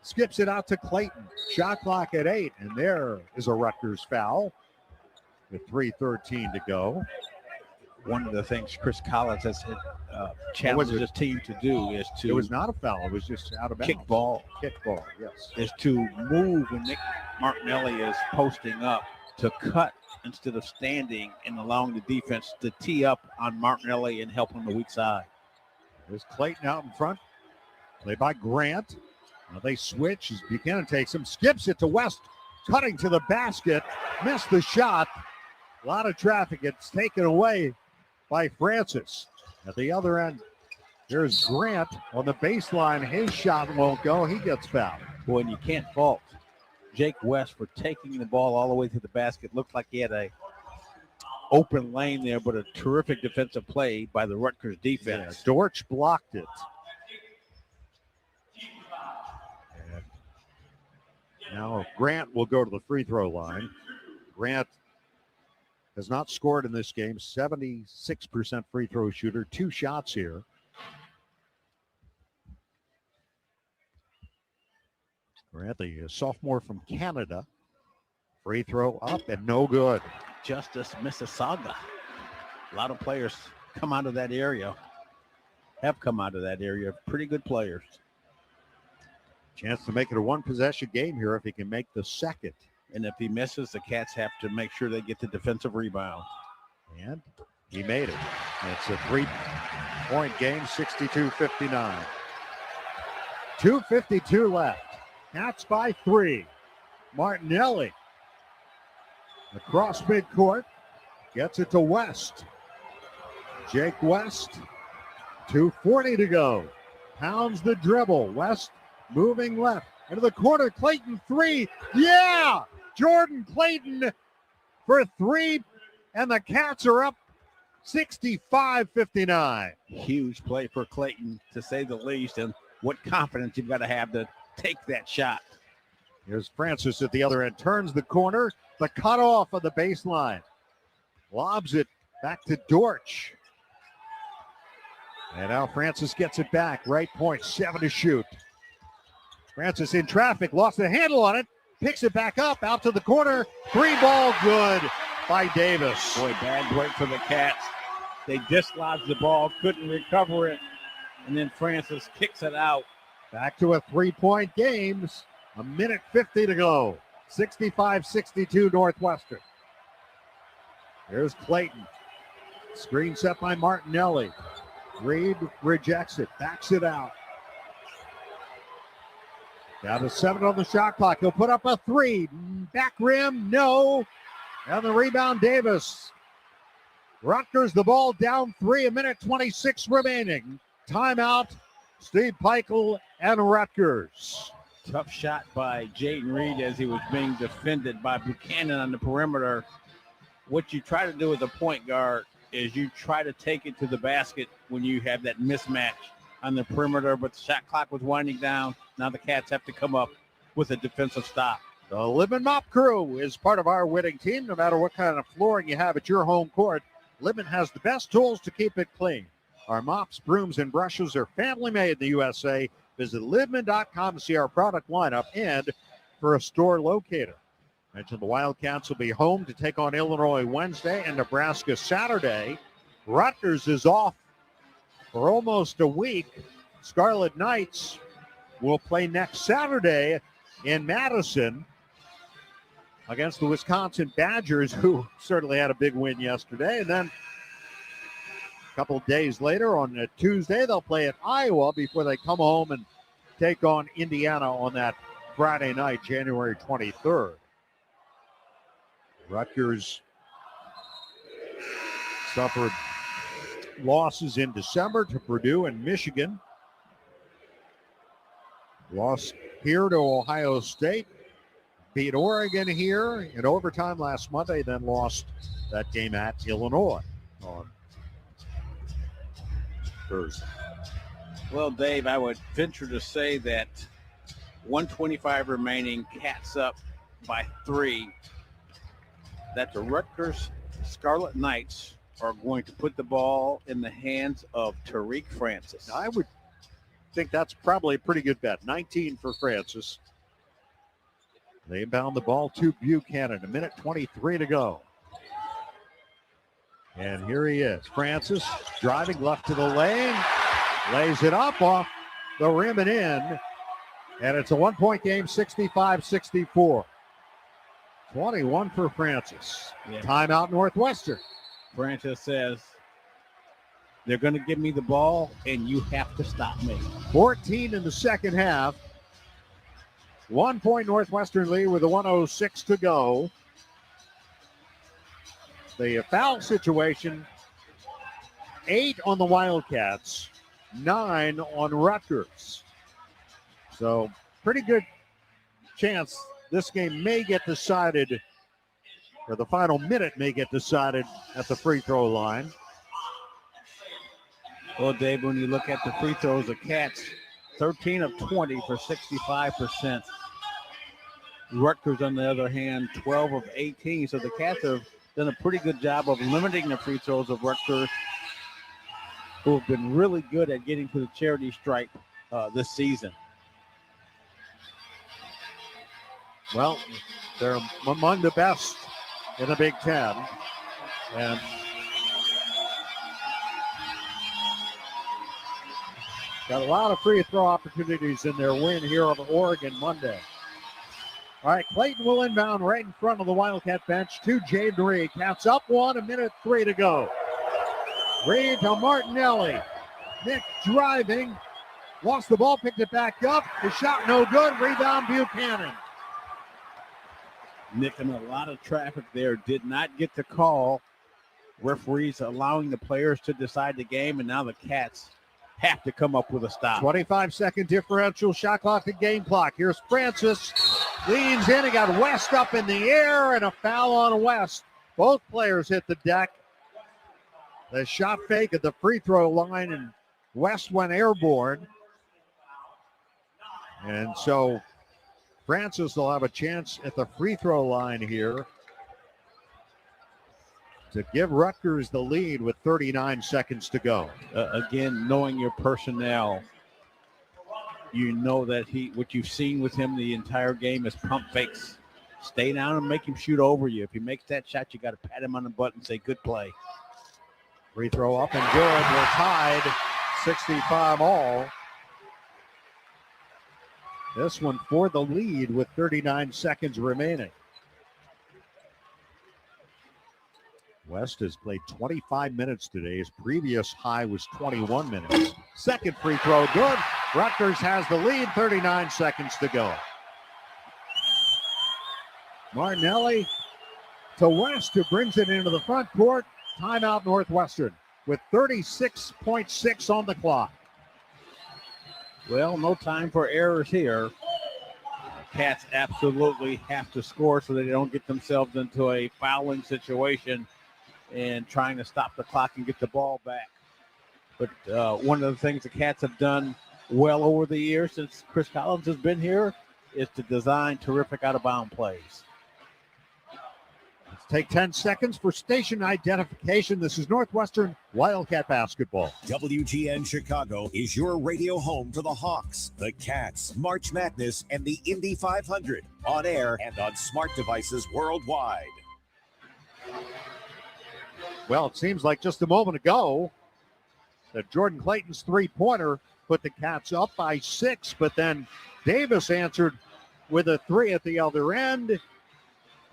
Skips it out to Clayton. Shot clock at 8, and there is a Rutgers foul with 3:13 to go. One of the things Chris Collins has challenged his team to do is to... It was not a foul. It was just out of bounds. Kick ball, yes. Is to move when Nick Martinelli is posting up, to cut instead of standing and allowing the defense to tee up on Martinelli and help on the weak side. There's Clayton out in front. Play by Grant. Now they switch as Buchanan takes him, skips it to West, cutting to the basket, missed the shot. A lot of traffic. It's taken away by Francis. At the other end, there's Grant on the baseline. His shot won't go. He gets fouled. Boy, and you can't fault Jake West for taking the ball all the way to the basket. Looked like he had a open lane there, but a terrific defensive play by the Rutgers defense. Yeah, Dortch blocked it. And now Grant will go to the free throw line. Grant has not scored in this game. 76% free throw shooter. 2 shots here. Grant, the sophomore from Canada. Free throw up and no good. Justice Mississauga. A lot of players come out of that area. Have come out of that area. Pretty good players. Chance to make it a 1-possession game here if he can make the second. And if he misses, the Cats have to make sure they get the defensive rebound. And he made it. And it's a 3-point game, 62-59. 2:52 left. Cats by 3. Martinelli Across midcourt. Gets it to West. Jake West. 2:40 to go. Pounds the dribble. West moving left. Into the corner. Clayton 3. Yeah! Jordan Clayton for 3. And the Cats are up 65-59. Huge play for Clayton, to say the least. And what confidence you've got to have to take that shot. Here's Francis at the other end. Turns the corner. The cutoff of the baseline. Lobs it back to Dortch. And now Francis gets it back. Right point. 7 to shoot. Francis in traffic. Lost the handle on it. Picks it back up. Out to the corner. 3 ball good by Davis. Boy, bad break for the Cats. They dislodged the ball. Couldn't recover it. And then Francis kicks it out. Back to a 3-point game. 1:50 to go. 65-62 Northwestern. Here's Clayton. Screen set by Martinelli. Reed rejects it. Backs it out. Down to 7 on the shot clock. He'll put up a 3. Back rim. No. And the rebound, Davis. Rutgers, the ball down 3. 1:26 remaining. Timeout. Steve Peichel and Rutgers. Tough shot by Jaden Reed as he was being defended by Buchanan on the perimeter. What you try to do as a point guard is you try to take it to the basket when you have that mismatch on the perimeter, but the shot clock was winding down. Now the Cats have to come up with a defensive stop. The Libman Mop Crew is part of our winning team. No matter what kind of flooring you have at your home court, Libman has the best tools to keep it clean. Our mops, brooms, and brushes are family made in the USA. Visit Libman.com to see our product lineup and for a store locator. Mentioned the Wildcats will be home to take on Illinois Wednesday and Nebraska Saturday. Rutgers is off for almost a week. Scarlet Knights will play next Saturday in Madison against the Wisconsin Badgers, who certainly had a big win yesterday. And then a couple of days later on a Tuesday, they'll play at Iowa before they come home and take on Indiana on that Friday night, January 23rd. Rutgers suffered losses in December to Purdue and Michigan. Lost here to Ohio State. Beat Oregon here in overtime last Monday, then lost that game at Illinois on Thursday. Well, Dave, I would venture to say that 125 remaining, Cats up by 3, that the Rutgers Scarlet Knights are going to put the ball in the hands of Tariq Francis. I would think that's probably a pretty good bet. 19 for Francis. They inbound the ball to Buchanan. 1:23 to go. And here he is. Francis driving left to the lane. Lays it up off the rim and in. And it's a 1-point game, 65-64. 21 for Francis. Yeah. Timeout Northwestern. Francis says, they're going to give me the ball, and you have to stop me. 14 in the second half. 1-point Northwestern lead with a 1:06 to go. The foul situation, 8 on the Wildcats, 9 on Rutgers. So pretty good chance this game may get decided, or the final minute may get decided at the free throw line. Well, Dave, when you look at the free throws, the Cats, 13 of 20 for 65%. Rutgers, on the other hand, 12 of 18. So the Cats have done a pretty good job of limiting the free throws of Rutgers, who have been really good at getting to the charity stripe this season. Well, they're among the best in the Big Ten. And got a lot of free throw opportunities in their win here over Oregon Monday. All right, Clayton will inbound right in front of the Wildcat bench to Jaden Reed. Cats up 1, 1:03 to go. Reed to Martinelli. Nick driving. Lost the ball, picked it back up. The shot no good. Rebound Buchanan. Nicking a lot of traffic there. Did not get the call. Referees allowing the players to decide the game, and now the Cats have to come up with a stop. 25-second differential, shot clock and game clock. Here's Francis. Leans in. He got West up in the air, and a foul on West. Both players hit the deck. The shot fake at the free throw line, and West went airborne. And so Francis will have a chance at the free throw line here to give Rutgers the lead with 39 seconds to go. Again, knowing your personnel, you know that what you've seen with him the entire game is pump fakes. Stay down and make him shoot over you. If he makes that shot, you got to pat him on the butt and say, good play. Free throw up and good. We're tied 65 all. This one for the lead with 39 seconds remaining. West has played 25 minutes today. His previous high was 21 minutes. Second free throw, good. Rutgers has the lead, 39 seconds to go. Martinelli to West, who brings it into the front court. Timeout Northwestern with 36.6 on the clock. Well, no time for errors here. Cats absolutely have to score so they don't get themselves into a fouling situation and trying to stop the clock and get the ball back. But one of the things the Cats have done well over the years since Chris Collins has been here is to design terrific out-of-bound plays. Let's take 10 seconds for station identification. This is Northwestern Wildcat basketball. WGN Chicago is your radio home for the Hawks, the Cats, March Madness, and the Indy 500 on air and on smart devices worldwide. Well, it seems like just a moment ago that Jordan Clayton's three-pointer put the Cats up by 6, but then Davis answered with a 3 at the other end.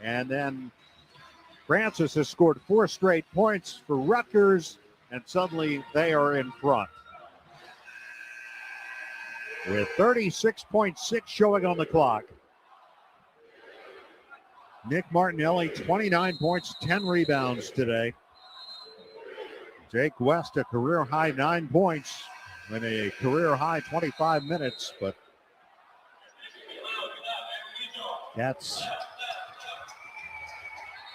And then Francis has scored 4 straight points for Rutgers, and suddenly they are in front. With 36.6 showing on the clock. Nick Martinelli, 29 points, 10 rebounds today. Jake West, a career-high 9 points in a career-high 25 minutes, but that's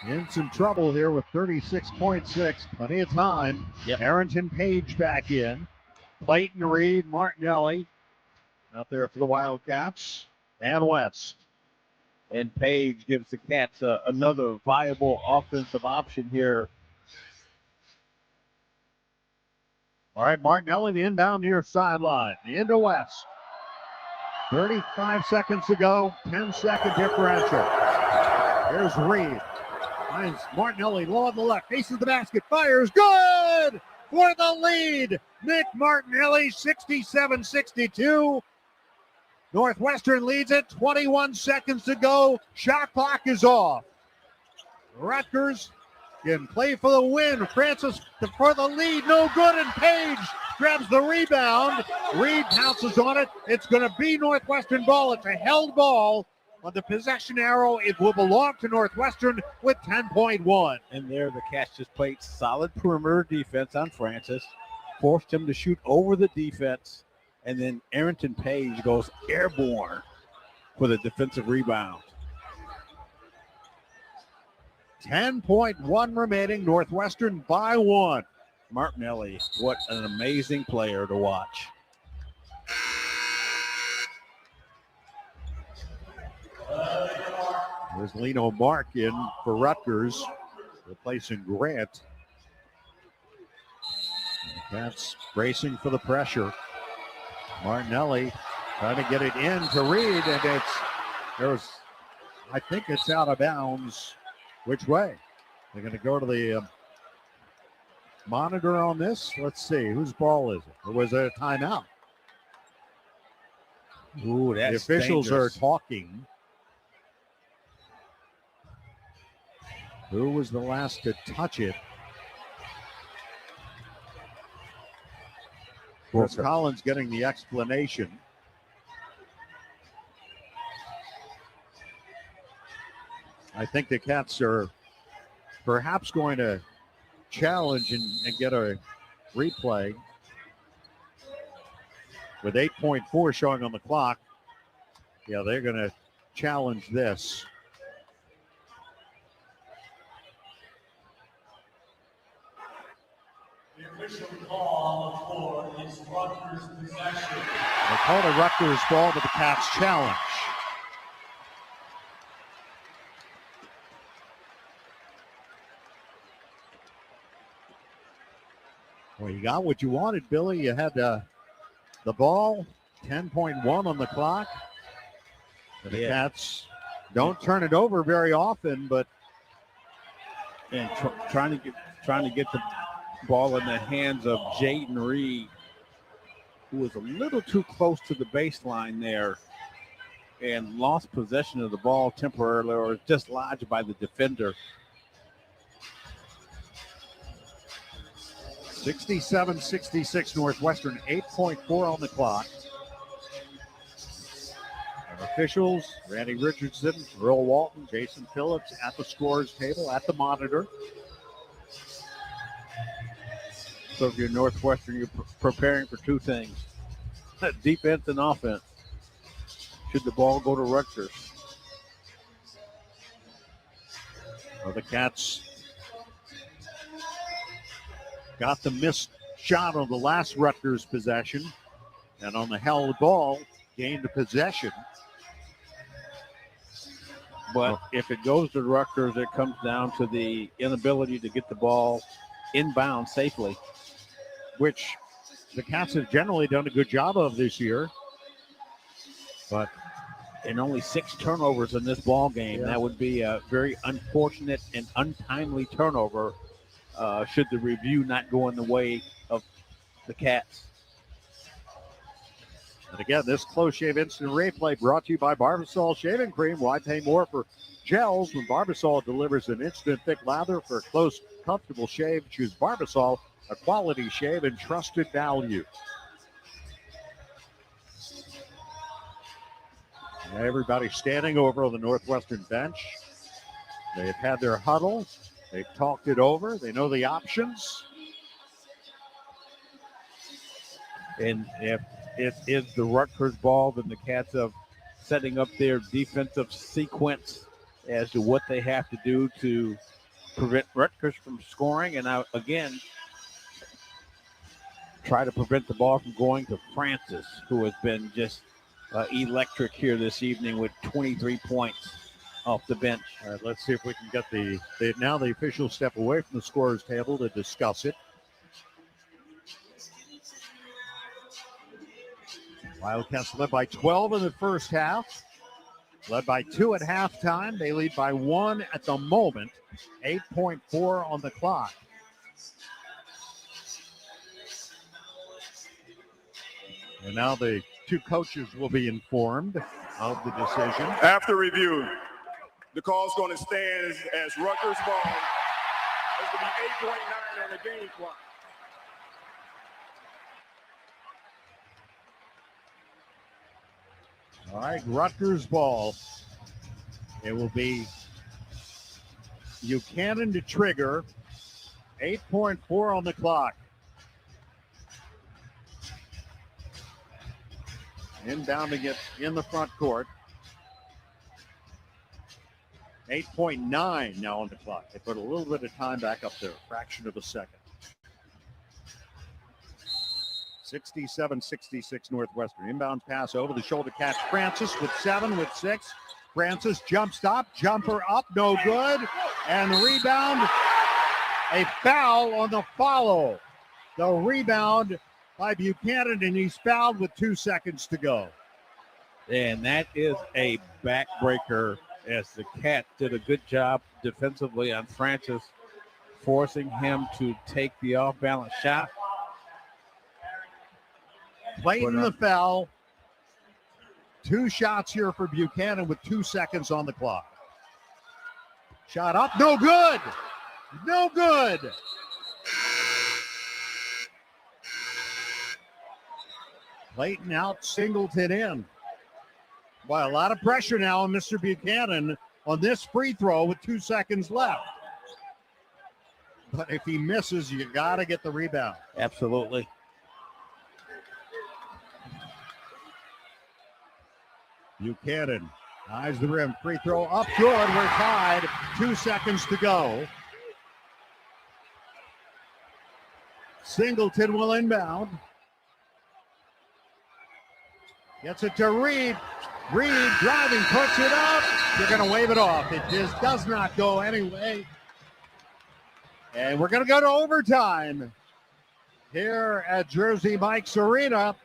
in some trouble here with 36.6. Plenty of time. Yep. Arrington Page back in. Clayton, Reed, Martinelli out there for the Wildcats. And West. And Page gives the Cats another viable offensive option here. All right, Martinelli, the inbound near sideline. The into West. 35 seconds to go. 10-second differential. Here's Reed. Finds Martinelli low on the left. Faces the basket. Fires. Good for the lead. Nick Martinelli, 67-62. Northwestern leads it. 21 seconds to go. Shot clock is off. Rutgers can play for the win. Francis for the lead. No good. And Page grabs the rebound. Reed pounces on it. It's going to be Northwestern ball. It's a held ball. On the possession arrow, it will belong to Northwestern with 10.1. And there the Cats just played solid perimeter defense on Francis. Forced him to shoot over the defense. And then Arrington Page goes airborne for the defensive rebound. 10.1 remaining. Northwestern by 1. Martinelli, what an amazing player to watch. There's Lino Mark in for Rutgers, replacing Grant. That's bracing for the pressure. Martinelli trying to get it in to Reed, and I think it's out of bounds. Which way? They're going to go to the monitor on this. Let's see, whose ball is it? Or was it a timeout? Ooh, that's the officials dangerous. are talking. Who was the last to touch it? Chris Collins getting the explanation. I think the Cats are perhaps going to challenge and get a replay with 8.4 showing on the clock. Yeah, they're going to challenge this. The official call on the floor is Rutgers possession. They called a Rutgers ball, but the Cats challenge. Well, you got what you wanted, Billy. You had the ball, 10.1 on the clock. And the Cats don't turn it over very often, but and trying to get the ball in the hands of Jaden Reed, who was a little too close to the baseline there and lost possession of the ball temporarily or just lodged by the defender. 67-66 Northwestern, 8.4 on the clock. Our officials, Randy Richardson, Earl Walton, Jason Phillips at the scorer's table, at the monitor. So if you're Northwestern, you're preparing for two things, defense and offense. Should the ball go to Rutgers? Well, the Cats got the missed shot on the last Rutgers possession, and on the held ball, gained the possession. But if it goes to Rutgers, it comes down to the inability to get the ball inbound safely, which the Cats have generally done a good job of this year. But in only 6 turnovers in this ball game, that would be a very unfortunate and untimely turnover should the review not go in the way of the Cats. And again, this close shave instant replay brought to you by Barbasol Shaving Cream. Why pay more for gels when Barbasol delivers an instant thick lather for a close, comfortable shave? Choose Barbasol, a quality shave and trusted value. Everybody standing over on the Northwestern bench. They've had their huddle. They've talked it over. They know the options. And if it is the Rutgers ball, then the Cats are setting up their defensive sequence as to what they have to do to prevent Rutgers from scoring. And now, again, try to prevent the ball from going to Francis, who has been just electric here this evening with 23 points off the bench. All right, let's see if we can get now the officials step away from the scorer's table to discuss it. Wildcats led by 12 in the first half, led by 2 at halftime. They lead by 1 at the moment, 8.4 on the clock. And now the two coaches will be informed of the decision. After review, the call's going to stand as Rutgers ball. There's going to be 8.9 on the game clock. All right, Rutgers ball. It will be Buchanan to trigger. 8.4 on the clock. Inbound to get in the front court. 8.9 now on the clock. They put a little bit of time back up there, a fraction of a second. 67-66 Northwestern. Inbound pass over the shoulder catch. Francis with 7, with 6. Francis jump stop, jumper up, no good. And the rebound, a foul on the follow. The rebound by Buchanan, and he's fouled with 2 seconds to go. And that is a backbreaker, as the Cats did a good job defensively on Francis, forcing him to take the off-balance shot. Clayton the foul. 2 shots here for Buchanan with 2 seconds on the clock. Shot up, no good. No good. Clayton out, Singleton in. Boy, a lot of pressure now on Mr. Buchanan on this free throw with 2 seconds left. But if he misses, you got to get the rebound. Absolutely. Buchanan eyes the rim. Free throw up good. We're tied. 2 seconds to go. Singleton will inbound. Gets it to Reed. Reed driving, puts it up. You're going to wave it off. It just does not go anyway. And we're going to go to overtime here at Jersey Mike's Arena.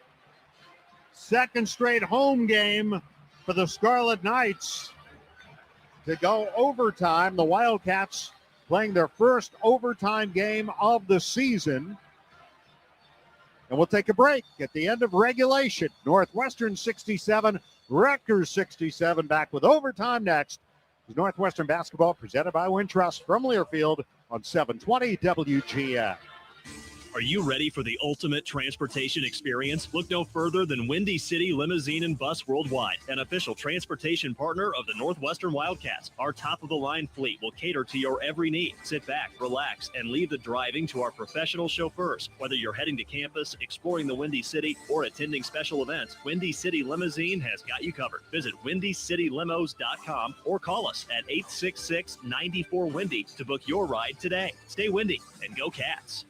Second straight home game for the Scarlet Knights to go overtime. The Wildcats playing their first overtime game of the season. And we'll take a break at the end of regulation. Northwestern 67, Rutgers 67. Back with overtime next. Northwestern basketball presented by Wintrust from Learfield on 720 WGN. Are you ready for the ultimate transportation experience? Look no further than Windy City Limousine and Bus Worldwide, an official transportation partner of the Northwestern Wildcats. Our top-of-the-line fleet will cater to your every need. Sit back, relax, and leave the driving to our professional chauffeurs. Whether you're heading to campus, exploring the Windy City, or attending special events, Windy City Limousine has got you covered. Visit WindyCityLimos.com or call us at 866-94-WINDY to book your ride today. Stay windy and go Cats.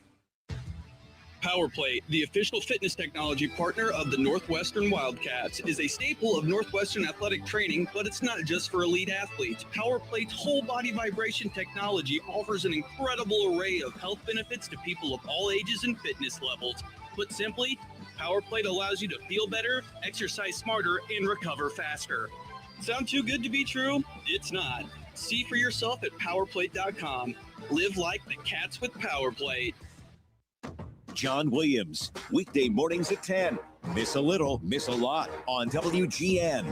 PowerPlate, the official fitness technology partner of the Northwestern Wildcats, is a staple of Northwestern athletic training, but it's not just for elite athletes. PowerPlate's whole body vibration technology offers an incredible array of health benefits to people of all ages and fitness levels. Put simply, PowerPlate allows you to feel better, exercise smarter, and recover faster. Sound too good to be true? It's not. See for yourself at PowerPlate.com. Live like the Cats with PowerPlate. John Williams, weekday mornings at 10. Miss a little, miss a lot on WGN.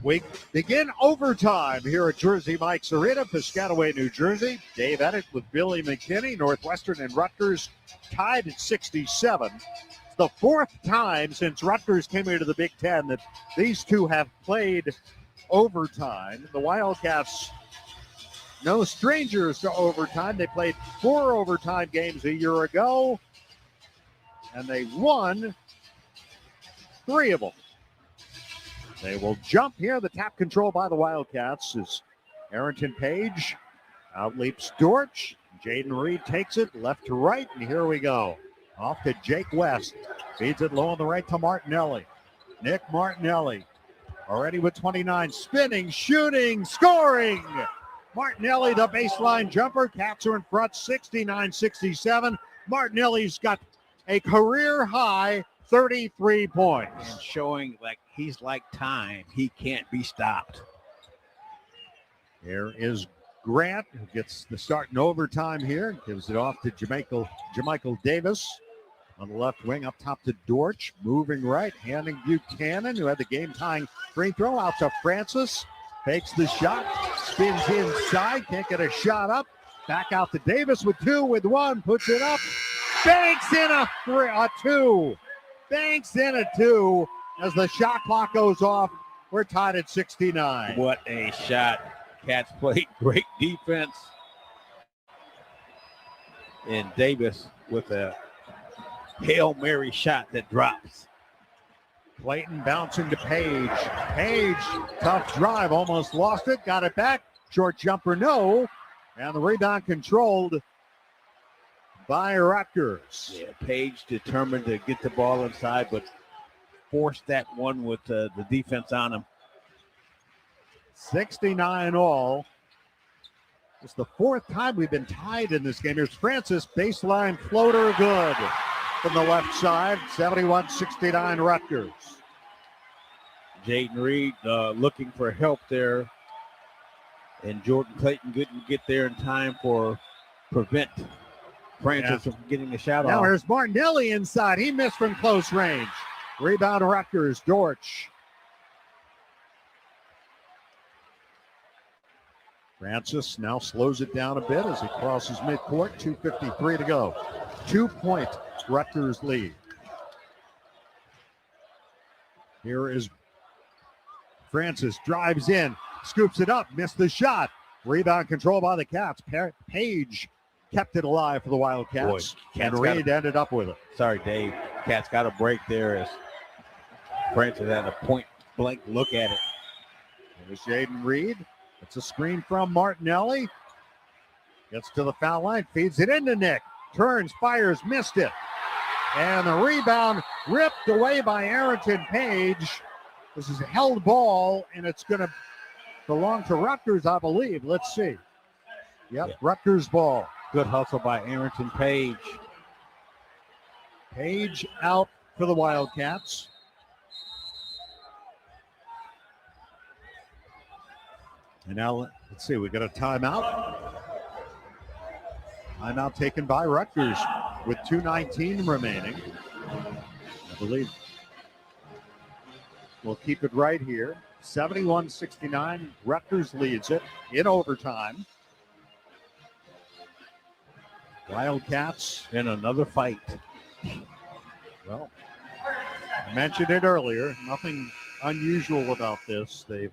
We begin overtime here at Jersey Mike's Arena, Piscataway, New Jersey. Dave Eddick with Billy McKinney. Northwestern and Rutgers tied at 67. It's the fourth time since Rutgers came into the Big Ten that these two have played overtime. The Wildcats, no strangers to overtime. They played 4 overtime games a year ago, and they won 3 of them. They will jump here. The tap control by the Wildcats is Arrington Page. Out leaps Dortch. Jaden Reed takes it left to right, and here we go. Off to Jake West. Feeds it low on the right to Martinelli. Nick Martinelli already with 29. Spinning, shooting, scoring. Martinelli, the baseline jumper. Cats are in front, 69-67. Martinelli's got a career-high 33 points. And showing like he's like time. He can't be stopped. Here is Grant, who gets the start in overtime here. Gives it off to Jamichael Davis on the left wing. Up top to Dortch. Moving right, handing Buchanan, who had the game-tying free throw, out to Francis. Takes the shot, spins inside, can't get a shot up. Back out to Davis with 2, with 1, puts it up. Banks in a 2. Banks in a 2 as the shot clock goes off. We're tied at 69. What a shot. Cats played great defense. And Davis with a Hail Mary shot that drops. Clayton bouncing to Page. Page, tough drive, almost lost it, got it back. Short jumper, no. And the rebound controlled by Rutgers. Yeah, Page determined to get the ball inside, but forced that one with the defense on him. 69 all. It's the 4th time we've been tied in this game. Here's Francis, baseline floater, good. From the left side, 71-69 Rutgers. Jaden Reed looking for help there. And Jordan Clayton couldn't get there in time for prevent Francis from getting the shot off. Now here's Martinelli inside. He missed from close range. Rebound Rutgers, Dortch. Francis now slows it down a bit as he crosses midcourt. 2:53 to go. 2-point Rutgers lead. Here is Francis, drives in, scoops it up, missed the shot. Rebound control by the Cats. Page kept it alive for the Wildcats. And Reed ended up with it. Sorry, Dave. Cats got a break there as Francis had a point-blank look at it. There's Jaden Reed. It's a screen from Martinelli. Gets to the foul line, feeds it into Nick. Turns, fires, missed it. And the rebound ripped away by Arrington Page. This is a held ball, and it's going to belong to Rutgers, I believe. Let's see. Yep, Rutgers ball. Good hustle by Arrington Page. Page out for the Wildcats. And now, let's see, we got a timeout. Timeout taken by Rutgers with 2:19 remaining. I believe we'll keep it right here. 71-69. Rutgers leads it in overtime. Wildcats in another fight. Well, I mentioned it earlier. Nothing unusual about this. They've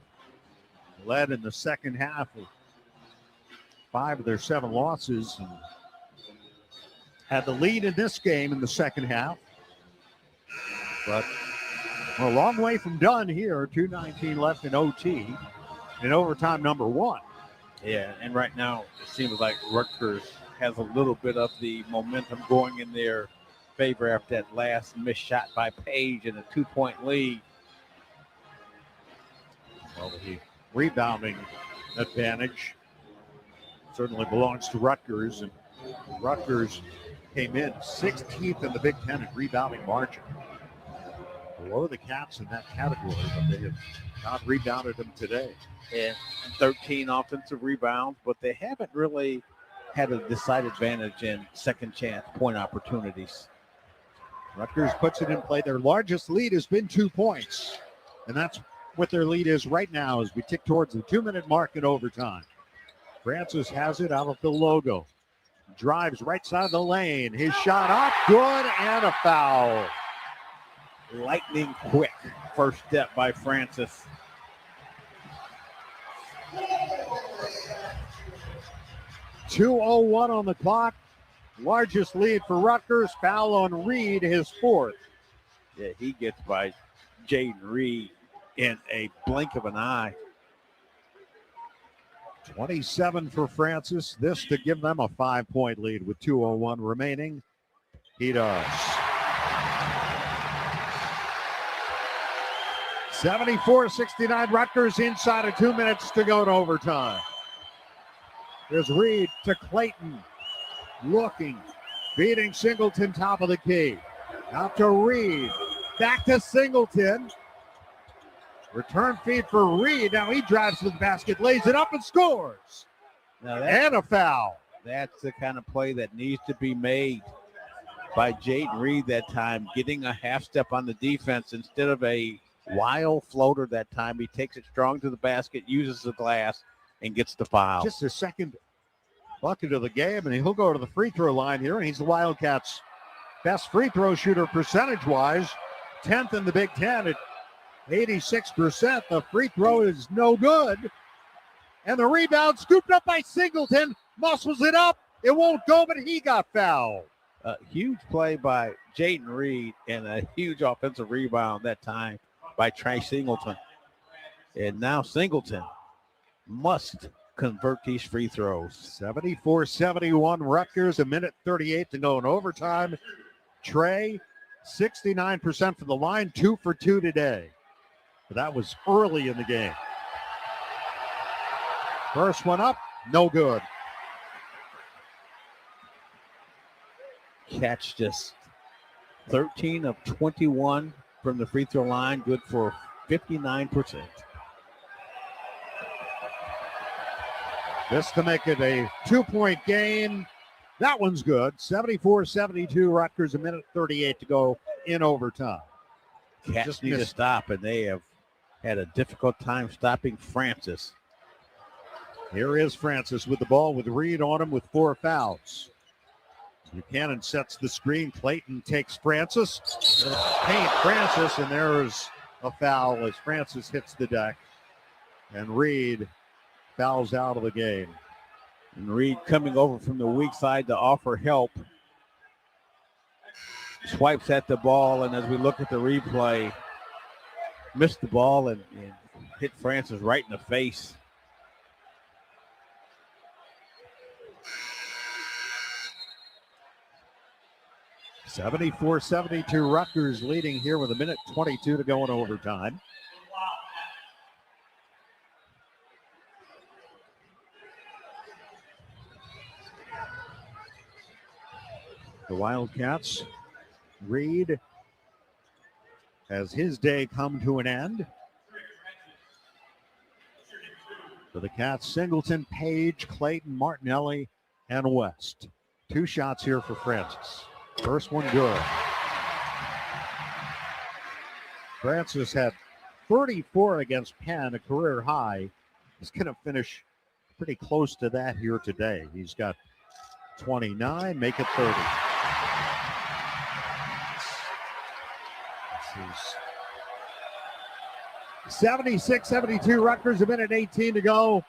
led in the second half of 5 of their 7 losses and had the lead in this game in the second half. But we're a long way from done here. 2:19 left in OT in overtime number 1. Yeah, and right now it seems like Rutgers has a little bit of the momentum going in their favor after that last missed shot by Page and a 2-point lead. Well, the rebounding advantage certainly belongs to Rutgers, and Rutgers came in 16th in the Big Ten in rebounding margin. Below the Cats in that category, but they have not rebounded them today. And 13 offensive rebounds, but they haven't really had a decided advantage in second chance point opportunities. Rutgers puts it in play. Their largest lead has been 2 points, and that's what their lead is right now as we tick towards the 2-minute mark in overtime. Francis has it out of the logo. Drives right side of the lane. His shot up, good, and a foul. Lightning quick first step by Francis. .201 on the clock. Largest lead for Rutgers. Foul on Reed, his 4th. Yeah, he gets by Jaden Reed in a blink of an eye. 27 for Francis. This to give them a 5-point lead with 2:01 remaining. He does. 74-69. Rutgers inside of 2 minutes to go to overtime. There's Reed to Clayton. Looking. Beating Singleton top of the key. Out to Reed. Back to Singleton. Return feed for Reed. Now he drives to the basket, lays it up and scores. And a foul. That's the kind of play that needs to be made by Jaden Reed that time, getting a half step on the defense instead of a wild floater that time. He takes it strong to the basket, uses the glass, and gets the foul. Just a second bucket of the game, and he'll go to the free throw line here, and he's the Wildcats' best free throw shooter percentage-wise. 10th in the Big Ten at 86%. The free throw is no good. And the rebound scooped up by Singleton. Muscles it up. It won't go, but he got fouled. A huge play by Jaden Reed and a huge offensive rebound that time by Trey Singleton. And now Singleton must convert these free throws. 74-71 Rutgers, 1:38 to go in overtime. Trey, 69% from the line, 2 for 2 today. But that was early in the game. First one up, no good. Catch just 13 of 21 from the free throw line, good for 59%. This to make it a 2-point game. That one's good. 74-72 Rutgers, 1:38 to go in overtime. Cats need to stop, and they have had a difficult time stopping Francis. Here is Francis with the ball with Reed on him with 4 fouls. Buchanan sets the screen. Clayton takes Francis. Paint Francis, and there's a foul as Francis hits the deck. And Reed fouls out of the game. And Reed coming over from the weak side to offer help. Swipes at the ball, and as we look at the replay, missed the ball and hit Francis right in the face. (74-72) Rutgers leading here with 1:22 to go in overtime. The Wildcats, Reed has his day come to an end. For the Cats, Singleton, Page, Clayton, Martinelli, and West. 2 shots here for Francis. First one good. Francis had 34 against Penn, a career high. He's going to finish pretty close to that here today. He's got 29, make it 30. This is 76-72 Rutgers, 1:18 to go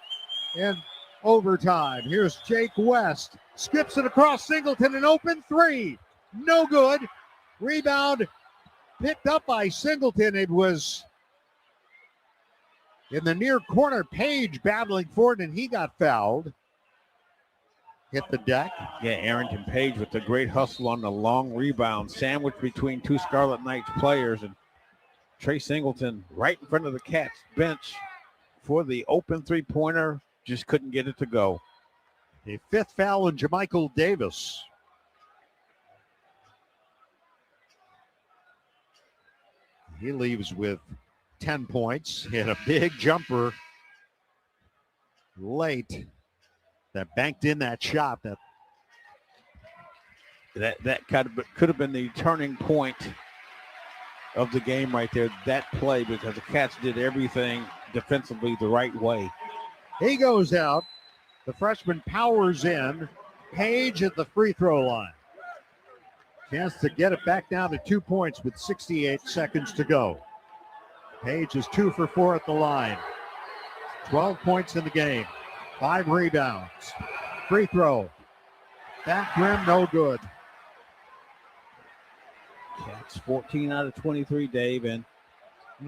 in overtime. Here's Jake West. Skips it across Singleton, an open 3. No good. Rebound picked up by Singleton. It was in the near corner. Page battling for it, and he got fouled. Hit the deck. Yeah, Arrington Page with the great hustle on the long rebound, sandwiched between 2 Scarlet Knights players, and Trey Singleton right in front of the Cats bench for the open 3-pointer. Just couldn't get it to go. A 5th foul on Jamichael Davis. He leaves with 10 points. Hit a big jumper late that banked in that shot. That could have been the turning point of the game right there, that play, because the Cats did everything defensively the right way. He goes out. The freshman powers in. Page at the free throw line. Chance to get it back down to 2 points with 68 seconds to go. Page is 2 for 4 at the line. 12 points in the game. 5 rebounds. Free throw. Back rim, no good. Cats 14 out of 23, Dave, and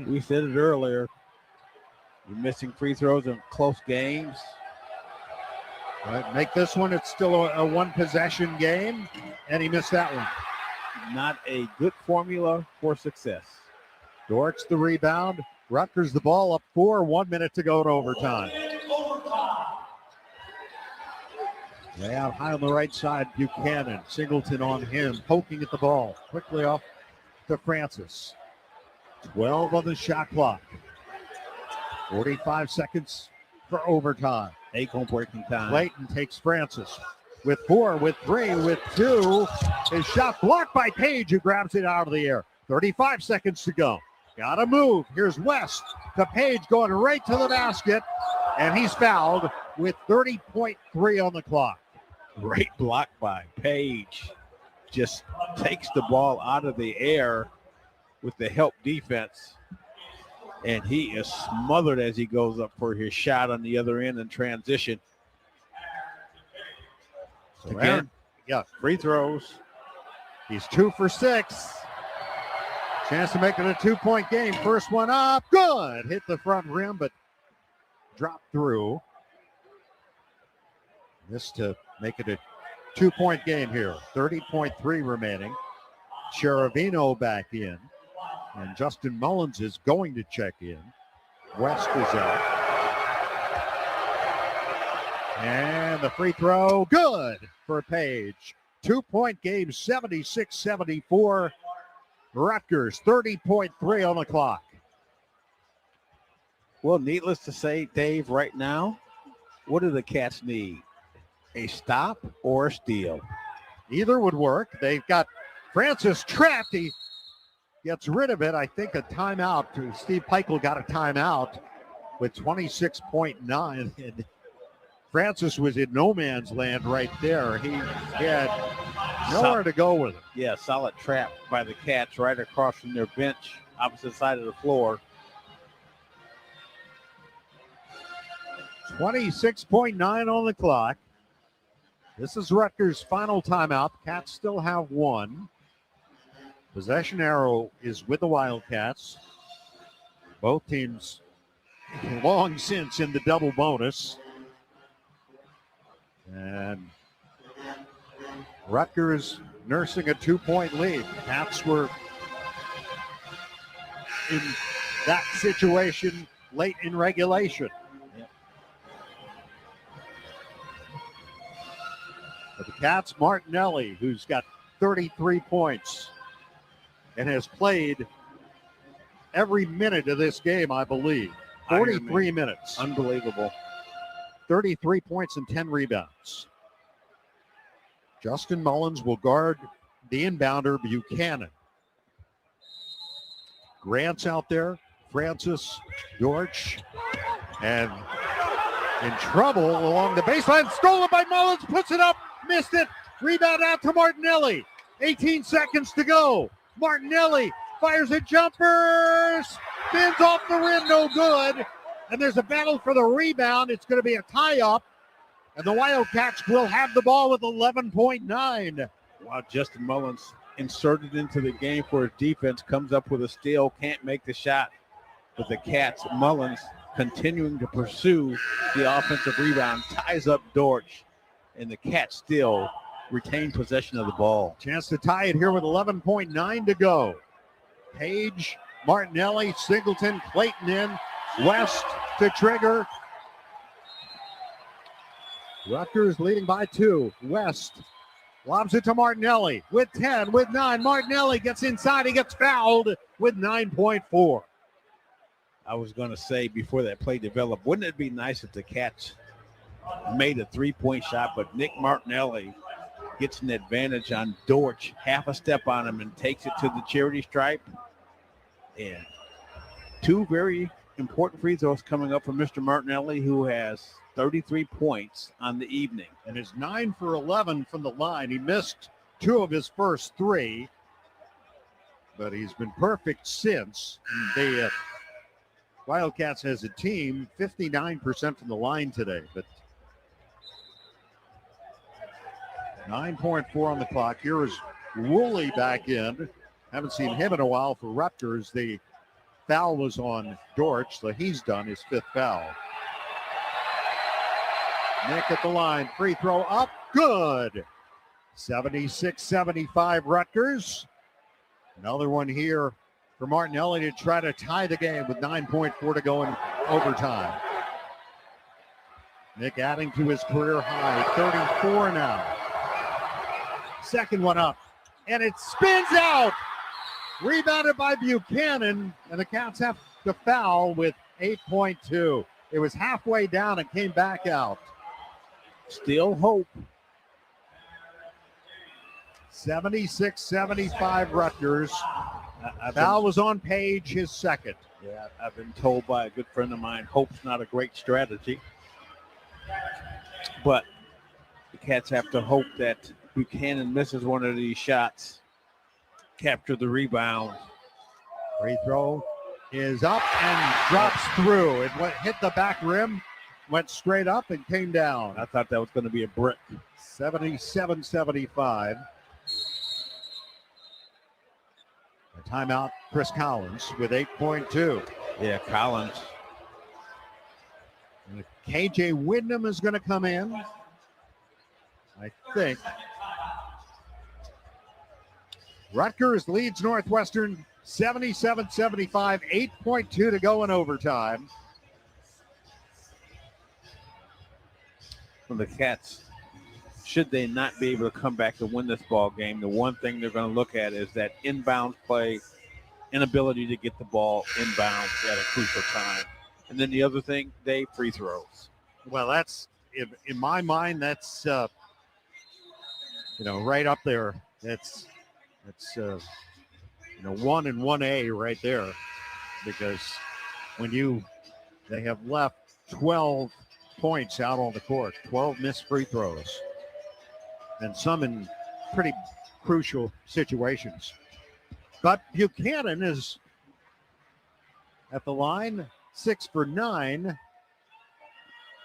we said it earlier. You're missing free throws in close games. All right, make this one. It's still a one-possession game, and he missed that one. Not a good formula for success. Dortz the rebound. Rutgers the ball up 4, 1 minute to go to overtime. Way out high on the right side, Buchanan. Singleton on him, poking at the ball. Quickly off to Francis. 12 on the shot clock. 45 seconds for overtime. Acorn breaking time. Clayton takes Francis with 4, with 3, with 2. His shot blocked by Page, who grabs it out of the air. 35 seconds to go. Gotta move. Here's West to Page, going right to the basket, and he's fouled with 30.3 on the clock. Great block by Page. Just takes the ball out of the air with the help defense. And he is smothered as he goes up for his shot on the other end in transition. So again, free throws. He's 2 for 6. Chance to make it a 2-point game. First one up, good. Hit the front rim, but dropped through. This to make it a 2-point game here. 30.3 remaining. Cheravino back in. And Justin Mullins is going to check in. West is out. And the free throw, good for Page. 2-point game, 76-74. Rutgers, 30.3 on the clock. Well, needless to say, Dave, right now, what do the Cats need? A stop or a steal? Either would work. They've got Francis trapped. He gets rid of it. I think a timeout. Steve Peichel got a timeout with 26.9. And Francis was in no man's land right there. He had nowhere to go with it. Yeah, solid trap by the Cats right across from their bench opposite side of the floor. 26.9 on the clock. This is Rutgers' final timeout. Cats still have one. Possession arrow is with the Wildcats. Both teams long since in the double bonus. And Rutgers nursing a 2-point lead. Cats were in that situation late in regulation. For the Cats, Martinelli, who's got 33 points and has played every minute of this game, I believe. 43 minutes. Unbelievable. 33 points and 10 rebounds. Justin Mullins will guard the inbounder, Buchanan. Grant's out there. Francis, Dortch, and in trouble along the baseline. Stolen by Mullins, puts it up, missed it. Rebound out to Martinelli. 18 seconds to go. Martinelli fires a jumper, spins off the rim, no good. And there's a battle for the rebound. It's going to be a tie-up. And the Wildcats will have the ball with 11.9. Wow, Justin Mullins inserted into the game for his defense, comes up with a steal, can't make the shot. But the Cats, Mullins continuing to pursue the offensive rebound, ties up Dortch, and the Cats still retain possession of the ball. Chance to tie it here with 11.9 to go. Page, Martinelli, Singleton, Clayton in, West to trigger. Rutgers leading by 2. West lobs it to Martinelli with 10, with 9. Martinelli gets inside. He gets fouled with 9.4. I was going to say before that play developed, wouldn't it be nice if the Cats made a 3-point shot, but Nick Martinelli gets an advantage on Dortch, half a step on him, and takes it to the charity stripe. And 2 very important free throws coming up from Mr. Martinelli, who has 33 points on the evening. And is 9 for 11 from the line. He missed 2 of his first 3, but he's been perfect since. The Wildcats as a team, 59% from the line today, but 9.4 on the clock. Here is Woolley back in. Haven't seen him in a while for Rutgers. The foul was on Dortch, so he's done his 5th foul. Nick at the line, free throw up, good. 76-75 Rutgers. Another one here for Martinelli to try to tie the game with 9.4 to go in overtime. Nick adding to his career high, 34 now. Second one up, and it spins out. Rebounded by Buchanan, and the Cats have to foul with 8.2. It was halfway down and came back out. Still hope. 76-75 Rutgers. Foul was on Page, his second. Yeah, I've been told by a good friend of mine, hope's not a great strategy. But the Cats have to hope that Buchanan misses one of these shots, capture the rebound. Free throw is up and drops through. It hit the back rim, went straight up and came down. I thought that was going to be a brick. 77-75. A timeout, Chris Collins with 8.2. Yeah, Collins. And KJ Wyndham is going to come in, I think. Rutgers leads Northwestern 77-75, 8.2 to go in overtime. From the Cats, should they not be able to come back to win this ball game, the one thing they're going to look at is that inbound play, inability to get the ball inbounds at a crucial time. And then the other thing, free throws. Well, that's, in my mind, that's, right up there. That's 1 and 1A right there, because they have left 12 points out on the court, 12 missed free throws, and some in pretty crucial situations. But Buchanan is at the line, 6 for 9.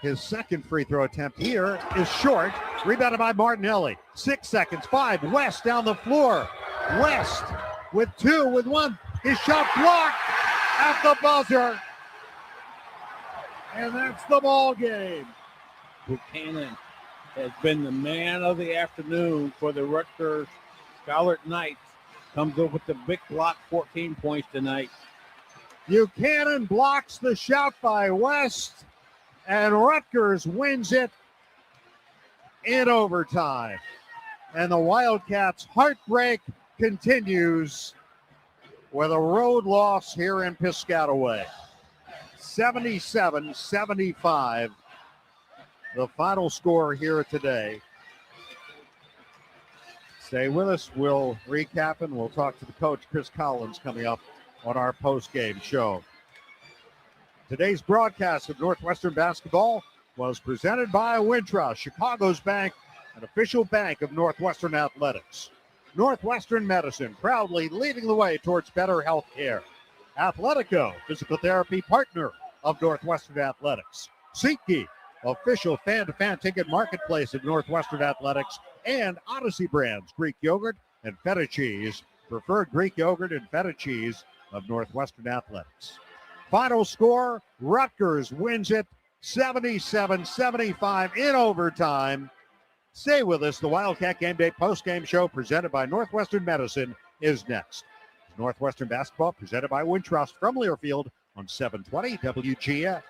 His second free throw attempt here is short. Rebounded by Martinelli. 6 seconds, 5. West down the floor. West with 2, with 1. His shot blocked at the buzzer. And that's the ball game. Buchanan has been the man of the afternoon for the Rutgers Scarlet Knights. Comes up with the big block, 14 points tonight. Buchanan blocks the shot by West, and Rutgers wins it in overtime. And the Wildcats' heartbreak continues with a road loss here in Piscataway. 77-75, the final score here today. Stay with us. We'll recap and we'll talk to the coach, Chris Collins, coming up on our post-game show. Today's broadcast of Northwestern basketball was presented by Wintrust, Chicago's bank, an official bank of Northwestern Athletics. Northwestern Medicine, proudly leading the way towards better health care. Athletico, physical therapy partner of Northwestern Athletics. SeatGeek, official fan-to-fan ticket marketplace of Northwestern Athletics. And Odyssey Brands, Greek yogurt and feta cheese, preferred Greek yogurt and feta cheese of Northwestern Athletics. Final score, Rutgers wins it 77-75 in overtime. Stay with us. The Wildcat Game Day post-game show presented by Northwestern Medicine is next. Northwestern basketball presented by Wintrust from Learfield on 720 WGN.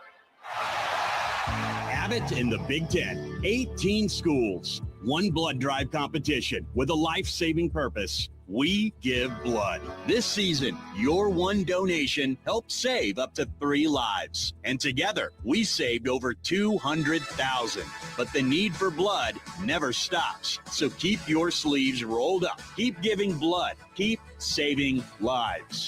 Abbott in the Big Ten. 18 schools. One blood drive competition with a life-saving purpose. We give blood. This season, your one donation helped save up to 3 lives. And together, we saved over 200,000. But the need for blood never stops. So keep your sleeves rolled up. Keep giving blood. Keep saving lives.